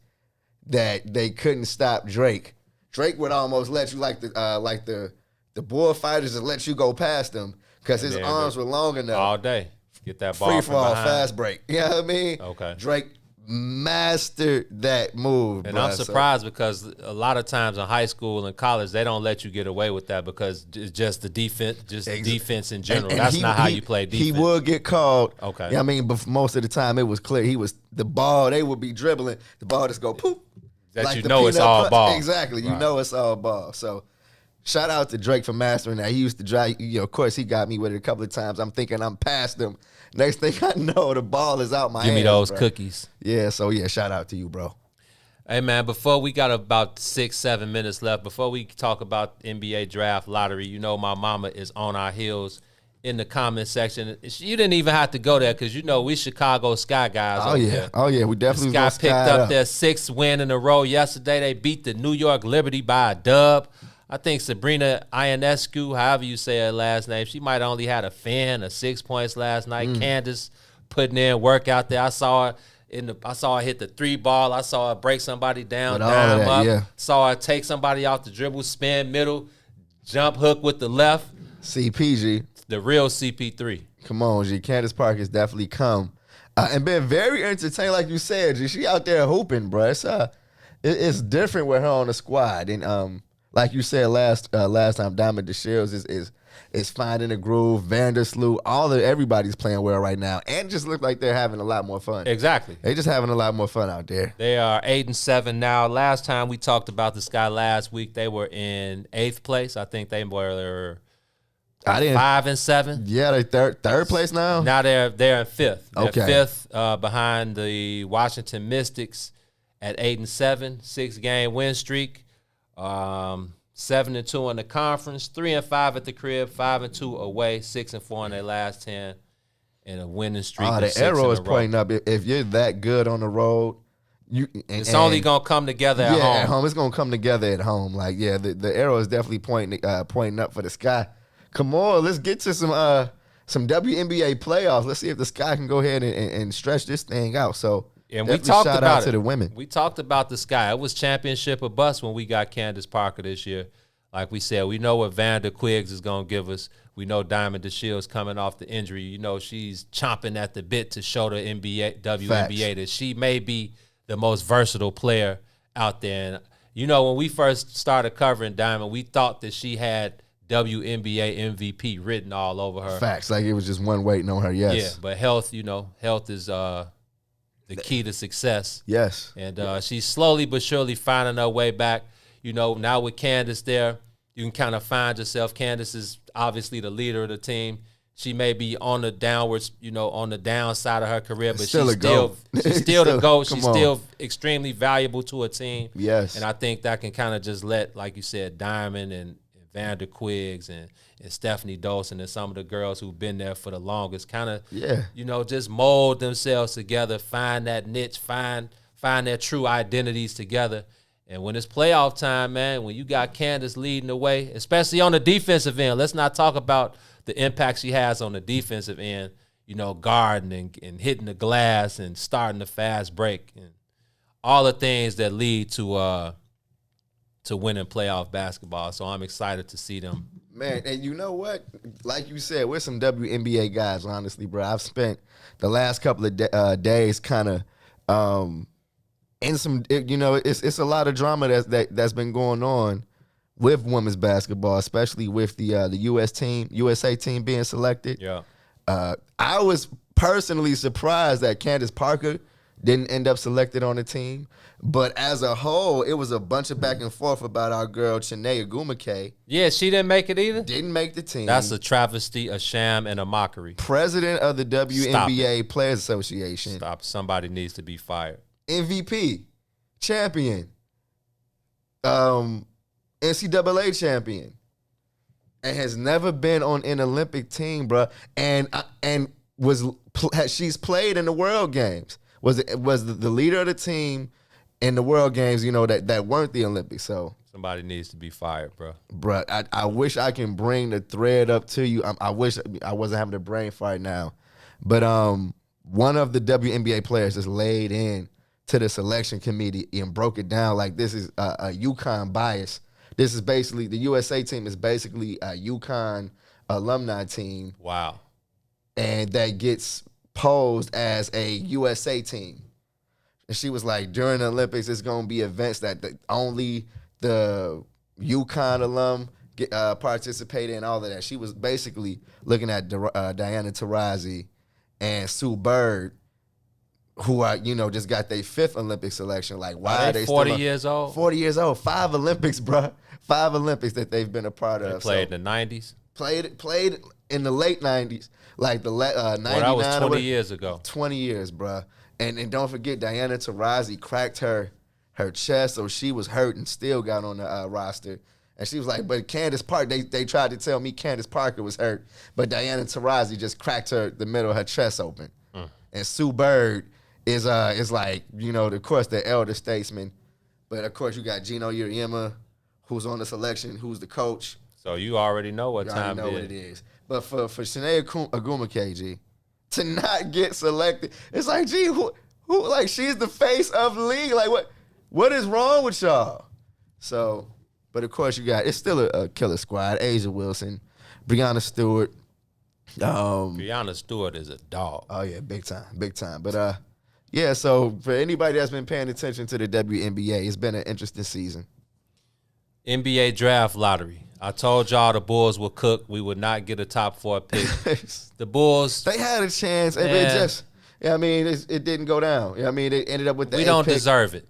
Speaker 16: that they couldn't stop Drake. Drake would almost let you the bullfighters just let you go past him because his arms were long enough
Speaker 17: all day. Get that ball
Speaker 16: free
Speaker 17: from
Speaker 16: fall,
Speaker 17: behind.
Speaker 16: fast break. You know what I mean?
Speaker 17: Okay.
Speaker 16: Drake mastered that move,
Speaker 17: and
Speaker 16: bruh.
Speaker 17: I'm surprised because a lot of times in high school and college they don't let you get away with that because it's just the defense, defense in general. And that's not how you play defense.
Speaker 16: He would get called.
Speaker 17: Okay.
Speaker 16: Yeah, I mean, but most of the time it was clear. The ball, they would be dribbling. The ball just go poof.
Speaker 17: That
Speaker 16: like
Speaker 17: you
Speaker 16: the
Speaker 17: know it's
Speaker 16: peanut
Speaker 17: all
Speaker 16: butter-
Speaker 17: ball.
Speaker 16: Exactly. You
Speaker 17: Right.
Speaker 16: know it's all ball. So shout out to Drake for mastering that. He used to drive, of course he got me with it a couple of times. I'm thinking I'm past him. Next thing I know, the ball is out my
Speaker 17: Give me
Speaker 16: hands,
Speaker 17: those
Speaker 16: bro.
Speaker 17: cookies.
Speaker 16: Yeah, so yeah, shout out to you, bro.
Speaker 17: Hey, man, before we got about 6-7 minutes left, before we talk about NBA draft lottery, you know my mama is on our heels in the comment section. You didn't even have to go there because, we Chicago Sky guys
Speaker 16: Oh
Speaker 17: over
Speaker 16: yeah.
Speaker 17: there.
Speaker 16: Oh yeah, we definitely
Speaker 17: Sky
Speaker 16: was
Speaker 17: picked
Speaker 16: gonna
Speaker 17: up
Speaker 16: sky it
Speaker 17: their 6th win in a row yesterday. They beat the New York Liberty by a dub. I think Sabrina Ionescu, however you say her last name, she might only had a fan of 6 points last night. Candace putting in work out there. I saw her hit the 3 ball. I saw her break somebody down,
Speaker 16: With all
Speaker 17: dime
Speaker 16: of that,
Speaker 17: up.
Speaker 16: yeah.
Speaker 17: Saw her take somebody off the dribble, spin middle, jump hook with the left.
Speaker 16: CPG.
Speaker 17: The real CP3.
Speaker 16: Come on, G. Candace Parker has definitely come and been very entertaining, like you said. G. She out there hooping, bro. It's different with her on the squad, and like you said last time, Diamond DeShields is finding the groove. Vandersloot, everybody's playing well right now, and just look like they're having a lot more fun.
Speaker 17: Exactly.
Speaker 16: They just having a lot more fun out there.
Speaker 17: They are 8-7 now. Last time we talked about the Sky last week, they were in 8th place. I think they were 5-7.
Speaker 16: Yeah, they third place now.
Speaker 17: Now they're in 5th. They're
Speaker 16: Okay.
Speaker 17: 5th behind the Washington Mystics at 8-7, 6-game win streak. 7-2 in the conference, 3-5 at the crib, 5-2 away, 6-4 in their last 10, and a winning streak.
Speaker 16: Oh,
Speaker 17: of
Speaker 16: the
Speaker 17: 6
Speaker 16: arrow
Speaker 17: in
Speaker 16: is
Speaker 17: a row.
Speaker 16: pointing up. If you're that good on the road,
Speaker 17: It's only gonna come together at home.
Speaker 16: At home, it's gonna come together at home. Like, yeah, the arrow is definitely pointing up for the Sky. Come on, let's get to some WNBA playoffs. Let's see if the Sky can go ahead and stretch this thing out. So,
Speaker 17: And we
Speaker 16: definitely
Speaker 17: talked
Speaker 16: shout
Speaker 17: about
Speaker 16: out
Speaker 17: it.
Speaker 16: to the women.
Speaker 17: We talked about the Sky. It was championship or bust when we got Candace Parker this year. Like we said, we know what Vanda Quiggs is going to give us. We know Diamond DeShields coming off the injury. She's chomping at the bit to show the WNBA that she may be the most versatile player out there. And, when we first started covering Diamond, we thought that she had WNBA MVP written all over her.
Speaker 16: Facts, like it was just one waiting on her. Yes.
Speaker 17: Yeah, but health is the key to success.
Speaker 16: Yes.
Speaker 17: And she's slowly but surely finding her way back. Now with Candace there, you can kind of find yourself. Candace is obviously the leader of the team. She may be on the downwards, on the downside of her career, but she's still the GOAT. She's still extremely valuable to a team.
Speaker 16: Yes.
Speaker 17: And I think that can kind of just let, like you said, Diamond and Vander Quiggs and Stephanie Dolson and some of the girls who've been there for the longest kind of, just mold themselves together, find that niche, find their true identities together. And when it's playoff time, man, when you got Candace leading the way, especially on the defensive end, let's not talk about the impact she has on the defensive end, guarding and hitting the glass and starting the fast break and all the things that lead to winning playoff basketball. So I'm excited to see them.
Speaker 16: Man, and you know what? Like you said, we're some WNBA guys, honestly, bro. I've spent the last couple of days kind of in some, it's a lot of drama that's been going on with women's basketball, especially with the USA team being selected.
Speaker 17: Yeah.
Speaker 16: I was personally surprised that Candace Parker didn't end up selected on the team. But as a whole, it was a bunch of back and forth about our girl, Chiney Ogwumike.
Speaker 17: Yeah, she didn't make it either?
Speaker 16: Didn't make the team.
Speaker 17: That's a travesty, a sham, and a mockery.
Speaker 16: President of the WNBA Players Association.
Speaker 17: Stop. Somebody needs to be fired.
Speaker 16: MVP, champion, NCAA champion, and has never been on an Olympic team, bro. And she's played in the World Games. Was the leader of the team in the World Games? That weren't the Olympics. So
Speaker 17: somebody needs to be fired, bro.
Speaker 16: Bro, I wish I can bring the thread up to you. I wish I wasn't having a brain fart now, but one of the WNBA players just laid in to the selection committee and broke it down like this is a UConn bias. This is basically, the USA team is basically a UConn alumni team.
Speaker 17: Wow.
Speaker 16: And that gets posed as a USA team. And she was like, during the Olympics, it's going to be events that only the UConn alum participate in, all of that. She was basically looking at Diana Taurasi and Sue Bird who are, just got their 5th Olympic selection. Like, why
Speaker 17: Are
Speaker 16: are
Speaker 17: they
Speaker 16: they
Speaker 17: 40
Speaker 16: still
Speaker 17: years old?
Speaker 16: 40 years old. 5 Olympics, bruh. 5 Olympics that they've been a part
Speaker 17: They
Speaker 16: of.
Speaker 17: played in the 90s.
Speaker 16: Played in the late 90s, like the 99.
Speaker 17: Well, that was 20 years ago.
Speaker 16: 20 years, bruh. And don't forget, Diana Taurasi cracked her chest, so she was hurt and still got on the roster. And she was like, but Candace Parker, they tried to tell me Candace Parker was hurt, but Diana Taurasi just cracked the middle of her chest open. And Sue Bird is like, of course, the elder statesman. But, of course, you got Gino Uriema, who's on the selection, who's the coach.
Speaker 17: So you already know what
Speaker 16: You
Speaker 17: time
Speaker 16: already know
Speaker 17: it
Speaker 16: what it
Speaker 17: is.
Speaker 16: is. But for Shanae Aguma, KG, to not get selected, it's like, gee, who like, she's the face of the league. Like, what is wrong with y'all? So, but of course it's still a killer squad. Asia Wilson, Breonna Stewart.
Speaker 17: Breonna Stewart is a dog.
Speaker 16: Oh yeah, big time. But yeah, so for anybody that's been paying attention to the WNBA, it's been an interesting season.
Speaker 17: NBA draft lottery. I told y'all the Bulls will cook. We would not get a top 4 pick. The Bulls.
Speaker 16: They had a chance. And it just, it didn't go down. They ended up with the
Speaker 17: We
Speaker 16: 8th
Speaker 17: don't
Speaker 16: pick.
Speaker 17: deserve it.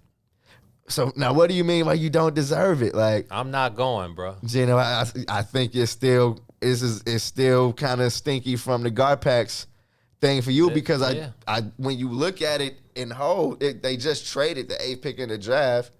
Speaker 16: So now what do you mean by you don't deserve it? Like,
Speaker 17: I'm not going, bro.
Speaker 16: Gino, I think it's still kind of stinky from the Garpax thing for you because I when you look at it in whole, they just traded the 8th pick in the draft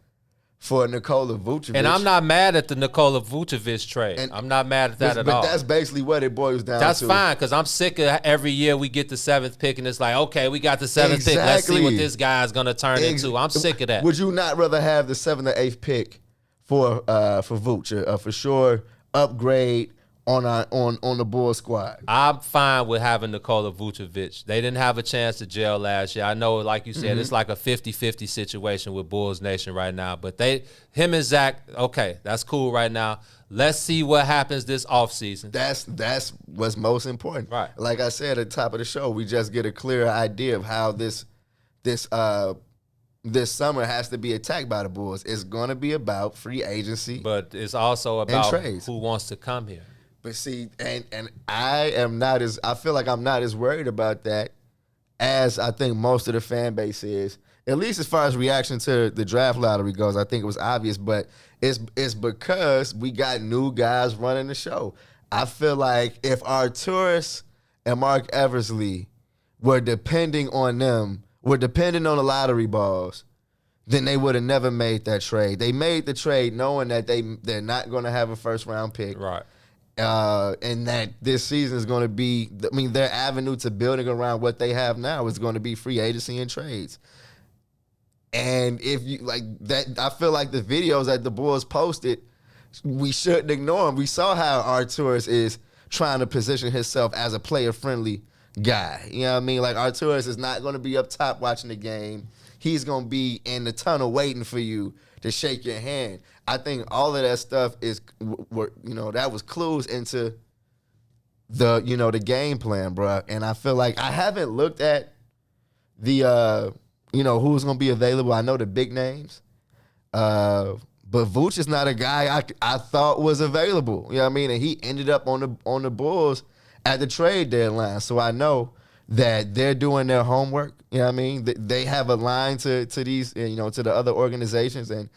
Speaker 16: for Nikola Vucevic.
Speaker 17: And I'm not mad at the Nikola Vucevic trade. I'm not mad at that at all.
Speaker 16: But that's basically what it boils down
Speaker 17: That's
Speaker 16: to.
Speaker 17: fine, because I'm sick of every year we get the 7th pick and it's like, okay, we got the 7th pick. Let's see what this guy is going to turn into. I'm sick of that.
Speaker 16: Would you not rather have the 7th or 8th pick for Vuce, for sure upgrade on the Bulls squad?
Speaker 17: I'm fine with having Nikola Vucevic. They didn't have a chance to jail last year. I know, like you said, it's like a 50-50 situation with Bulls Nation right now. But him and Zach, okay, that's cool right now. Let's see what happens this offseason.
Speaker 16: That's what's most important.
Speaker 17: Right.
Speaker 16: Like I said at the top of the show, we just get a clear idea of how this summer has to be attacked by the Bulls. It's going to be about free agency.
Speaker 17: But it's also about
Speaker 16: trades.
Speaker 17: who wants to come here.
Speaker 16: But see, and I feel like I'm not as worried about that as I think most of the fan base is. At least as far as reaction to the draft lottery goes, I think it was obvious, but it's because we got new guys running the show. I feel like if Arturas and Mark Eversley were depending on the lottery balls, then they would have never made that trade. They made the trade knowing that they're not going to have a first round pick.
Speaker 17: Right.
Speaker 16: And that this season is going to be, their avenue to building around what they have now is going to be free agency and trades. And if you like that, I feel like the videos that the Bulls posted, we shouldn't ignore them. We saw how Arturas is trying to position himself as a player-friendly guy. You know what I mean? Like, Arturas is not going to be up top watching the game. He's going to be in the tunnel waiting for you to shake your hand. I think all of that stuff is, that was clues into the game plan, bro. And I feel like I haven't looked at the, who's going to be available. I know the big names. But Vooch is not a guy I thought was available. You know what I mean? And he ended up on the Bulls at the trade deadline. So I know that they're doing their homework. You know what I mean? They have a line to these, to the other organizations. And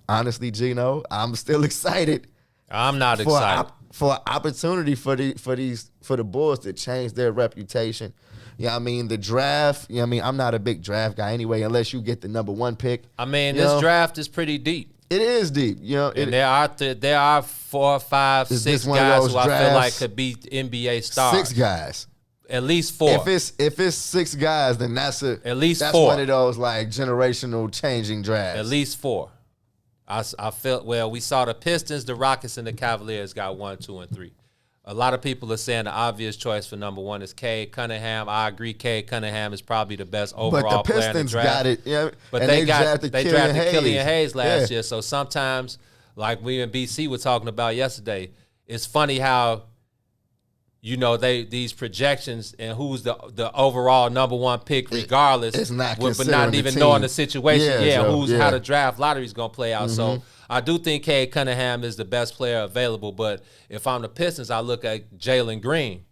Speaker 16: honestly, Gino, I'm still excited.
Speaker 17: I'm not excited
Speaker 16: for an opportunity for the Bulls to change their reputation. Yeah, I mean, the draft, I'm not a big draft guy anyway, unless you get the number 1 pick.
Speaker 17: I mean, this draft is pretty deep.
Speaker 16: It is deep,
Speaker 17: And there are 4, 5, 6 guys who I feel like could be NBA stars.
Speaker 16: 6 guys.
Speaker 17: At least 4.
Speaker 16: If it's 6 guys, then that's
Speaker 17: at least
Speaker 16: that's
Speaker 17: 4.
Speaker 16: One of those like generational changing drafts.
Speaker 17: At least 4. I felt, we saw the Pistons, the Rockets, and the Cavaliers got 1, 2, and 3. A lot of people are saying the obvious choice for number 1 is Cade Cunningham. I agree, Cade Cunningham is probably the best overall player in the draft.
Speaker 16: Got it, yeah.
Speaker 17: But they drafted Killian Hayes last year. So sometimes, like we in BC were talking about yesterday, it's funny how these projections and who's the overall number 1 pick regardless,
Speaker 16: it's not
Speaker 17: but not even knowing the situation. How the draft lottery is going to play out. So I do think Cade Cunningham is the best player available. But if I'm the Pistons, I look at Jalen Green,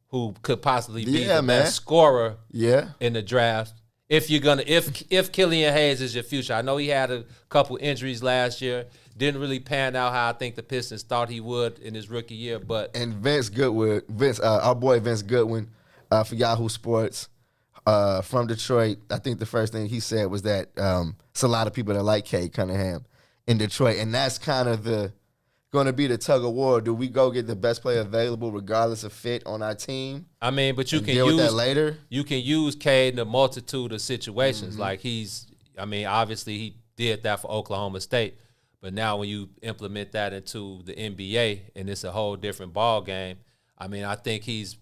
Speaker 17: who could possibly be the best scorer in the draft. if you're gonna if Killian Hayes is your future. I know he had a couple injuries last year. Didn't really pan out how I think the Pistons thought he would in his rookie year. But
Speaker 16: and our boy Vince Goodwin for Yahoo Sports from Detroit. I think the first thing he said was that it's a lot of people that like Cade Cunningham in Detroit, and that's kind of going to be the tug of war. Do we go get the best player available regardless of fit on our team?
Speaker 17: I mean, but you can
Speaker 16: deal
Speaker 17: use
Speaker 16: with that later.
Speaker 17: You can use Cade in a multitude of situations. Like obviously he did that for Oklahoma State, but now when you implement that into the NBA and it's a whole different ball game, I mean, I think he's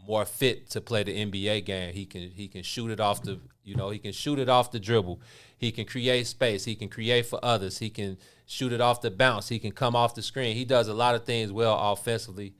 Speaker 17: more fit to play the NBA game. He can shoot it off the he can shoot it off the dribble. He can create space. He can create for others. He can shoot it off the bounce. He can come off the screen. He does a lot of things well offensively.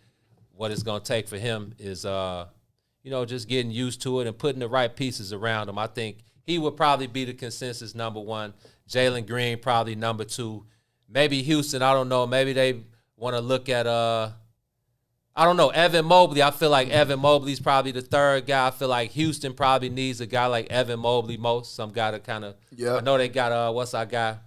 Speaker 17: What it's going to take for him is, just getting used to it and putting the right pieces around him. I think he would probably be the consensus number one. Jalen Green probably number two. Maybe Houston, I don't know. Maybe they want to look at, I don't know, Evan Mobley. I feel like Evan Mobley's probably the third guy. I feel like Houston probably needs a guy like Evan Mobley most. Some guy to kind of, I know they got, what's our guy?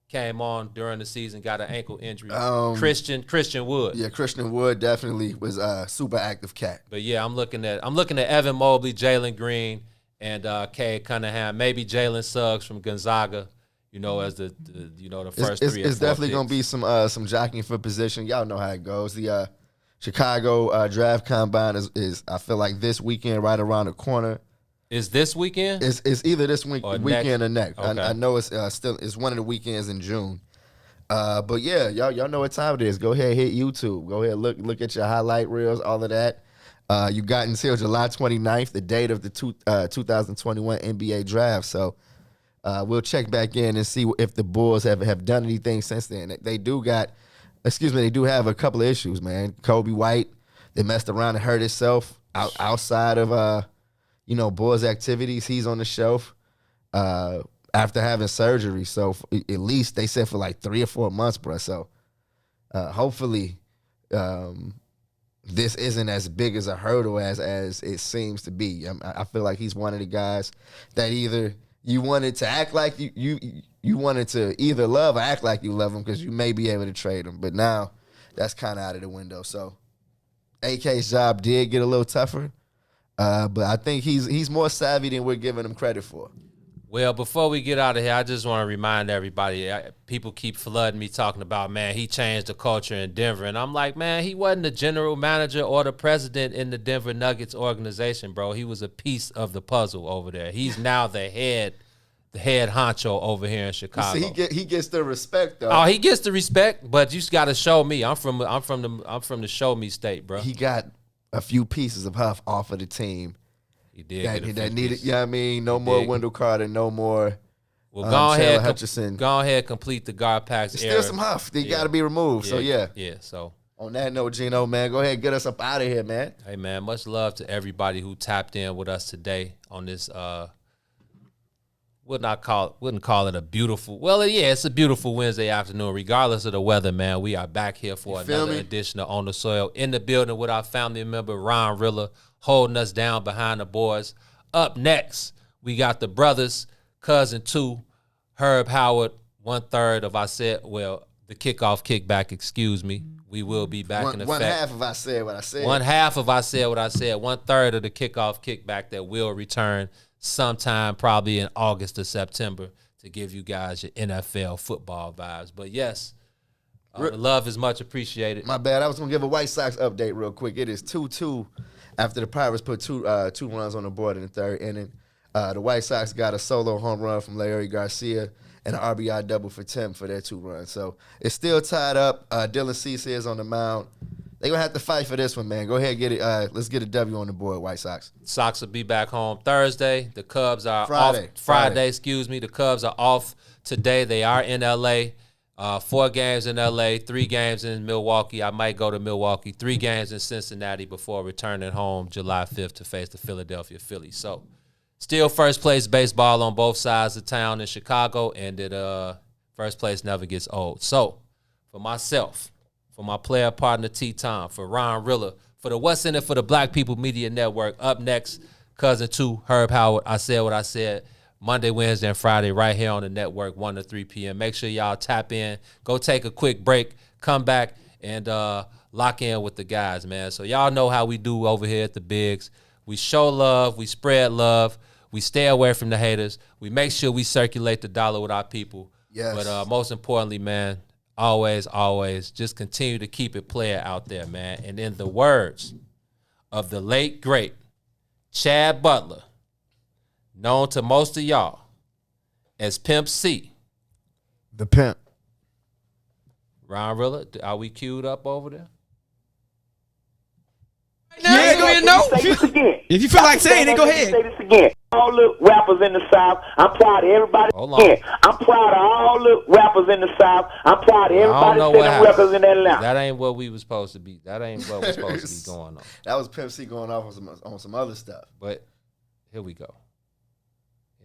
Speaker 17: Came on during the season, got an ankle injury. Christian Wood.
Speaker 16: Yeah, Christian Wood definitely was a super active cat.
Speaker 17: But yeah, I'm looking at Evan Mobley, Jalen Green, and Cade Cunningham. Maybe Jalen Suggs from Gonzaga. As the first three.
Speaker 16: It's definitely gonna be some jockeying for position. Y'all know how it goes. The Chicago draft combine is I feel like this weekend right around the corner.
Speaker 17: Is this weekend?
Speaker 16: It's either this weekend or next.
Speaker 17: Okay.
Speaker 16: I know it's it's one of the weekends in June. But yeah, y'all know what time it is. Go ahead, hit YouTube. Go ahead, look at your highlight reels, all of that. You got until July 29th, the date of the 2021 NBA draft. So we'll check back in and see if the Bulls have done anything since then. They do have a couple of issues, man. Kobe White, they messed around and hurt himself outside of Bulls activities. He's on the shelf after having surgery. So at least they said for like 3 or 4 months, bro. So hopefully this isn't as big as a hurdle as it seems to be. I feel like he's one of the guys that either you wanted to act like you wanted to either love or act like you love him because you may be able to trade him. But now that's kind of out of the window. So AK's job did get a little tougher. But I think he's more savvy than we're giving him credit for.
Speaker 17: Well, before we get out of here, I just want to remind everybody, people keep flooding me talking about, man, he changed the culture in Denver. And I'm like, man, he wasn't the general manager or the president in the Denver Nuggets organization, bro. He was a piece of the puzzle over there. He's now the head honcho over here in Chicago.
Speaker 16: See, he gets the respect, though.
Speaker 17: Oh, he gets the respect, but you just got to show me. I'm from the show me state, bro.
Speaker 16: He got a few pieces of Huff off of the team.
Speaker 17: He did.
Speaker 16: That needed, no more Wendell Carter, no more.
Speaker 17: Well, go ahead,
Speaker 16: Hutchison.
Speaker 17: Go ahead, complete the guard packs.
Speaker 16: Still some Huff. They got to be removed. So yeah.
Speaker 17: So
Speaker 16: on that note, Gino, man, go ahead and get us up out of here, man.
Speaker 17: Hey, man, much love to everybody who tapped in with us today on this. Wouldn't call it a beautiful. Well, yeah, it's a beautiful Wednesday afternoon, regardless of the weather, man. We are back here for another edition of On the Soil, in the building with our family member Ron Rilla, holding us down behind the boards. Up next, we got the brothers, cousin 2, Herb Howard, 1/3 of the kickoff kickback. Excuse me. We will be back in effect.
Speaker 16: One half of I said what I said.
Speaker 17: One half of I said what I said. 1/3 of the kickoff kickback that will return sometime probably in August or September to give you guys your NFL football vibes. But yes, the love is much appreciated.
Speaker 16: My bad. I was going to give a White Sox update real quick. It is 2-2 after the Pirates put two runs on the board in the third inning. The White Sox got a solo home run from Larry Garcia and an RBI double for Tim for their 2 runs. So it's still tied up. Dylan Cease is on the mound. They're going to have to fight for this one, man. Go ahead and get it. Let's get a W on the board, White Sox.
Speaker 17: Sox will be back home Thursday. The Cubs are off. Friday, excuse me. The Cubs are off today. They are in L.A. 4 games in L.A., 3 games in Milwaukee. I might go to Milwaukee. 3 games in Cincinnati before returning home July 5th to face the Philadelphia Phillies. So still first place baseball on both sides of town in Chicago, and first place never gets old. So for myself, for my player partner T-Tom, for Ron Rilla, for the What's in It for the Black People Media Network, up next, cousin to Herb Howard. I said what I said. Monday, Wednesday, and Friday right here on the network, 1 to 3 p.m. Make sure y'all tap in. Go take a quick break. Come back and lock in with the guys, man. So y'all know how we do over here at the Bigs. We show love. We spread love. We stay away from the haters. We make sure we circulate the dollar with our people.
Speaker 16: Yes.
Speaker 17: But most importantly, man, always, just continue to keep it player out there, man. And in the words of the late, great Chad Butler, known to most of y'all as Pimp C.
Speaker 16: The Pimp.
Speaker 17: Ron Rilla, are we queued up over there?
Speaker 9: Yeah, go ahead. No. If you feel like saying it, go ahead.
Speaker 11: Say this again. All the rappers in the South, I'm proud of everybody.
Speaker 17: Hold on.
Speaker 11: I'm proud of all the rappers in the South. I'm proud of everybody selling records in Atlanta.
Speaker 17: That ain't what we was supposed to be. That ain't what was supposed to be going on.
Speaker 16: That was Pimp C going off on some other stuff.
Speaker 17: But here we go.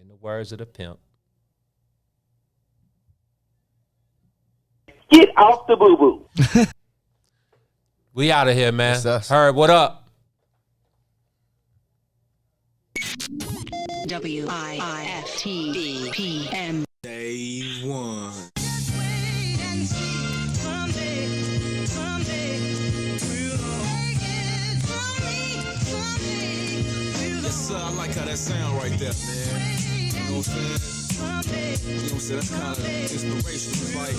Speaker 17: In the words of the Pimp.
Speaker 11: Get off the boo-boo.
Speaker 17: We out of here, man. Herb, what up?
Speaker 12: WIIFTBP.
Speaker 15: Day one.
Speaker 4: Yes, sir, I like how that sound right there, man. You know what I'm saying? You know what I'm saying? That's kind of inspirational. It's like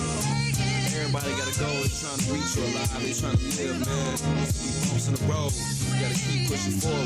Speaker 4: everybody got a goal they're trying to reach or alive. They're trying to live, man. These bumps in the road. You got to keep pushing forward.